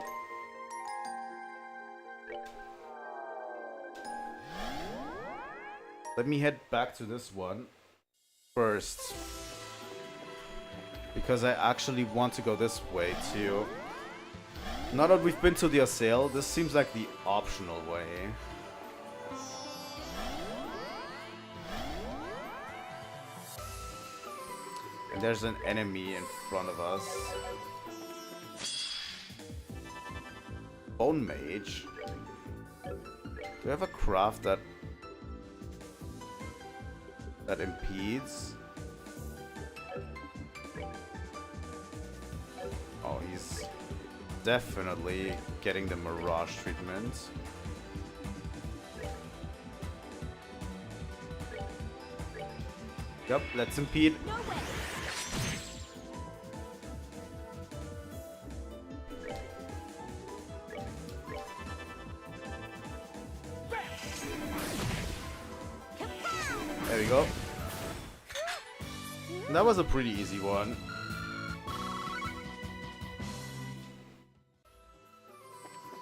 Let me head back to this one first. Because I actually want to go this way too. Now that we've been to the assail, this seems like the optional way. And there's an enemy in front of us. Bone Mage. Do we have a craft that impedes? Oh, he's definitely getting the Mirage treatment. Yep, let's impede. No way. There we go. That was a pretty easy one.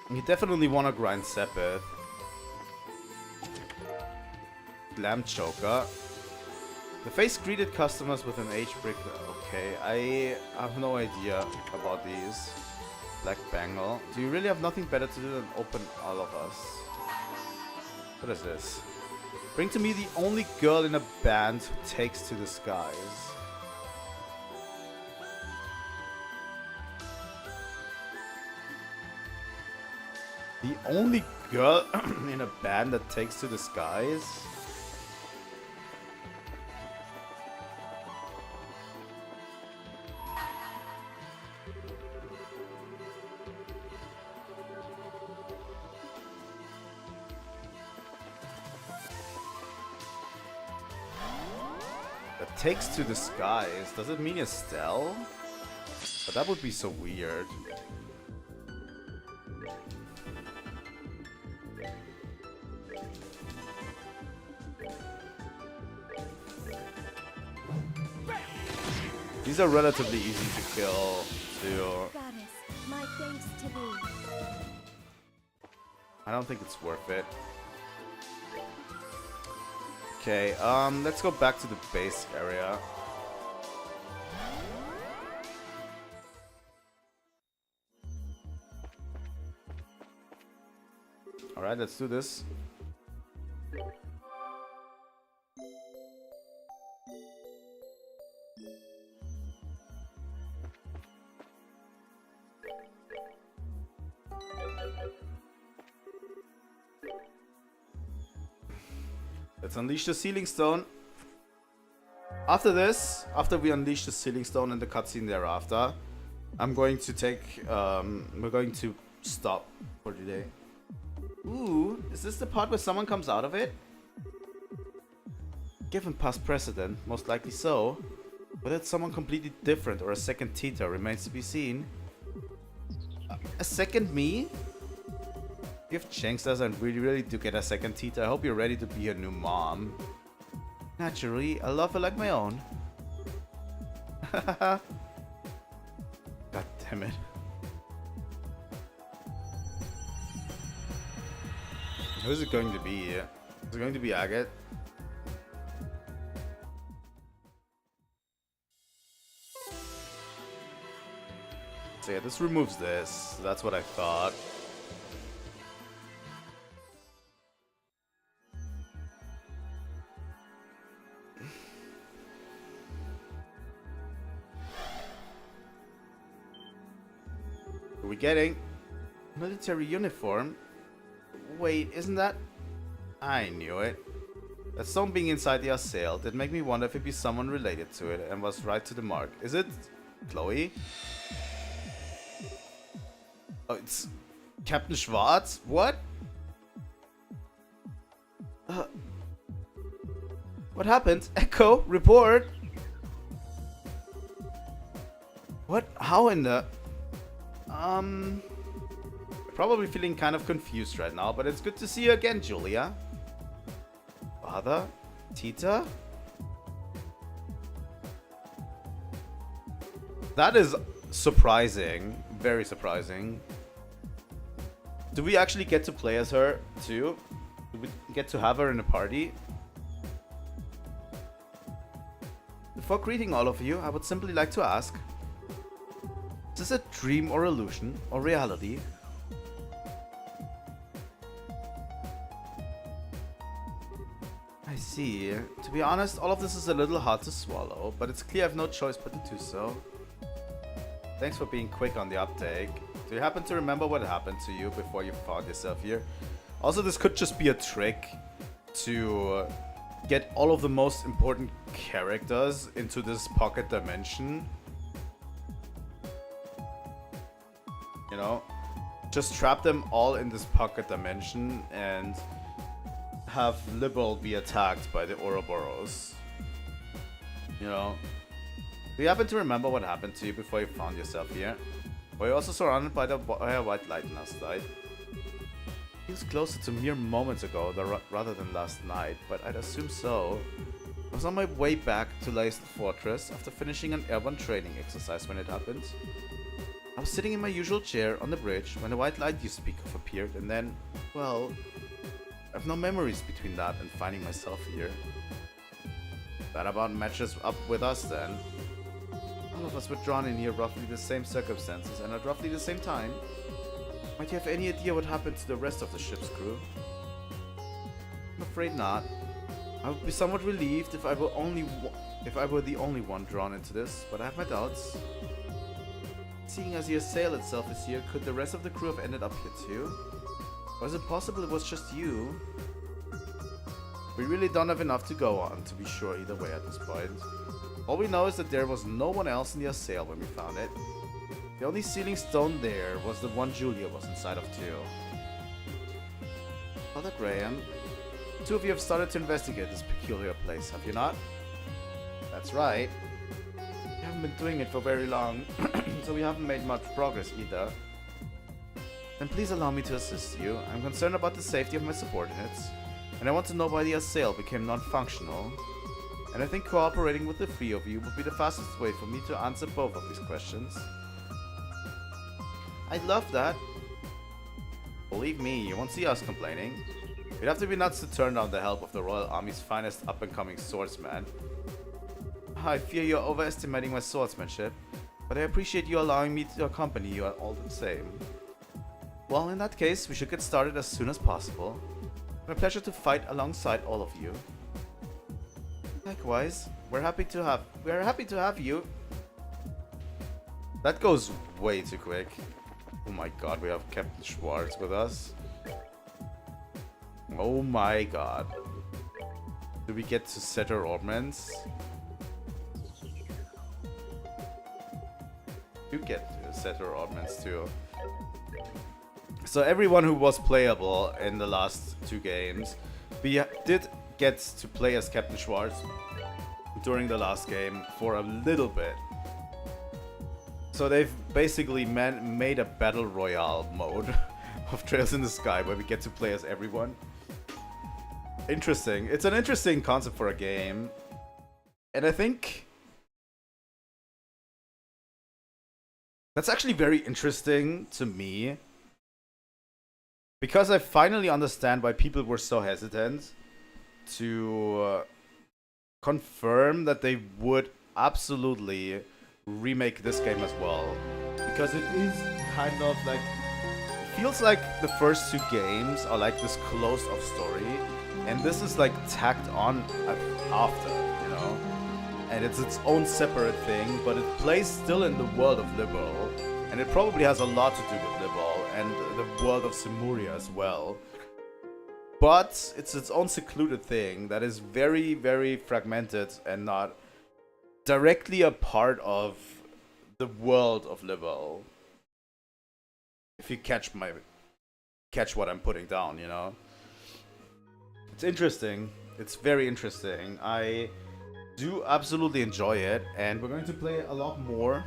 You definitely want to grind Sepith. Lamb Choker. The face greeted customers with an age brick. Okay, I have no idea about these. Black Bangle. Do you really have nothing better to do than open all of us? What is this? Bring to me the only girl in a band who takes to the skies. The only girl in a band that takes to the skies? That takes to the skies? Does it mean Estelle? But that would be so weird. These are relatively easy to kill, too. Goddess, my thanks to thee. I don't think it's worth it. Okay, let's go back to the base area. Alright, let's do this. Let's unleash the Sealing Stone. After this, after we unleash the Sealing Stone and the cutscene thereafter, I'm going to take, we're going to stop for today. Ooh, is this the part where someone comes out of it? Given past precedent, most likely so. Whether it's someone completely different or a second Tita remains to be seen. A second me? If Cheng's doesn't really do get a second Tita, I hope you're ready to be a new mom. Naturally, I love her like my own. God damn it. Who is it going to be? Is it going to be Agate? So yeah, this removes this. That's what I thought. Are we getting military uniform? Wait, isn't that? I knew it. That stone being inside the assail did make me wonder if it'd be someone related to it and was right to the mark. Is it Chloe? Oh, it's Captain Schwartz? What? What happened? Echo, report. What? How in the... Probably feeling kind of confused right now, but it's good to see you again, Julia. Father? Tita? That is surprising. Very surprising. Do we actually get to play as her, too? Do we get to have her in a party? Before greeting all of you, I would simply like to ask... Is this a dream or illusion or reality? I see. To be honest, all of this is a little hard to swallow, but it's clear I have no choice but to do so. Thanks for being quick on the uptake. Do you happen to remember what happened to you before you found yourself here? Also, this could just be a trick to get all of the most important characters into this pocket dimension. You know? Just trap them all in this pocket dimension and have Liberl be attacked by the Ouroboros. You know? Do you happen to remember what happened to you before you found yourself here? Were you also surrounded by the white light last night? Feels closer to mere moments ago rather than last night, but I'd assume so. I was on my way back to Leist Fortress after finishing an airborne training exercise when it happened. I was sitting in my usual chair on the bridge when the white light you speak of appeared, and then, well, I have no memories between that and finding myself here. That about matches up with us then. All of us were drawn in here roughly the same circumstances and at roughly the same time. Might you have any idea what happened to the rest of the ship's crew? I'm afraid not. I would be somewhat relieved if I were the only one drawn into this, but I have my doubts. Seeing as the assail itself is here, could the rest of the crew have ended up here too? Or is it possible it was just you? We really don't have enough to go on to be sure either way at this point. All we know is that there was no one else in the assail when we found it. The only sealing stone there was the one Julia was inside of too. Father Graham, the two of you have started to investigate this peculiar place, have you not? That's right. We haven't been doing it for very long, so we haven't made much progress either. Then please allow me to assist you. I'm concerned about the safety of my subordinates, and I want to know why the assail became non-functional. And I think cooperating with the three of you would be the fastest way for me to answer both of these questions. I'd love that. Believe me, you won't see us complaining. We'd have to be nuts to turn down the help of the Royal Army's finest up-and-coming swordsman. I fear you're overestimating my swordsmanship, but I appreciate you allowing me to accompany you all the same. Well, in that case, we should get started as soon as possible. It's a pleasure to fight alongside all of you. Likewise, we're happy to have you. That goes way too quick. Oh my god, we have Captain Schwartz with us. Oh my god. Do we get to set our ordnance? You get to set our ordnance too. So everyone who was playable in the last two games, we did get to play as Captain Schwartz during the last game for a little bit. So they've basically made a battle royale mode of Trails in the Sky where we get to play as everyone. Interesting. It's an interesting concept for a game. And I think that's actually very interesting to me, because I finally understand why people were so hesitant to confirm that they would absolutely remake this game as well. Because it is kind of like, it feels like the first two games are like this closed off story, and this is like tacked on after, you know? And it's its own separate thing, but it plays still in the world of Liberl, and it probably has a lot to do with Liberl and the world of Zemuria as well. But it's its own secluded thing that is very, very fragmented and not directly a part of the world of Liberl. If you catch what I'm putting down, you know. It's interesting. It's very interesting. I do absolutely enjoy it, and we're going to play a lot more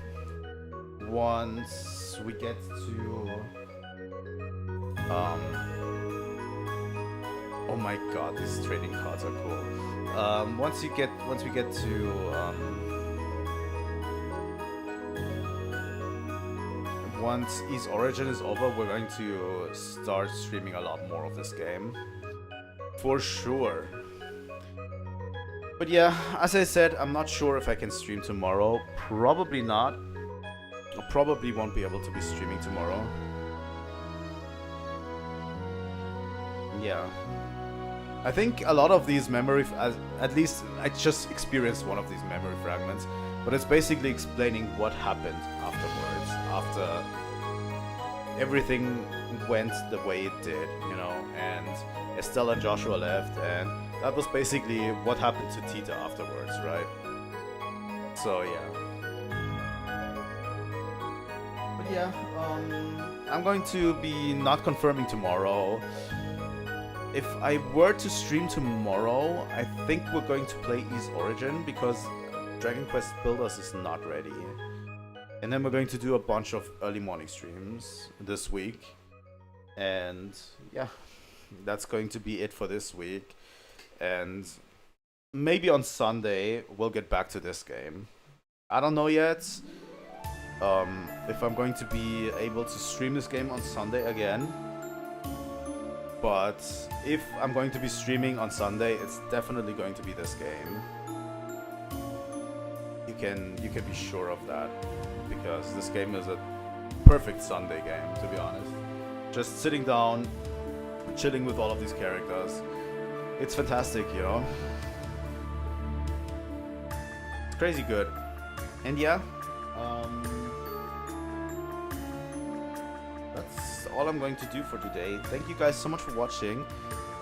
once we get to oh my god, these trading cards are cool. Once we get to once Ys Origin is over, we're going to start streaming a lot more of this game. For sure. But yeah, as I said, I'm not sure if I can stream tomorrow. Probably not. probably won't be able to be streaming tomorrow. Yeah. I think a lot of these at least I just experienced one of these memory fragments, but it's basically explaining what happened afterwards, after everything went the way it did, you know, and Estelle and Joshua left, and that was basically what happened to Tita afterwards, right? So yeah. But yeah, I'm going to be not confirming tomorrow. If I were to stream tomorrow, I think we're going to play Ys Origin because Dragon Quest Builders is not ready. And then we're going to do a bunch of early morning streams this week. And yeah, that's going to be it for this week. And maybe on Sunday we'll get back to this game. I don't know yet if I'm going to be able to stream this game on Sunday again. But if I'm going to be streaming on Sunday, it's definitely going to be this game. You can be sure of that, because this game is a perfect Sunday game, to be honest. Just sitting down, chilling with all of these characters. It's fantastic, you know. It's crazy good. And yeah, that's all I'm going to do for today. Thank you guys so much for watching.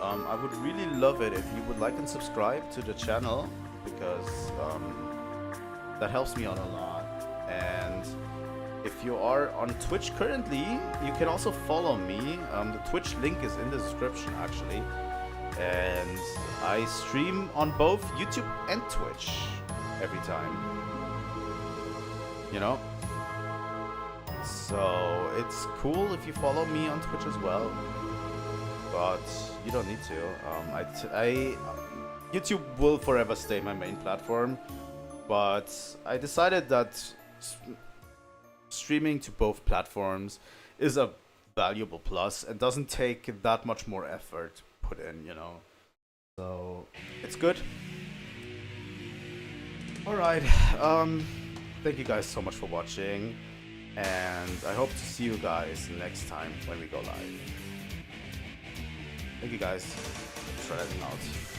I would really love it if you would like and subscribe to the channel, because that helps me out a lot. And if you are on Twitch currently, you can also follow me. The Twitch link is in the description actually. And I stream on both YouTube and Twitch every time. You know? So it's cool if you follow me on Twitch as well. But you don't need to. YouTube will forever stay my main platform. But I decided that streaming to both platforms is a valuable plus and doesn't take that much more effort put in, you know. So it's good. Alright, thank you guys so much for watching, and I hope to see you guys next time when we go live. Thank you guys. Trilightning out.